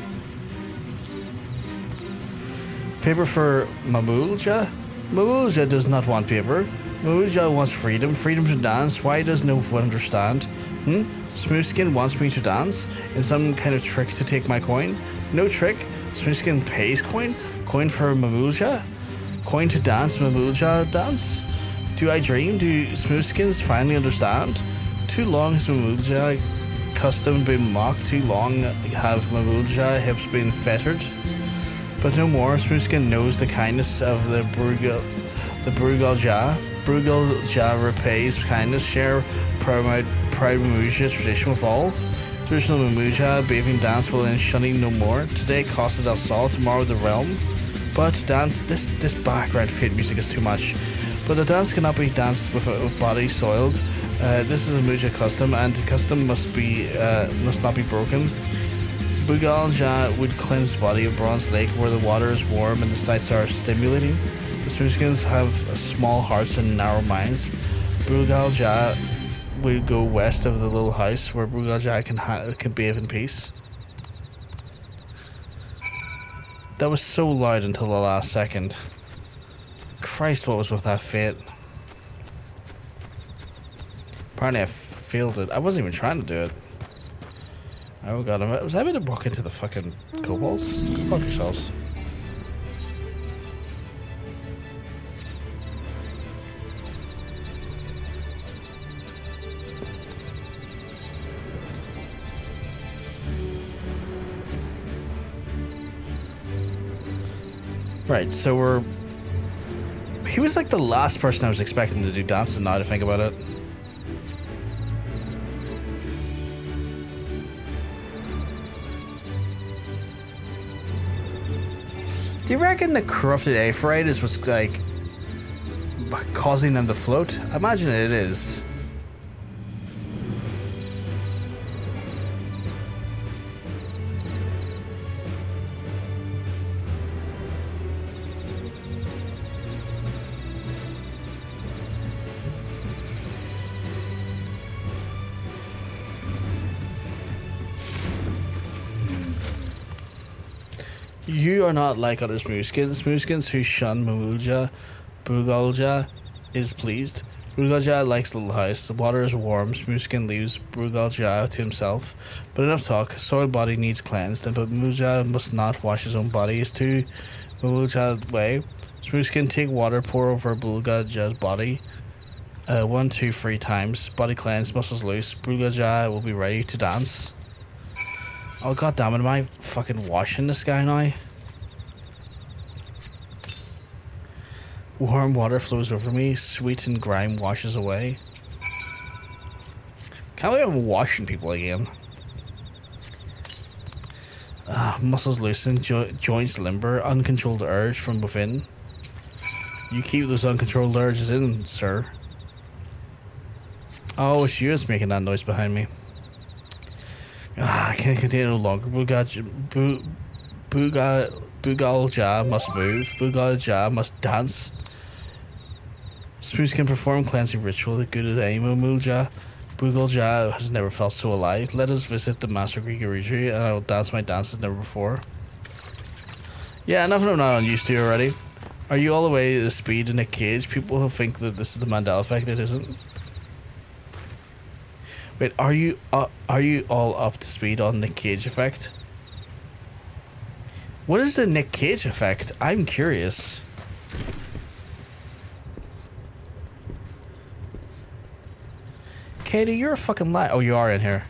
Paper for Mamulja? Mamulja does not want paper. Mamulja wants freedom. Freedom to dance. Why does no one understand? Smoothskin wants me to dance in some kind of trick to take my coin. No trick. Smoothskin pays coin. Coin for Mamulja. Coin to dance. Mamulja dance. Do I dream? Do smoothskins finally understand? Too long has Mamulja custom been mocked. Too long have Mamulja hips been fettered. But no more. Smoothskin knows the kindness of the Brugalja. Brugalja repays kindness. Share proud Mamulja tradition with all. Traditional Mamulja bathing dance will end shunning no more. Today Costa del Sol, tomorrow the realm. But dance, this background fit music is too much. But the dance cannot be danced with a body soiled. This is a Mamulja custom, and custom must not be broken. Brugalja would cleanse his body of Bronze Lake where the water is warm and the sights are stimulating. The smoothskins have small hearts and narrow minds. Brugalja we go west of the little house where Brugalja can bathe in peace. That was so loud until the last second. Christ, what was with that fate? Apparently I failed it. I wasn't even trying to do it. Oh god, was I about to walk into the fucking kobolds? Go fuck yourselves. Right, so he was like the last person I was expecting to do dancing now to think about it. Do you reckon the corrupted Aphrodite is what's like causing them to float? I imagine it is. You are not like other smoothskins. Smoothskins who shun Mamulja. Brugalja is pleased. Brugalja likes Little House. The water is warm. Smoothskin leaves Brugalja to himself. But enough talk. Soiled body needs cleansed. But Mamulja must not wash his own body. It's too Mamulja's way. Smoothskin take water, pour over Brugalja's body. 1, 2, 3 times. Body cleansed, muscles loose. Brugalja will be ready to dance. Oh god damn it, am I fucking washing this guy now? Warm water flows over me, sweet and grime washes away. Can't believe I'm washing people again. Muscles loosen, joints limber, uncontrolled urge from within. You keep those uncontrolled urges in, sir. Oh, it's you that's making that noise behind me. I can't contain it no longer. Bugal Ja must move. Bugal Ja must dance. Spoons can perform cleansing ritual. The good of the Moogle Ja. Bugal Ja has never felt so alive. Let us visit the Master Greek Eorzea and I will dance my dance as never before. Yeah, nothing I'm not unused to already. Are you all the way to the speed in a cage? People who think that this is the Mandela effect, it isn't. Wait, are you all up to speed on Nick Cage effect? What is the Nick Cage effect? I'm curious. Katie, you're a fucking liar. Oh, you are in here.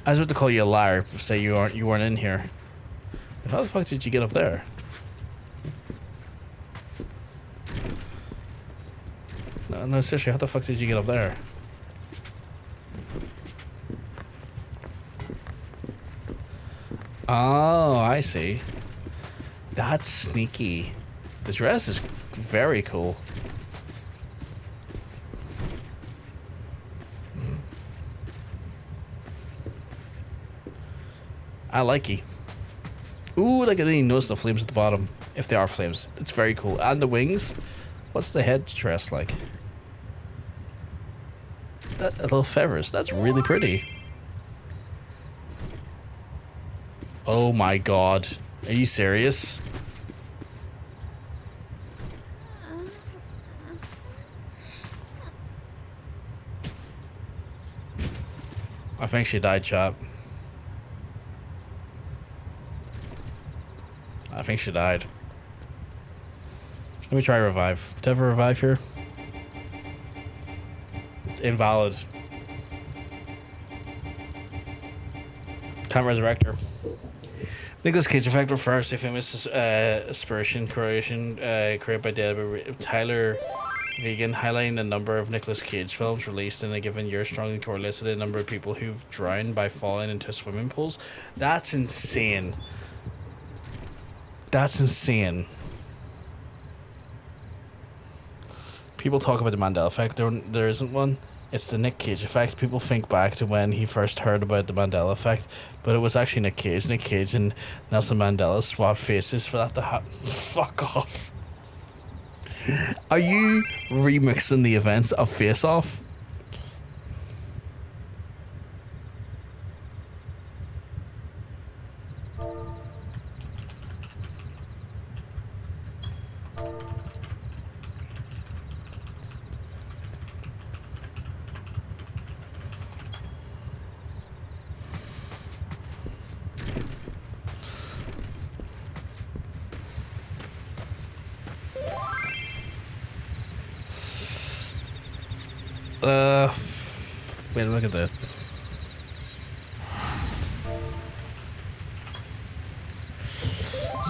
I was about to call you a liar. Say you weren't in here. But how the fuck did you get up there? No, seriously, how the fuck did you get up there? Oh, I see. That's sneaky. The dress is very cool. I like it. Ooh, like I didn't even notice the flames at the bottom. If they are flames. It's very cool. And the wings. What's the head dress like? That little feathers. That's really pretty. Oh my god. Are you serious? I think she died, chap. I think she died. Let me try revive. Do I have a revive here? Invalid. Can't resurrect her. Nicolas Cage effect refers to famous aspersion creation created by Tyler Vegan, highlighting the number of Nicolas Cage films released in a given year strongly correlates with the number of people who've drowned by falling into swimming pools. That's insane. That's insane. People talk about the Mandela effect. There isn't one. It's the Nick Cage effect. People think back to when he first heard about the Mandela effect, but it was actually Nick Cage. Nick Cage and Nelson Mandela swapped faces for that to happen. Fuck off. Are you remixing the events of Face Off? Wait, look at that.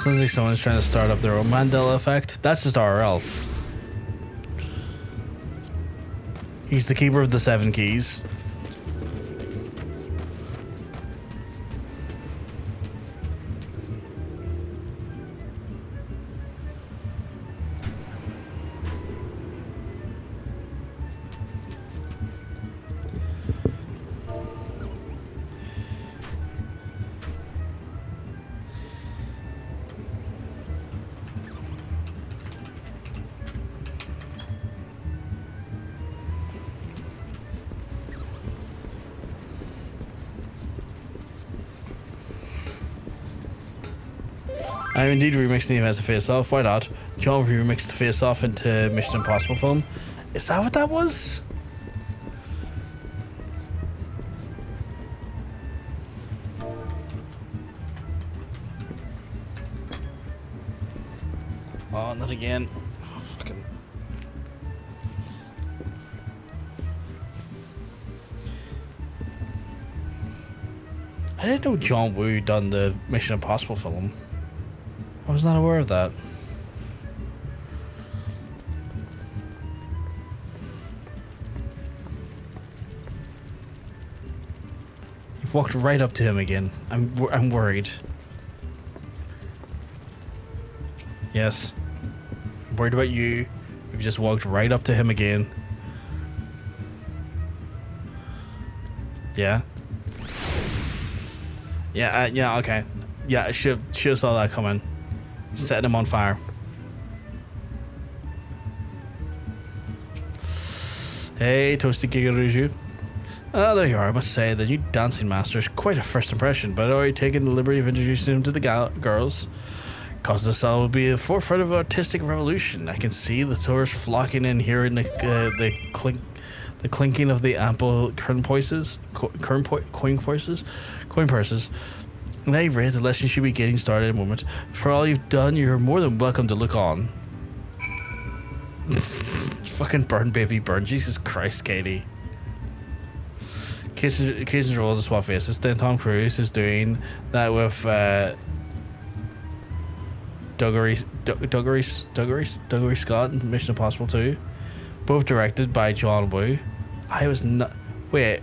Sounds like someone's trying to start up their own Mandela effect. That's just RL. He's the keeper of the 7 keys. I'm indeed remixing the events of Face Off. Why not? John remixed Face Off into Mission Impossible film. Is that what that was? Oh, not again. Oh, fucking. I didn't know John Woo done the Mission Impossible film. I was not aware of that. walked right up to him again. I'm worried. Yes. I'm worried about you. You've just walked right up to him again. Yeah. Yeah, yeah, okay. Yeah, I should have saw that coming. Setting him on fire. Hey, Toasty Gigaruju. Oh, there you are. I must say, the new dancing master is quite a first impression, but I'd already taken the liberty of introducing him to the girls. Cause this all will be the forefront of artistic revolution. I can see the tourists flocking in, hearing the clinking of the ample coin purses. And I read the lesson should be getting started in a moment. For all you've done, you're more than welcome to look on. Fucking burn, baby, burn. Jesus Christ, Katie. Occasional roles of swap faces. Then Tom Cruise is doing that with Dougray Scott in Mission Impossible 2. Both directed by John Woo. I was not. Wait.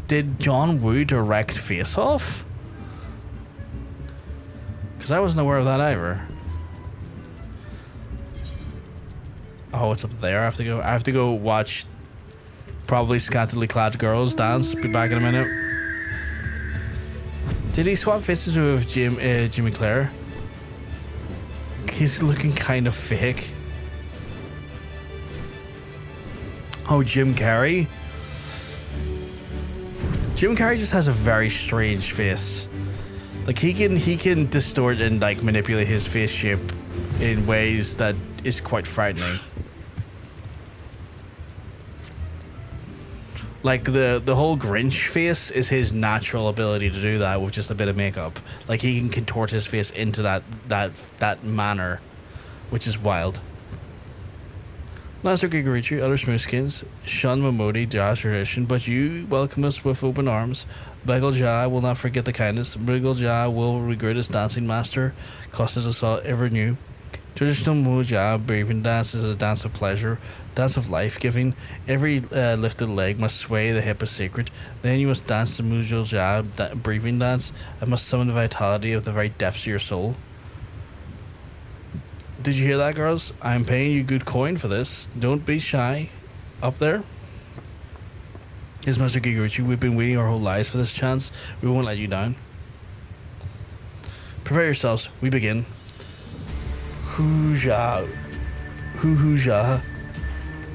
Did John Woo direct Face Off? Because I wasn't aware of that either. Oh, it's up there. I have to go watch probably scantily clad girls dance. Be back in a minute. Did he swap faces with Jimmy Clare? He's looking kind of fake. Oh, Jim Carrey? Jim Carrey just has a very strange face. Like he can distort and like manipulate his face shape in ways that is quite frightening. Like the whole Grinch face is his natural ability to do that with just a bit of makeup. Like he can contort his face into that manner, which is wild. Master Gigarichu, other smoothskins, shun Momodi, Ja's tradition, but you welcome us with open arms. Bagel Ja will not forget the kindness. Bagel Ja will regret his dancing master, costed us all ever new. Traditional Muja breathing dance is a dance of pleasure, dance of life-giving. Every lifted leg must sway, the hip is sacred. Then you must dance the Mujo Ja breathing dance and must summon the vitality of the very depths of your soul. Did you hear that, girls? I'm paying you good coin for this. Don't be shy. Up there. Yes, Master Gigarichu, we've been waiting our whole lives for this chance. We won't let you down. Prepare yourselves. We begin. Hoo-ja. Hoo-hoo-ja.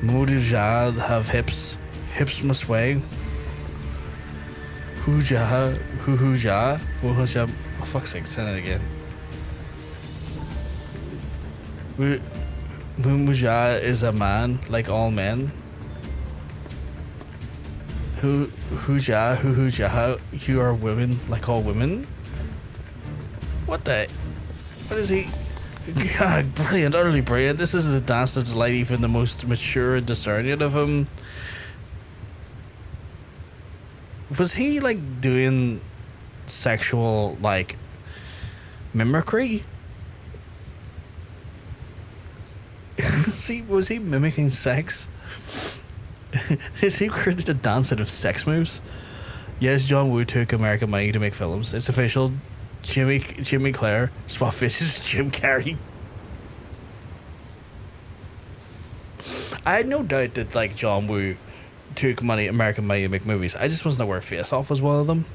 Momodi-ja have hips. Hips must sway. Hoo-ja. Hoo-hoo-ja. Hoo-hoo-ja. Oh, fuck's sake. Say that again. Muja is a man, like all men. Hoo-ja, you are women, like all women. What is he? God, brilliant, utterly brilliant. This is a dance to delight even the most mature and discerning of him. Was he like doing sexual like mimicry? Was he mimicking sex? Is he created a dance out of sex moves? Yes, John Woo took American money to make films. It's official. Jimmy Clare swap faces with Jim Carrey. I had no doubt that like John Woo took American money to make movies. I just wasn't aware Face Off was one of them.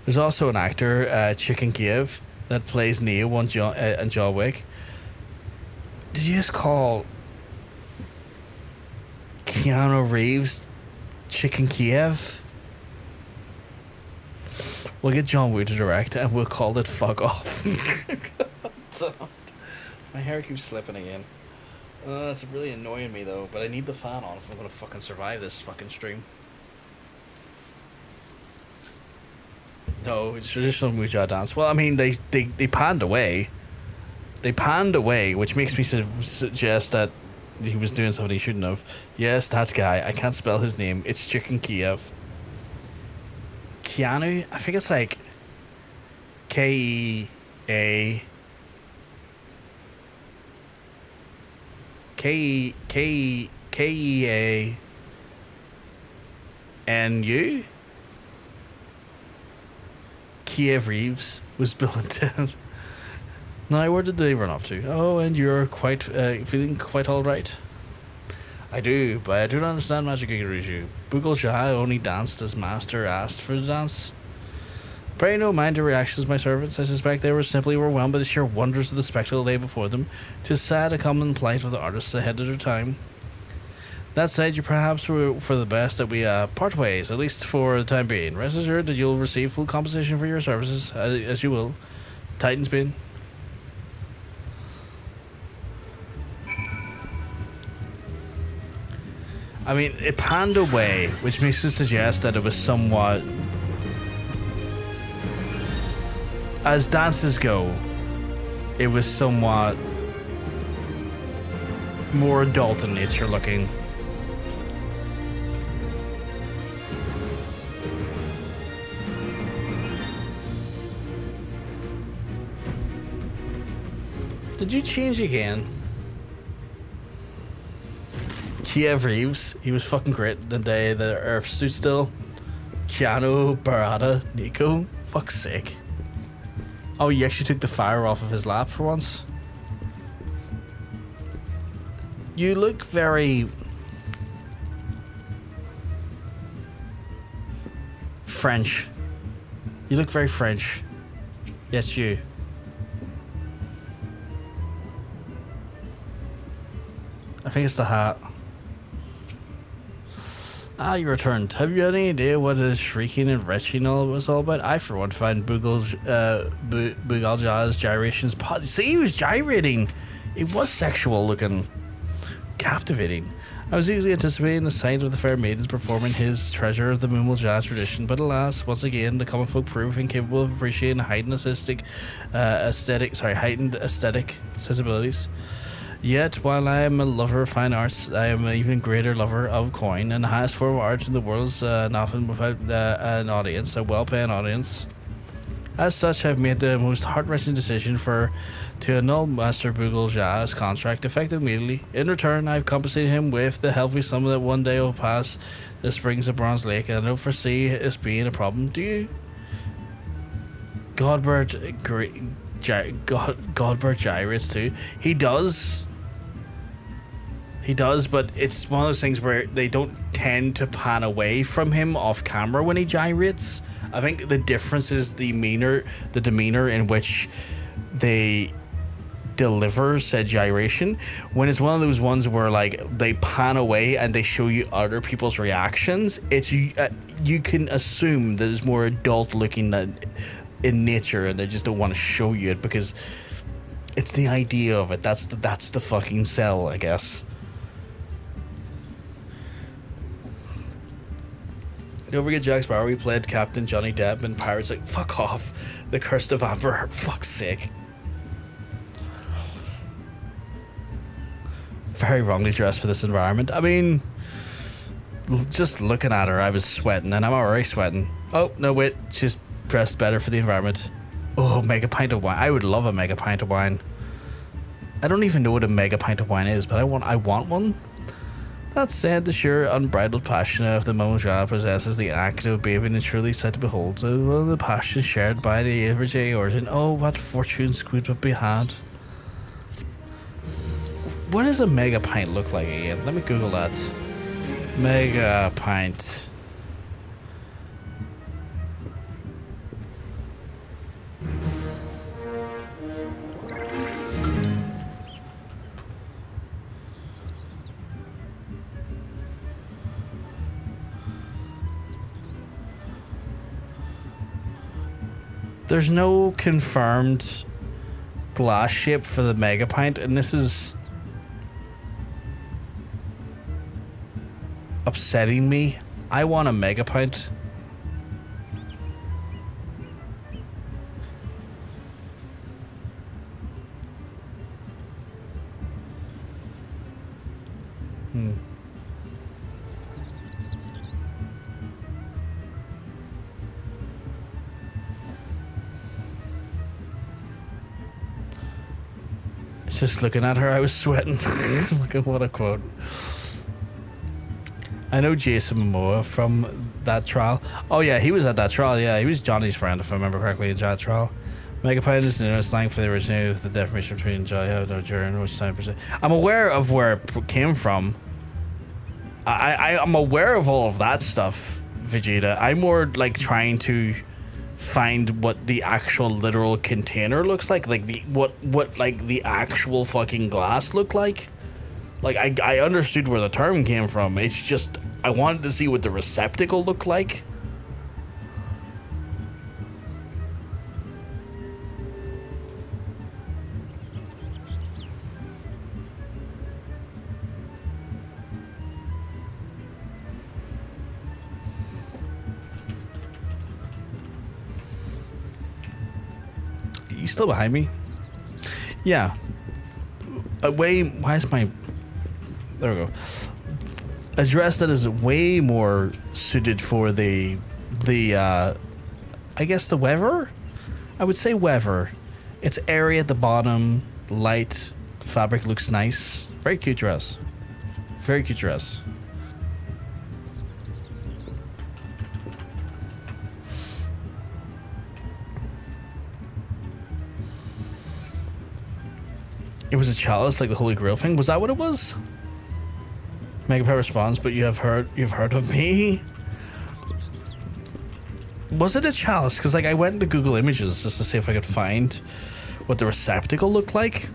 There's also an actor, Chicken Kiev, that plays Neo on John Wick. Did you just call Keanu Reeves Chicken Kiev? We'll get John Woo to direct and we'll call it Fuck Off. My hair keeps slipping again. It's really annoying me though, but I need the fan on if I'm gonna fucking survive this fucking stream. No, it's traditional Muja dance. Well, I mean, they panned away. They panned away, which makes me suggest that he was doing something he shouldn't have. Yes, that guy. I can't spell his name. It's Chicken Kiev. Keanu? I think it's like K-E-A... K-E-A... And you? Kiev Reeves was Bill and Ted. Now, where did they run off to? Oh, and you're quite feeling quite all right. I do, but I do not understand Magic Iguruju. Moogle Shah only danced as Master asked for the dance. Pray no mind the reactions, my servants. I suspect they were simply overwhelmed by the sheer wonders of the spectacle lay before them. 'Tis sad, a common plight of the artists ahead of their time. That said, you perhaps were for the best that we part ways, at least for the time being. Rest assured that you'll receive full compensation for your services, as you will. Titan's Bane. I mean, it panned away, which makes me suggest that it was somewhat... As dances go, it was somewhat more adult in nature looking. Did you change again? Kiev Reeves, he was fucking great the day the Earth stood still. Keanu, Barada, Nico, fuck's sake. Oh, you actually took the fire off of his lap for once? You look very... French. You look very French. Yes, you. I think it's the hat. Ah, you returned. Have you any idea what the shrieking and retching all was all about? I, for one, find Boogalja's gyrations... See, he was gyrating! It was sexual looking. Captivating. I was easily anticipating the sight of the fair maidens performing his treasure of the Moogle jazz tradition, but alas, once again, the common folk prove incapable of appreciating heightened aesthetic sensibilities. Yet, while I am a lover of fine arts, I am an even greater lover of coin, and the highest form of art in the world is often without an audience, a well-paying audience. As such, I've made the most heart-wrenching decision to annul Master Boogalja's contract effective immediately. In return, I've compensated him with the healthy sum that one day will pass the springs of Bronze Lake, and I don't foresee this being a problem. Do you? Godbird gyrates too. He does. He does, but it's one of those things where they don't tend to pan away from him off camera when he gyrates. I think the difference is the demeanor in which they deliver said gyration. When it's one of those ones where like they pan away and they show you other people's reactions, it's you can assume that it's more adult looking in nature, and they just don't want to show you it because it's the idea of it. That's the fucking sell, I guess. Don't forget Jack Sparrow. We played Captain Johnny Depp and Pirates. Like, fuck off. The Curse of Amber. Fuck's sake. Very wrongly dressed for this environment. I mean, just looking at her, I was sweating, and I'm already sweating. Oh, no, wait. She's dressed better for the environment. Oh, mega pint of wine. I would love a mega pint of wine. I don't even know what a mega pint of wine is, but I want one. That said, the sheer unbridled passion of the Moja possesses the act of bathing and truly sight to behold. The passion shared by the average Eorzea. Oh, what fortunes could be had. What does a mega pint look like again? Let me Google that. Mega pint. There's no confirmed glass shape for the mega pint, and this is upsetting me. I want a mega pint. Just looking at her, I was sweating. Look at what a quote. I know Jason Momoa from that trial. Oh yeah, he was at that trial. Yeah, he was Johnny's friend, if I remember correctly, in that trial. Megapine is an slang for the original of the definition between Jaya and Nigerian, which time percent. I'm aware of where it came from. I'm aware of all of that stuff, Vegeta. I'm more like trying to find what the actual literal container looks like the what like the actual fucking glass looked like. Like I understood where the term came from. It's just I wanted to see what the receptacle looked like. You still behind me? Yeah. Why is my... There we go. A dress that is way more suited for the I guess the weather? I would say weather. It's airy at the bottom, light, the fabric looks nice. Very cute dress. Very cute dress. It was a chalice, like the Holy Grail thing. Was that what it was? Megapet responds, but you've heard of me? Was it a chalice? Because like I went into Google Images just to see if I could find what the receptacle looked like.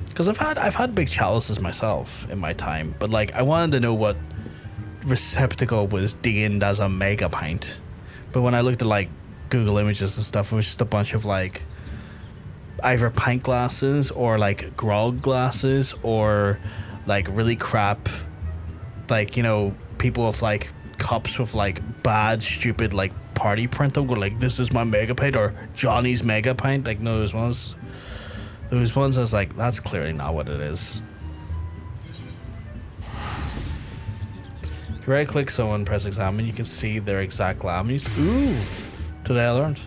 Because I've had big chalices myself in my time, but like I wanted to know what receptacle was deemed as a mega pint. But when I looked at like Google Images and stuff, it was just a bunch of like either pint glasses or like grog glasses or like really crap, like, you know, people with like cups with like bad stupid like party print on, go like, this is my mega pint or Johnny's mega pint. Like no, those ones I was like, that's clearly not what it is. If you right click someone, press examine, you can see their exact glamours. Ooh, today I learned.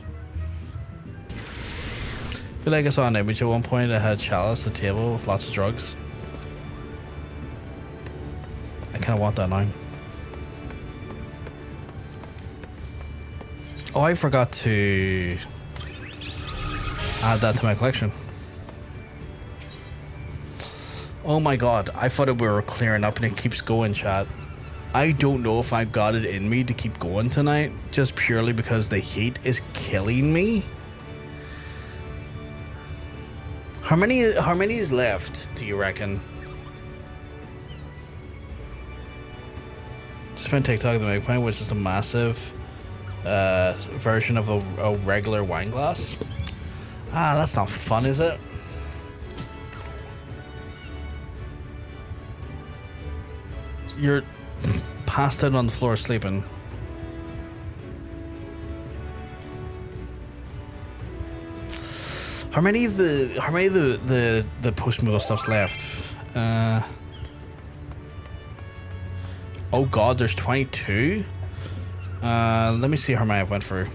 I feel like I saw an image at one point that had chalice, a table with lots of drugs. I kind of want that now. Oh, I forgot to add that to my collection. Oh my god, I thought we were clearing up and it keeps going, chat. I don't know if I got it in me to keep going tonight, just purely because the heat is killing me. How many is left, do you reckon? Just found TikTok of the Magpie, which is a massive version of a regular wine glass. Ah, that's not fun, is it? You're passed out on the floor sleeping. How many of the Postmoogle stuff's left? Oh god, there's 22. Let me see how many I went for.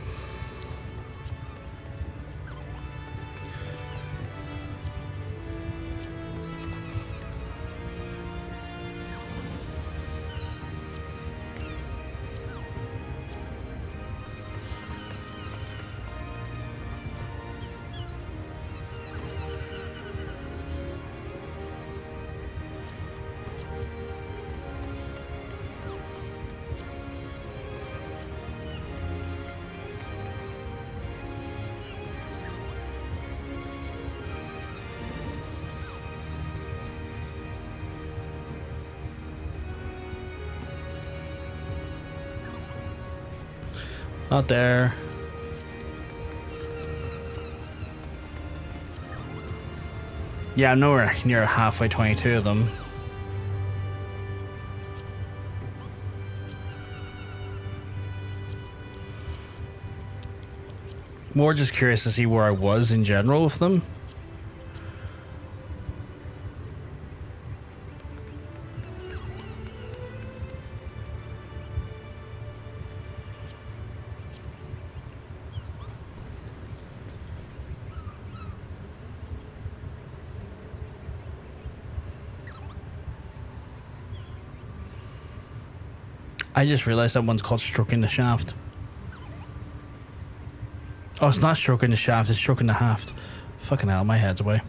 Not there. Yeah, I'm nowhere near halfway 22 of them. More just curious to see where I was in general with them. I just realized that one's called stroking the shaft. Oh, it's not stroking the shaft, it's stroking the haft. Fucking hell, my head's away.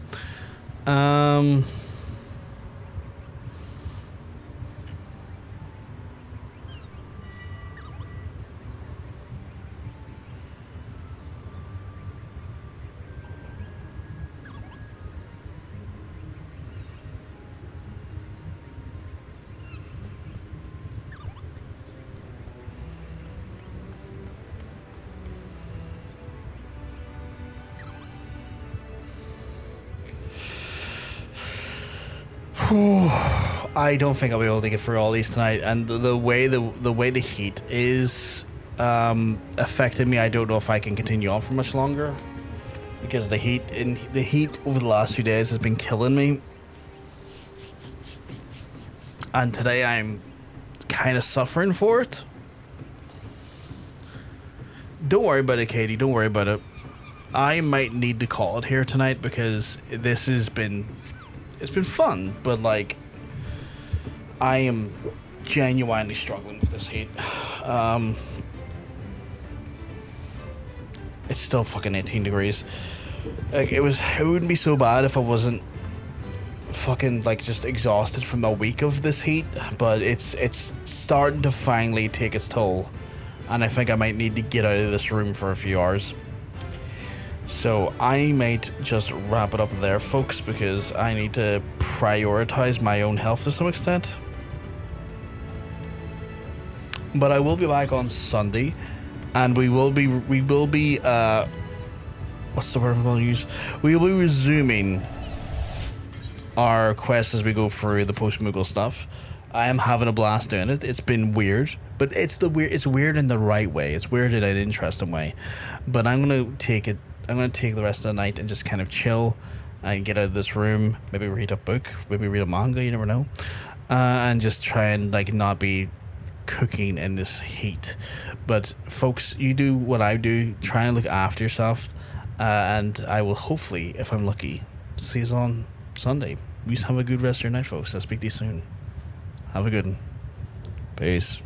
I don't think I'll be able to get through all these tonight, and the way the heat is affecting me, I don't know if I can continue on for much longer, because the heat over the last few days has been killing me, and today I'm kind of suffering for it. Don't worry about it, Katie. Don't worry about it. I might need to call it here tonight because this has been. It's been fun, but like, I am genuinely struggling with this heat. It's still fucking 18 degrees. Like, it wouldn't be so bad if I wasn't fucking like just exhausted from a week of this heat, but it's starting to finally take its toll, and I think I might need to get out of this room for a few hours. So I might just wrap it up there, folks, because I need to prioritize my own health to some extent. But I will be back on Sunday, and we will be what's the word I'm going to use? We will be resuming our quest as we go through the Postmoogle stuff. I am having a blast doing it. It's been weird, but it's weird in the right way. It's weird in an interesting way. But I'm going to take the rest of the night and just kind of chill and get out of this room, maybe read a book, maybe read a manga, you never know, and just try and like not be cooking in this heat. But folks, you do what I do, try and look after yourself, and I will hopefully, if I'm lucky, see you on Sunday. You just have a good rest of your night, folks. I'll speak to you soon. Have a good one. Peace.